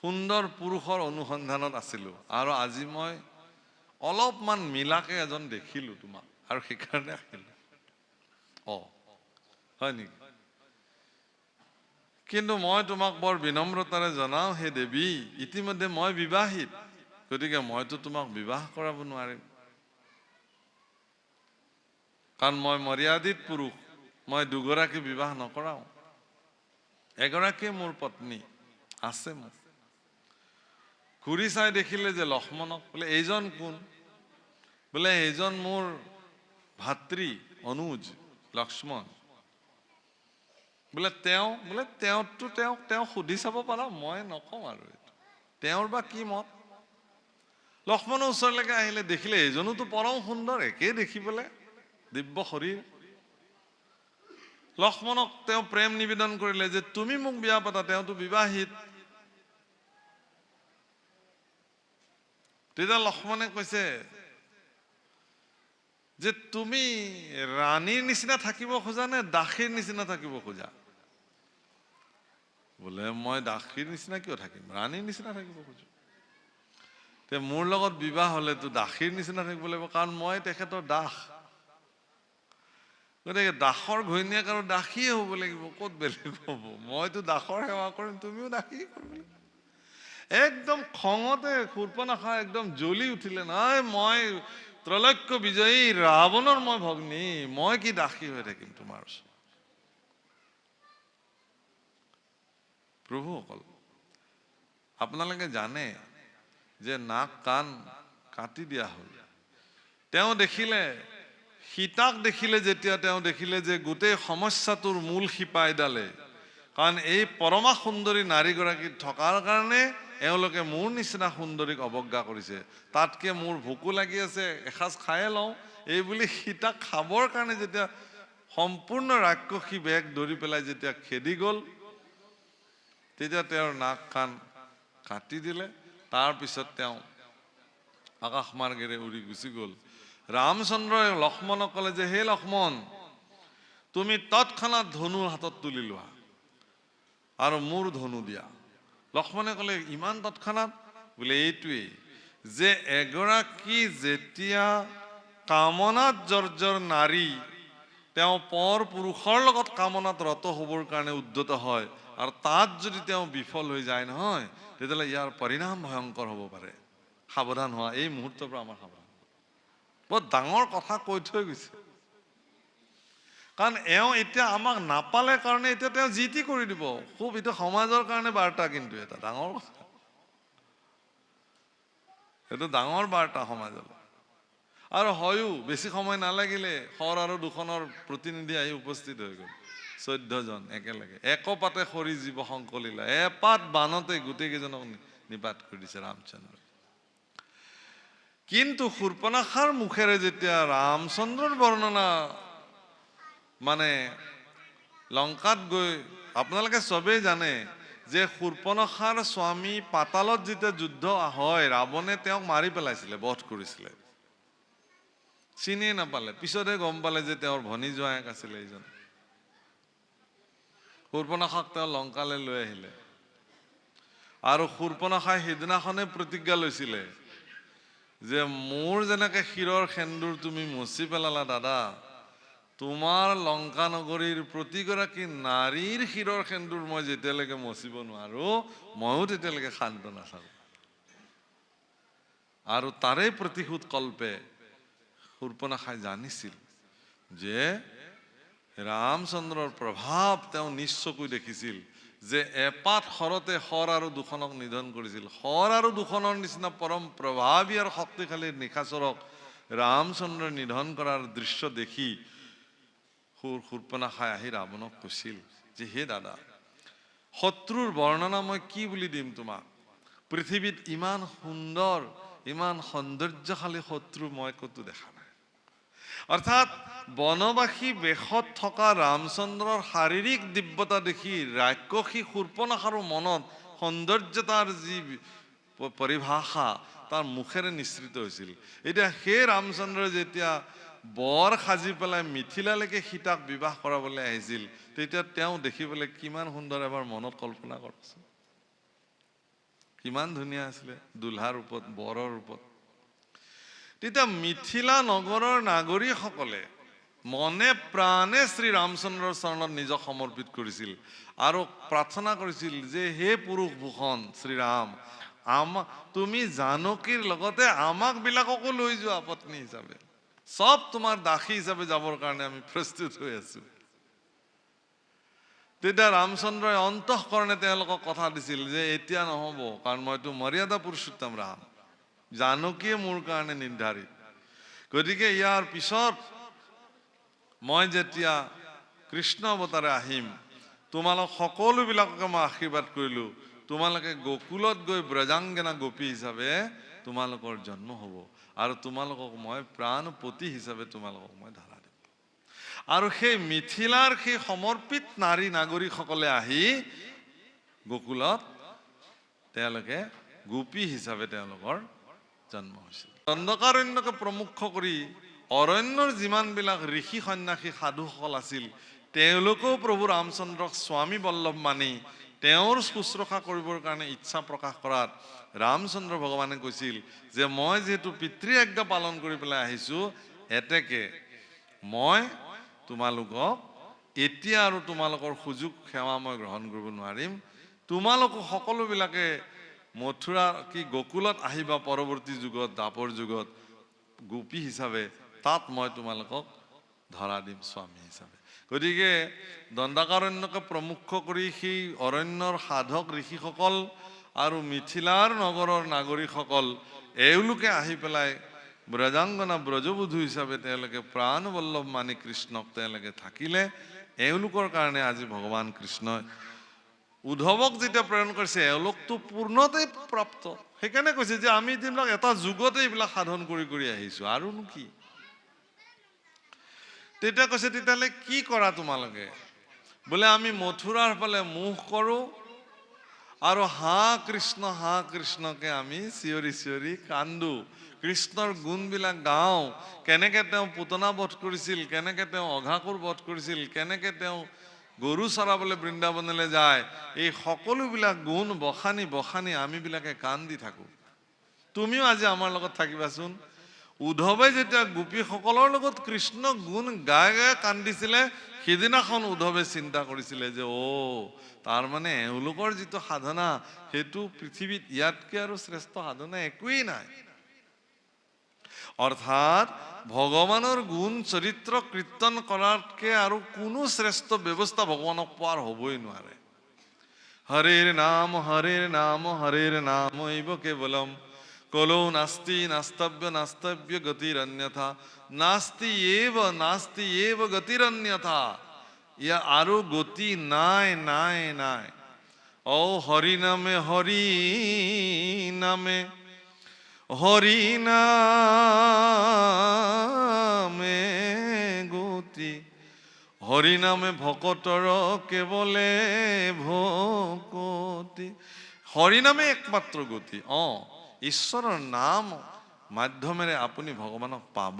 সুন্দৰ পুৰুষৰ অনুসন্ধানত আছিলো, আৰু আজি মই অলপমান মিলাকে এজন দেখিলো তোমাক, আৰু সেইকাৰণে আহিলো। হয় নেকি? কিন্তু মই তোমাক বৰ বিনম্ৰতাৰে জনাও হে দেৱী, ইতিমধ্যে মই বিবাহিত, গতিকে মইতো তোমাক বিবাহ কৰাব নোৱাৰিম। কাৰণ মই মৰ্যাদিত পুৰুষ, মই দুগৰাকী বিবাহ নকৰাও। এগৰাকী মোৰ পত্নী আছে মোৰ। ঘূৰি চাই দেখিলে যে লক্ষ্মণক, বোলে এইজন কোন? বোলে এইজন মোৰ ভাতৃ অনুজ লক্ষ্মণ। বোলে তেওঁ সুধি চাব পাৰা, মই নকওঁ আৰু তেওঁৰ বা কি মত। লক্ষ্মণৰ ওচৰলৈকে আহিলে, দেখিলে এইজনোতো পৰম সুন্দৰ, একেই দেখিবলৈ, দিব্য শৰীৰ। লক্ষ্মণক তেওঁ প্ৰেম নিবেদন কৰিলে যে তুমি মোক বিয়া পাতা, তেওঁতো বিবাহিত। তেতিয়া লক্ষ্মণে কৈছে যে তুমি ৰাণীৰ নিচিনা থাকিব খোজা নে দাসীৰ নিচিনা থাকিব খোজা? বোলে মই দাসীৰ নিচিনা কিয় থাকিম, ৰাণীৰ নিচিনা থাকিব খোজো। তে মোৰ লগত বিবাহ হলেতো দাসীৰ নিচিনা থাকিব লাগিব, কাৰণ মই তেখেতৰ দাস। গতিকে দাসৰ ঘৈণীয়েক আৰু দাসীয়ে হ'ব লাগিব, ক'ত বেলেগ হ'ব? মইতো দাসৰ সেৱা কৰিম, তুমিও দাসী কৰিম। একদম খঙতে শূৰ্পনখা একদম জ্বলি উঠিলে, নাই মই ত্ৰৈলোক্য বিজয়ী ৰাৱণৰ মই ভগ্নী, মই কি দাসী হৈ থাকিম তোমাৰ ওচৰত? প্ৰভুসকল, আপোনালোকে জানে যে নাক কাণ কাটি দিয়া হ'ল। তেওঁ দেখিলে, সীতাক দেখিলে, যেতিয়া তেওঁ দেখিলে যে গোটেই সমস্যাটোৰ মূল শিপাইডালে, কাৰণ এই পৰমা সুন্দৰী নাৰীগৰাকী থকাৰ কাৰণে এওঁলোকে মোৰ নিচিনা সুন্দৰীক অৱজ্ঞা কৰিছে, তাতকে মোৰ ভোকো লাগি আছে, এসাঁজ খায়ে লওঁ, এই বুলি সীতাক খাবৰ কাৰণে যেতিয়া সম্পূৰ্ণ ৰাক্ষসী বেগ ধৰি পেলাই যেতিয়া খেদি গ'ল, তেতিয়া তেওঁৰ নাক কাণ কাটি দিলে। তাৰপিছত তেওঁ আকাশ মাৰ্গেৰে উৰি গুচি গ'ল। ৰামচন্দ্ৰই লক্ষ্মণক ক'লে যে হে লক্ষ্মণ, তুমি তৎক্ষণাৎ ধনু হাতত তুলি লোৱা আৰু মোৰ ধনু দিয়া। লক্ষ্মণে ক'লে ইমান তৎক্ষণাৎ? বোলে এইটোৱেই যে এগৰাকী যেতিয়া কামনাত জৰ্জৰ নাৰী তেওঁ পৰ পুৰুষৰ লগত কামনাত ৰত হ'বৰ কাৰণে উদ্যত হয় আৰু তাত যদি তেওঁ বিফল হৈ যায় নহয়, তেতিয়াহ'লে ইয়াৰ পৰিণাম ভয়ংকৰ হ'ব পাৰে। সাৱধান হোৱা, এই মুহূৰ্তৰ পৰা আমাৰ সাৱধান। বৰ ডাঙৰ কথা কৈ থৈ গৈছে, কাৰণ এওঁ এতিয়া আমাক নাপালে কাৰণে এতিয়া তেওঁ যি টি কৰি দিব। খুব এইটো সমাজৰ কাৰণে বাৰ্তা, কিন্তু এটা ডাঙৰ কথা, এইটো ডাঙৰ বাৰ্তা সমাজলৈ। আৰু হয়ো বেছি সময় নালাগিলে শৰ আৰু দুখনৰ প্ৰতিনিধি আহি উপস্থিত হৈ গ'ল, 14 জন একেলগে। একপাতে সৰি জীৱ সংকলিলা, এপাত বানতে গোটেই কেইজনক নিপাত কৰি দিছে ৰামচন্দ্ৰ। কিন্তু শূৰ্পণখাৰ মুখেৰে যেতিয়া ৰামচন্দ্ৰৰ বৰ্ণনা মানে লংকাত গৈ, আপোনালোকে চবেই জানে যে শূৰ্পণখাৰ স্বামী পাতালত যেতিয়া যুদ্ধ হয়, ৰাৱণে তেওঁক মাৰি পেলাইছিলে, বধ কৰিছিলে, চিনিয়ে নাপালে। পিছতহে গম পালে যে তেওঁৰ ভনী জোঁৱায়েক আছিলে এইজন। শূৰ্পণখাক তেওঁ লংকালৈ লৈ আহিলে আৰু শূৰ্পণখাই সেইদিনাখনে প্ৰতিজ্ঞা লৈছিলে যে মোৰ যেনেকে শিৰৰ সেন্দুৰ তুমি মচি পেলালা দাদা, তোমাৰ লংকা নগৰীৰ প্ৰতিগৰাকী নাৰীৰ শিৰৰ সেন্দুৰ মই যেতিয়ালৈকে মচিব নোৱাৰো, ময়ো তেতিয়ালৈকে শান্ত নাথাকো। আৰু তাৰে প্ৰতিশোধ কল্পে শূৰ্পণখাই জানিছিল যে ৰামচন্দ্ৰৰ প্ৰভাৱ তেওঁ নিজ চকুই দেখিছিল, যে এপাত শৰতে শৰ আৰু দুখনক নিধন কৰিছিল। শৰ আৰু দুখনৰ নিচিনা পৰম প্ৰভাৱী আৰু শক্তিশালী নিশাচৰক ৰামচন্দ্ৰই নিধন কৰাৰ দৃশ্য দেখি শূৰ্পণখাই আহি ৰাৱণক কৈছিল যে হে দাদা, শত্ৰুৰ বৰ্ণনা মই কি বুলি দিম তোমাক? পৃথিৱীত ইমান সুন্দৰ, ইমান সৌন্দৰ্যশালী শত্ৰু মই ক'তো দেখা নাই। অৰ্থাৎ বনবাসী বেশত থকা ৰামচন্দ্ৰৰ শাৰীৰিক দিব্যতা দেখি ৰাক্ষসী শূৰ্পণখাৰো মনত সৌন্দৰ্যতাৰ যি পৰিভাষা তাৰ মুখেৰে নিঃসৃত হৈছিল। এতিয়া সেই ৰামচন্দ্ৰই যেতিয়া বৰ সাজি পেলাই মিথিলালৈকে সীতাক বিবাহ কৰাবলৈ আহিছিল, তেতিয়া তেওঁ দেখিবলৈ কিমান সুন্দৰ, এবাৰ মনত কল্পনা কৰকচোন। কিমান ধুনীয়া আছিলে দুলহাৰ ৰূপত, বৰৰ ৰূপত। তেতিয়া মিথিলা নগৰৰ নাগৰিকসকলে মনে প্ৰাণে শ্ৰী ৰামচন্দ্ৰৰ চৰণত নিজক সমৰ্পিত কৰিছিল আৰু প্ৰাৰ্থনা কৰিছিল যে হে পুৰুষ ভূষণ শ্ৰীৰাম, তুমি জানকীৰ লগতে আমাক বিলাককো লৈ যোৱা পত্নী হিচাপে, সব তোমাৰ দাসী হিচাপে যাবৰ কাৰণে আমি প্ৰস্তুত হৈ আছো। তেতিয়া ৰামচন্দ্ৰই অন্তঃকৰণে তেওঁলোকক কথা দিছিল যে এতিয়া নহব, কাৰণ মইতো মৰ্যাদা পুৰুষোত্তম ৰাম, জানকীয়ে মোৰ কাৰণে নিৰ্ধাৰিত। গতিকে ইয়াৰ পিছত মই যেতিয়া কৃষ্ণ অৱতাৰে আহিম, তোমালোক সকলোবিলাককে মই আশীৰ্বাদ কৰিলো, তোমালোকে গোকুলত গৈ ব্ৰজাংগনা গোপী হিচাপে তোমালোকৰ জন্ম হ'ব আৰু তোমালোকক মই প্ৰাণপতি হিচাপে তোমালোকক মই ধৰা দিম। আৰু সেই মিথিলাৰ সেই সমৰ্পিত নাৰী নাগৰিকসকলে আহি গোকুলত তেওঁলোকে গোপী হিচাপে তেওঁলোকৰ জন্ম হৈছিল। দণ্ডকাৰণ্যকে প্ৰমুখ কৰি অৰণ্যৰ যিমানবিলাক ঋষি সন্যাসী সাধুসকল আছিল, তেওঁলোকেও প্ৰভু ৰামচন্দ্ৰক স্বামী বল্লভ মানি তেওঁৰ শুশ্ৰূষা কৰিবৰ কাৰণে ইচ্ছা প্ৰকাশ কৰাত ৰামচন্দ্ৰ ভগৱানে কৈছিল যে মই যিহেতু পিতৃ আজ্ঞা পালন কৰি পেলাই আহিছো, এতেকে মই তোমালোকক এতিয়া আৰু তোমালোকৰ সুযোগ সেৱা মই গ্ৰহণ কৰিব নোৱাৰিম। তোমালোকক সকলোবিলাকে মথুৰা কি গোকুলত আহিবা পৰৱৰ্তী যুগত, দাপৰ যুগত গোপী হিচাপে, তাত মই তোমালোকক ধৰা দিম স্বামী হিচাপে। গতিকে দণ্ডকাৰণ্যকে প্ৰমুখ কৰি সেই অৰণ্যৰ সাধক ঋষিসকল আৰু মিথিলাৰ নগৰৰ নাগৰিকসকল এওঁলোকে আহি পেলাই ব্ৰজাংগনা ব্ৰজবধূ হিচাপে তেওঁলোকে প্ৰাণবল্লভ মানি কৃষ্ণক তেওঁলোকে থাকিলে। এওঁলোকৰ কাৰণে আজি ভগৱান কৃষ্ণই উদ্ধৱক যেতিয়া প্ৰেৰণ কৰিছে, এওঁলোকতো পূৰ্ণতে প্ৰাপ্ত, সেইকাৰণে কৈছে যে আমি যিবিলাক এটা যুগতে এইবিলাক সাধন কৰি কৰি আহিছো, আৰুনো কি। তেতিয়া কৈছে তেতিয়াহ'লে কি কৰা তোমালোকে? বোলে আমি মথুৰাৰ ফালে মুখ কৰো আৰু হা কৃষ্ণকে আমি চিঞৰি চিঞৰি কান্দো, কৃষ্ণৰ গুণবিলাক গাওঁ, কেনেকে তেওঁ পুতনা বধ কৰিছিল, কেনেকে তেওঁ অঘাসুৰ বধ কৰিছিল, কেনেকে তেওঁ গৰু চৰাবলৈ বৃন্দাবনলৈ যায়, এই সকলোবিলাক গুণ বখানি বখানি আমিবিলাকে কান্দি থাকো। তুমিও আজি আমাৰ লগত থাকিবাচোন। উদ্ধৱে যেতিয়া গোপীসকলৰ লগত কৃষ্ণ গুণ গাই গাই কান্দিছিলে, সেইদিনাখন উদ্ধৱে চিন্তা কৰিছিলে যে তাৰ মানে এওঁলোকৰ যিটো সাধনা, সেইটো পৃথিৱীত ইয়াতকে আৰু শ্ৰেষ্ঠ সাধনা একোৱেই নাই। অৰ্থাৎ ভগৱানৰ গুণ চৰিত্ৰ কীৰ্তন কৰাতকে আৰু কোনো শ্ৰেষ্ঠ ব্যৱস্থা ভগৱানক পোৱাৰ হ'বই নোৱাৰে। হৰেৰ নাম হৰেৰ নাম এইব কেৱলম কলো নাস্তি নাস্তব্য গতিৰন্যথা নাস্তি এব গতিৰন্যথা। ইয়া আৰু গতি নাই নাই নাই। হৰি নামে গতি, হৰি নামে ভকতৰ কেৱলে ভকতি। হৰি নামে একমাত্ৰ গতি। ঈশ্বৰৰ নাম মাধ্যমেৰে আপুনি ভগৱানক পাব,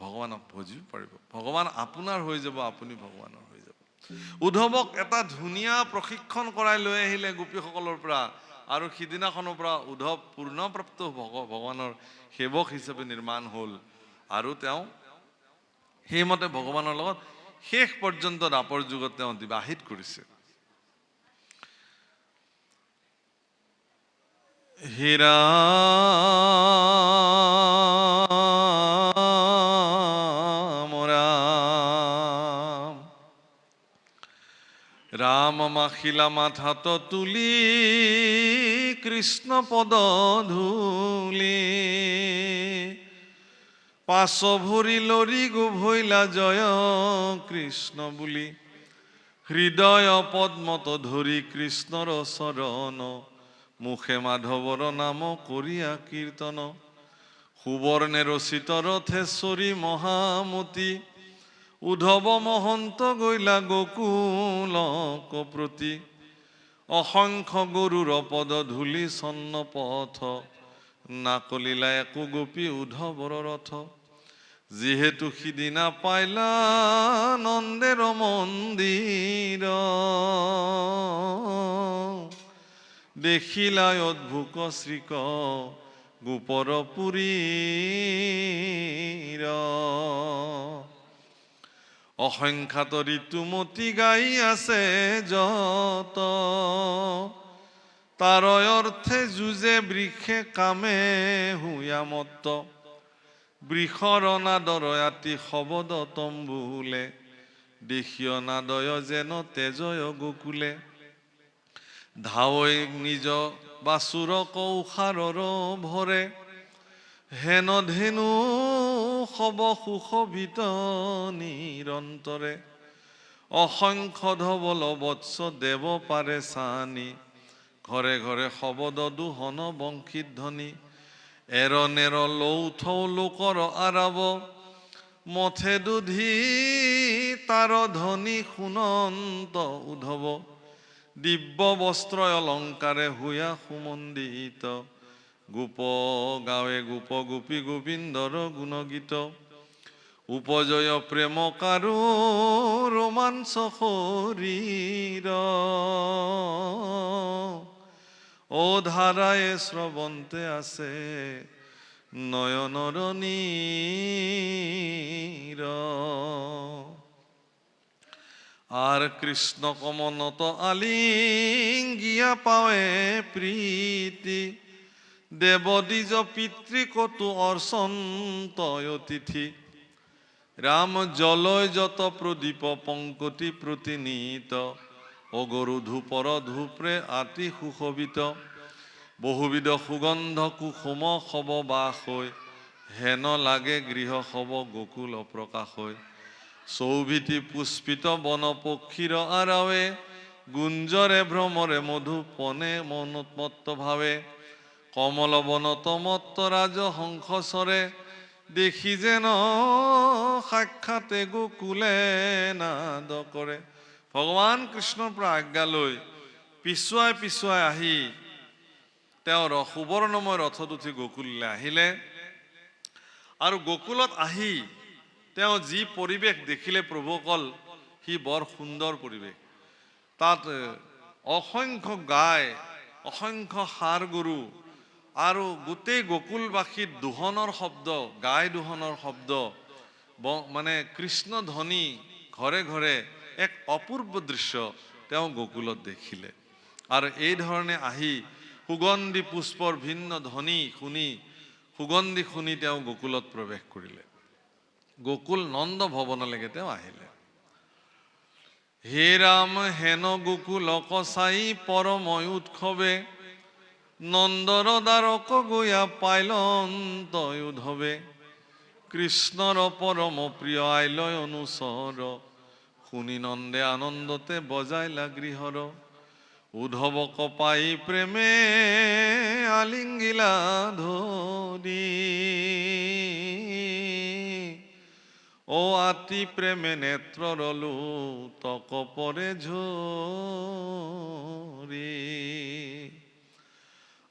ভগৱানক ভজিব পাৰিব, ভগৱান আপোনাৰ হৈ যাব, আপুনি ভগৱানৰ হৈ যাব। উদ্ধৱক এটা ধুনীয়া প্ৰশিক্ষণ কৰাই লৈ আহিলে গোপীসকলৰ পৰা, আৰু সিদিনাখনৰ পৰা উদ্ধৱ পূৰ্ণপ্ৰাপ্ত ভগৱানৰ সেৱক হিচাপে নিৰ্মাণ হ'ল, আৰু তেওঁ সেইমতে ভগৱানৰ লগত শেষ পৰ্যন্ত দ্বাপৰ যুগত তেওঁ অতিবাহিত কৰিছে। ৰাম মাখিলা মাথাত তুলি কৃষ্ণ পদ ধূলি, পাছ ভৰি লৰি গোভৈলা জয় কৃষ্ণ বুলি, হৃদয় পদ্মত ধৰি কৃষ্ণৰ চৰণ, মুখে মাধৱৰ নাম কৰিয়া কীৰ্তন, সুবৰ্ণে ৰচিত ৰথেশ্বৰী মহামতী, উদ্ধৱ মহন্ত গৈলা গোকুলক প্ৰতি, অসংখ্য গৰুৰ পদ ধূলি চন্ন পথ, নাকলিলা একো গোপী উদ্ধৱৰ ৰথ, যিহেতু সিদিনা পাইলা নন্দেৰ মন্দিৰ, দেখিলা অদ্ভুত শ্ৰীক গোপৰ পুৰীৰ, অসংখ্যাত ঋতুমতী গাই আছে যত, তাৰ অৰ্থে যুঁজে বৃক্ষে কামে হুয়ামত, বৃষৰ নাদৰ আতি শবদ তম্বুলে, দেশীয় নাদয় যেন তেজয় গোকুলে, ধাৱৈ নিজ বাসুৰ কৌশাৰৰ ভৰে, হেন ধেনু সব সুশোভিত নিৰন্তৰে, অসংখ্য ধবল বৎস দেৱ পাৰে চানি, ঘৰে ঘৰে শবদ দুহন বংশীত ধ্বনি, এৰনেৰ লৌথ লোকৰ আৰাব, মথে দুধি তাৰ ধ্বনি শুনন্ত উদ্ধৱ, দিব্য বস্ত্ৰ অলংকাৰে হুয়া সুমন্দিত, গোপ গাৱে গোপ গোপী গোবিন্দৰ গুণগীত, উপজয় প্ৰেম কাৰু ৰোমাঞ্চ শৰীৰ, ও ধাৰায়ে শ্ৰৱন্তে আছে নয়নৰ নীৰ, আৰ কৃষ্ণ কমনত আলিঙ্গিয়া পাৱে প্রীতি, দেবদ্বিজ পিতৃকটু অর্চন্ত অতিথি, রাম জলয় যত প্রদীপ পঙ্কটি প্রতিনীত, অগরু ধূপর ধূপ্রে আতি সুশোভিত, বহুবিধ সুগন্ধ কুসুম সব বাস হৈ, হেন লাগে গৃহ সব গোকুল প্ৰকাশ হৈ, চৌভিতি পুষ্পিত বন পক্ষীৰ আৰাৱে, গুঞ্জৰে ভ্ৰমৰে মধুপনে মনোন্মত্ত ভাৱে, কমল বনত মত্ত ৰাজ হংসচৰে, দেখি যেন সাক্ষাতে গোকুলে নাদ কৰে। ভগৱান কৃষ্ণৰ পৰা আজ্ঞা লৈ পিছুৱাই পিছুৱাই আহি তেওঁৰ সুবৰ্ণময় ৰথত উঠি গোকুললৈ আহিলে, আৰু গোকুলত আহি তেওঁ যি পৰিৱেশ দেখিলে প্ৰভুসকল, সি বৰ সুন্দৰ পৰিৱেশ। তাত অসংখ্য গাই, অসংখ্য ষাঁড় গৰু, আৰু গোটেই গোকুলবাসীৰ দোহনৰ শব্দ, গাই দোহনৰ শব্দ, মানে কৃষ্ণ ধ্বনি ঘৰে ঘৰে এক অপূৰ্ব দৃশ্য তেওঁ গোকুলত দেখিলে। আৰু এই ধৰণে আহি সুগন্ধি পুষ্পৰ ভিন্ন ধ্বনি শুনি, সুগন্ধি শুনি তেওঁ গোকুলত প্ৰৱেশ কৰিলে। গোকুল নন্দ ভৱনলৈকে তেওঁ আহিলে। হে ৰাম হেন গোকুলক চাই পৰময় উৎসৱে, নন্দৰ দ্বাৰক গয়া পাইলন্ত উধৱে, কৃষ্ণৰ পৰম প্ৰিয় আইলয় অনুচৰ, শুনি নন্দে আনন্দতে বজাইলা গৃহৰ, উদ্ধৱক পাই প্ৰেমে আলিংগিলা ধৰি, ও আতি প্রেমে নেত্রর লোতক পরে ঝরি,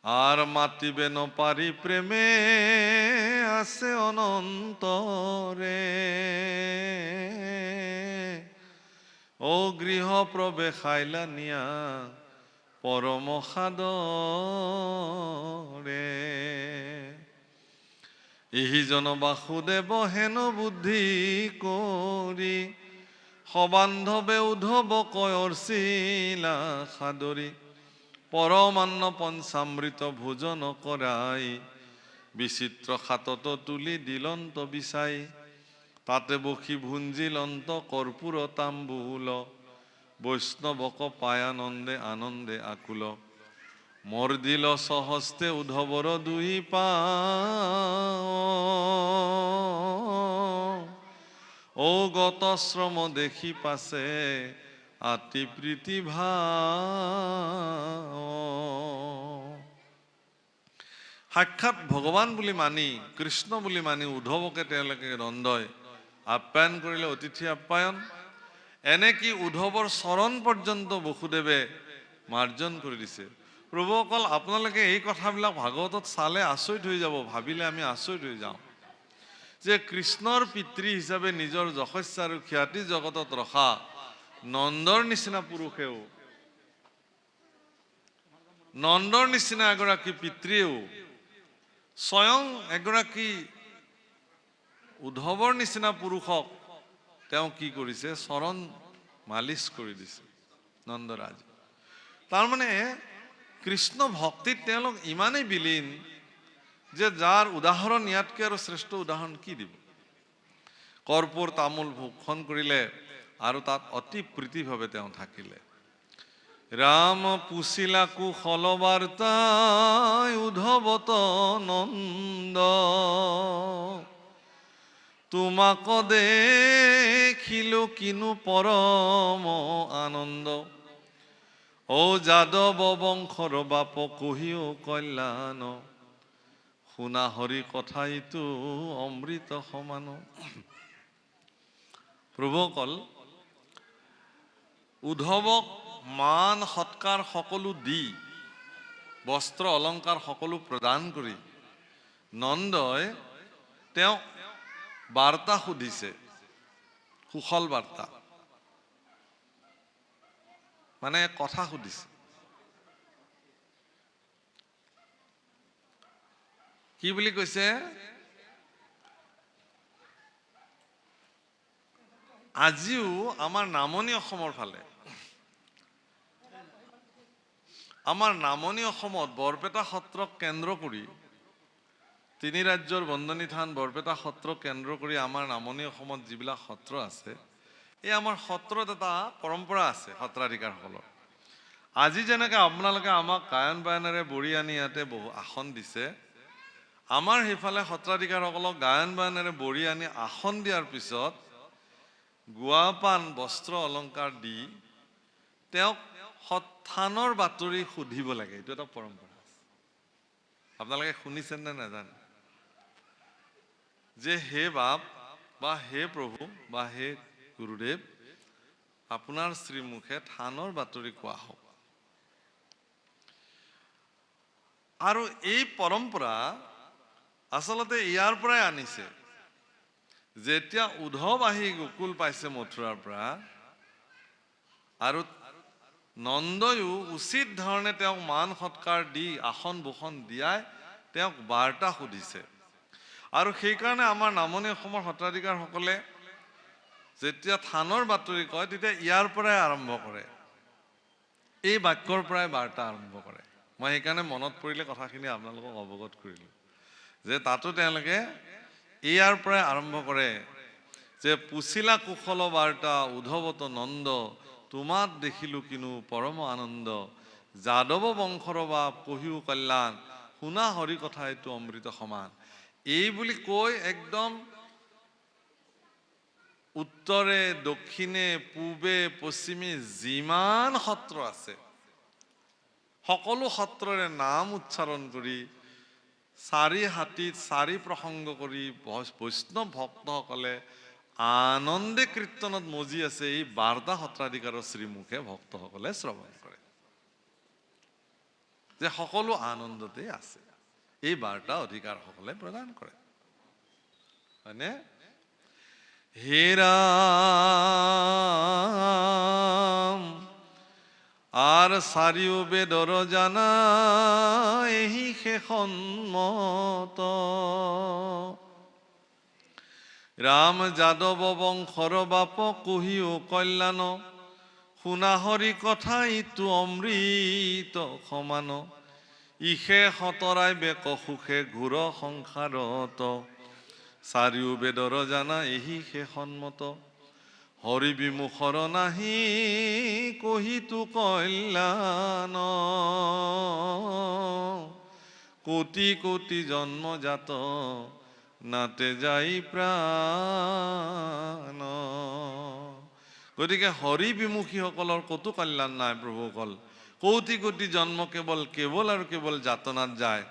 আর মাতিবে নপারি প্রেমে আছে অনন্তরে, ও গৃহ প্রবেশাইলা নিয়া পরম সাদরে, ইহিজন বাসুদেৱ হেন বুদ্ধি কৰি, সবান্ধৱে উদ্ধৱ কয়ৰচিলা সাদৰি, পৰমান্ন পঞ্চামৃত ভোজন কৰাই, বিচিত্ৰ খাতত তুলি দিলন্ত বিচাই, তাতে বসি ভুঞ্জিলন্ত কৰ্পূৰ তাম্বুল, বৈষ্ণৱক পায়ানন্দে আনন্দে আকুল, মৰ্দিল সহস্তে উদ্ধৱৰ দুই পাওঁ, ও গত শ্ৰম দেখি পাছে আতি প্ৰীতি ভাও। সাক্ষাৎ ভগৱান বুলি মানি, কৃষ্ণ বুলি মানি উদ্ধৱকে তেওঁলোকে নন্দই আপ্যায়ন কৰিলে, অতিথি আপ্যায়ন। এনেকি উদ্ধৱৰ চৰণ পৰ্যন্ত বসুদেৱে মাৰ্জন কৰি দিছে। প্ৰভুসকল, আপোনালোকে এই কথাবিলাক ভাগৱতত চালে আচৰিত হৈ যাব, ভাবিলে আমি আচৰিত হৈ যাওঁ যে কৃষ্ণৰ পিতৃ হিচাপে নিজৰ যশস্যা আৰু খ্যাতি জগতত ৰখা নন্দৰ নিচিনা পুৰুষেও, নন্দৰ নিচিনা এগৰাকী পিতৃয়েও স্বয়ং এগৰাকী উদ্ধৱৰ নিচিনা পুৰুষক তেওঁ কি কৰিছে, চৰণ মালিচ কৰি দিছে নন্দৰাজ। তাৰমানে কৃষ্ণ ভক্তিত তেওঁলোক ইমানেই বিলীন যে যাৰ উদাহৰণ ইয়াতকৈ আৰু শ্ৰেষ্ঠ উদাহৰণ কি দিব। কৰ্পূৰ তামোল ভক্ষণ কৰিলে আৰু তাত অতি প্ৰীতিভাৱে তেওঁ থাকিলে। ৰাম পুছিলা কুশল বাৰ্তাই উদ্ধৱত নন্দ, তোমাক দেখিলো কিনো পৰম আনন্দ, ও যাদৱ বংশৰ বাপ কহিও কল্যাণ, শুনা হৰি কথাইতো অমৃত সমান। প্ৰভুসকল, উদ্ধৱক মান সৎকাৰ সকলো দি, বস্ত্ৰ অলংকাৰ সকলো প্ৰদান কৰি নন্দই তেওঁ বাৰ্তা সুধিছে, কুশল বাৰ্তা মানে কথা সুধিছে। কি বুলি কৈছে, আজিও আমাৰ নামনি অসমৰ ফালে, আমাৰ নামনি অসমত বৰপেটা সত্ৰক কেন্দ্ৰ কৰি, তিনি ৰাজ্যৰ বন্দনী থান বৰপেটা সত্ৰক কেন্দ্ৰ কৰি আমাৰ নামনি অসমত যিবিলাক সত্ৰ আছে, এই আমাৰ সত্ৰত এটা পৰম্পৰা আছে সত্ৰাধিকাৰসকলৰ। আজি যেনেকৈ আপোনালোকে আমাক গায়ন বায়নেৰে বৰি আনি ইয়াতে বহু আসন দিছে, আমাৰ সেইফালে সত্ৰাধিকাৰসকলক গায়ন বায়নেৰে বৰি আনি আসন দিয়াৰ পিছত গুৱাপান বস্ত্ৰ অলংকাৰ দি তেওঁক থানৰ বাতৰি সুধিব লাগে। এইটো এটা পৰম্পৰা আছে, আপোনালোকে শুনিছেন নে নাজানে, যে হে বাপ বা হে প্ৰভু বা হে গুৰুদেৱ, আপোনাৰ শ্ৰীমুখে থানৰ বাতৰি কোৱা হওক। আৰু এই পৰম্পৰা আচলতে ইয়াৰ পৰাই আনিছে। যেতিয়া উদ্ধৱ আহি গোকুল পাইছে মথুৰাৰ পৰা, আৰু নন্দয়ো উচিত ধৰণে তেওঁক মান সৎকাৰ দি আসন ভূষণ দিয়াই তেওঁক বাৰ্তা সুধিছে। আৰু সেইকাৰণে আমাৰ নামনি অসমৰ সত্ৰাধিকাৰসকলে যেতিয়া থানৰ বাতৰি কয় তেতিয়া ইয়াৰ পৰাই আৰম্ভ কৰে, এই বাক্যৰ পৰাই বাৰ্তা আৰম্ভ কৰে। মই সেইকাৰণে মনত পৰিলে কথাখিনি আপোনালোকক অৱগত কৰিলোঁ যে তাতো তেওঁলোকে ইয়াৰ পৰাই আৰম্ভ কৰে যে পুছিলা কুশল বাৰ্তা উদ্ধৱত নন্দ, তোমাত দেখিলো কিনো পৰম আনন্দ, যাদৱ বংশৰ বা কহিও কল্যাণ, শুনা হৰি কথা এইটো অমৃত সমান। এই বুলি কৈ একদম উত্তৰে দক্ষিণে পূবে পশ্চিমে যিমান সত্ৰ আছে সকলো সত্ৰৰে নাম উচ্চাৰণ কৰি চাৰি হাতীত চাৰি প্ৰসংগ কৰি বৈষ্ণৱ ভক্তসকলে আনন্দে কীৰ্তনত মজি আছে। এই বাৰ্তা সত্ৰাধিকাৰৰ শ্ৰীমুখে ভক্তসকলে শ্ৰৱণ কৰে যে সকলো আনন্দতে আছে। এই বাৰ্তা অধিকাৰসকলে প্ৰদান কৰে, হয়নে? হে ৰাম আৰ সাৰিও বেদৰ জানা এহি সন্মত, ৰাম যাদৱ বংশৰ বাপ কহিও কল্যাণ, শুনা হৰি কথা ইটো অমৃত সমান, ইহে সতৰাই বেক সুখে ঘূৰ সংসাৰত, চাৰিও বেদৰ জানা এহি সন্মত, হৰি বিমুখৰ নাহি কহিতো কল্যাণ, কোটি কোটি জন্মজাত নাতে যাই প্ৰাণ। গতিকে হৰি বিমুখীসকলৰ ক'তো কল্যাণ নাই প্ৰভুসকল। কোটি কোটি জন্ম কেৱল আৰু কেৱল যাতনাত যায়,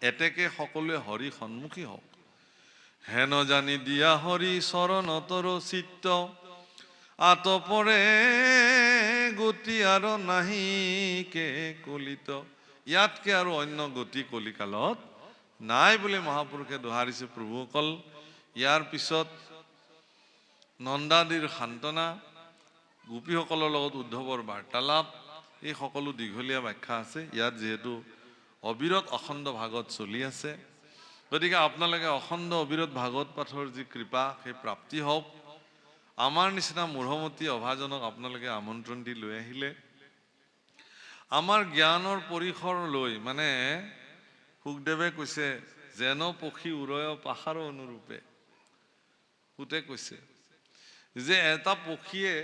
এতেকে সকলোৱে হৰি সন্মুখী হওক। হেন জানি দিয়া হৰি চৰণতৰ চিত্ত, আতপৰে গতি আৰু নাহিকে কলিত। ইয়াতকে আৰু অন্য গতি কলিকালত নাই বুলি মহাপুৰুষে দোহাৰিছে প্ৰভুসকল। ইয়াৰ পিছত নন্দাদিৰ সান্তনা, গোপীসকলৰ লগত উদ্ধৱৰ বাৰ্তালাপ, এই সকলো দীঘলীয়া ব্যাখ্যা আছে। ইয়াত যিহেতু অবিৰত অখণ্ড ভাগৱত চলি আছে, গতিকে আপোনালোকে অখণ্ড অবিৰত ভাগৱত পাঠৰ যি কৃপা সেই প্ৰাপ্তি হওক। আমাৰ নিচিনা মূঢ়মতী অভাজনক আপোনালোকে আমন্ত্ৰণ দি লৈ আহিলে আমাৰ জ্ঞানৰ পৰিসৰ লৈ, মানে সুখদেৱে কৈছে যেন পক্ষী উৰয় পাহাৰ অনুৰূপে। সুতে কৈছে যে এটা পক্ষীয়ে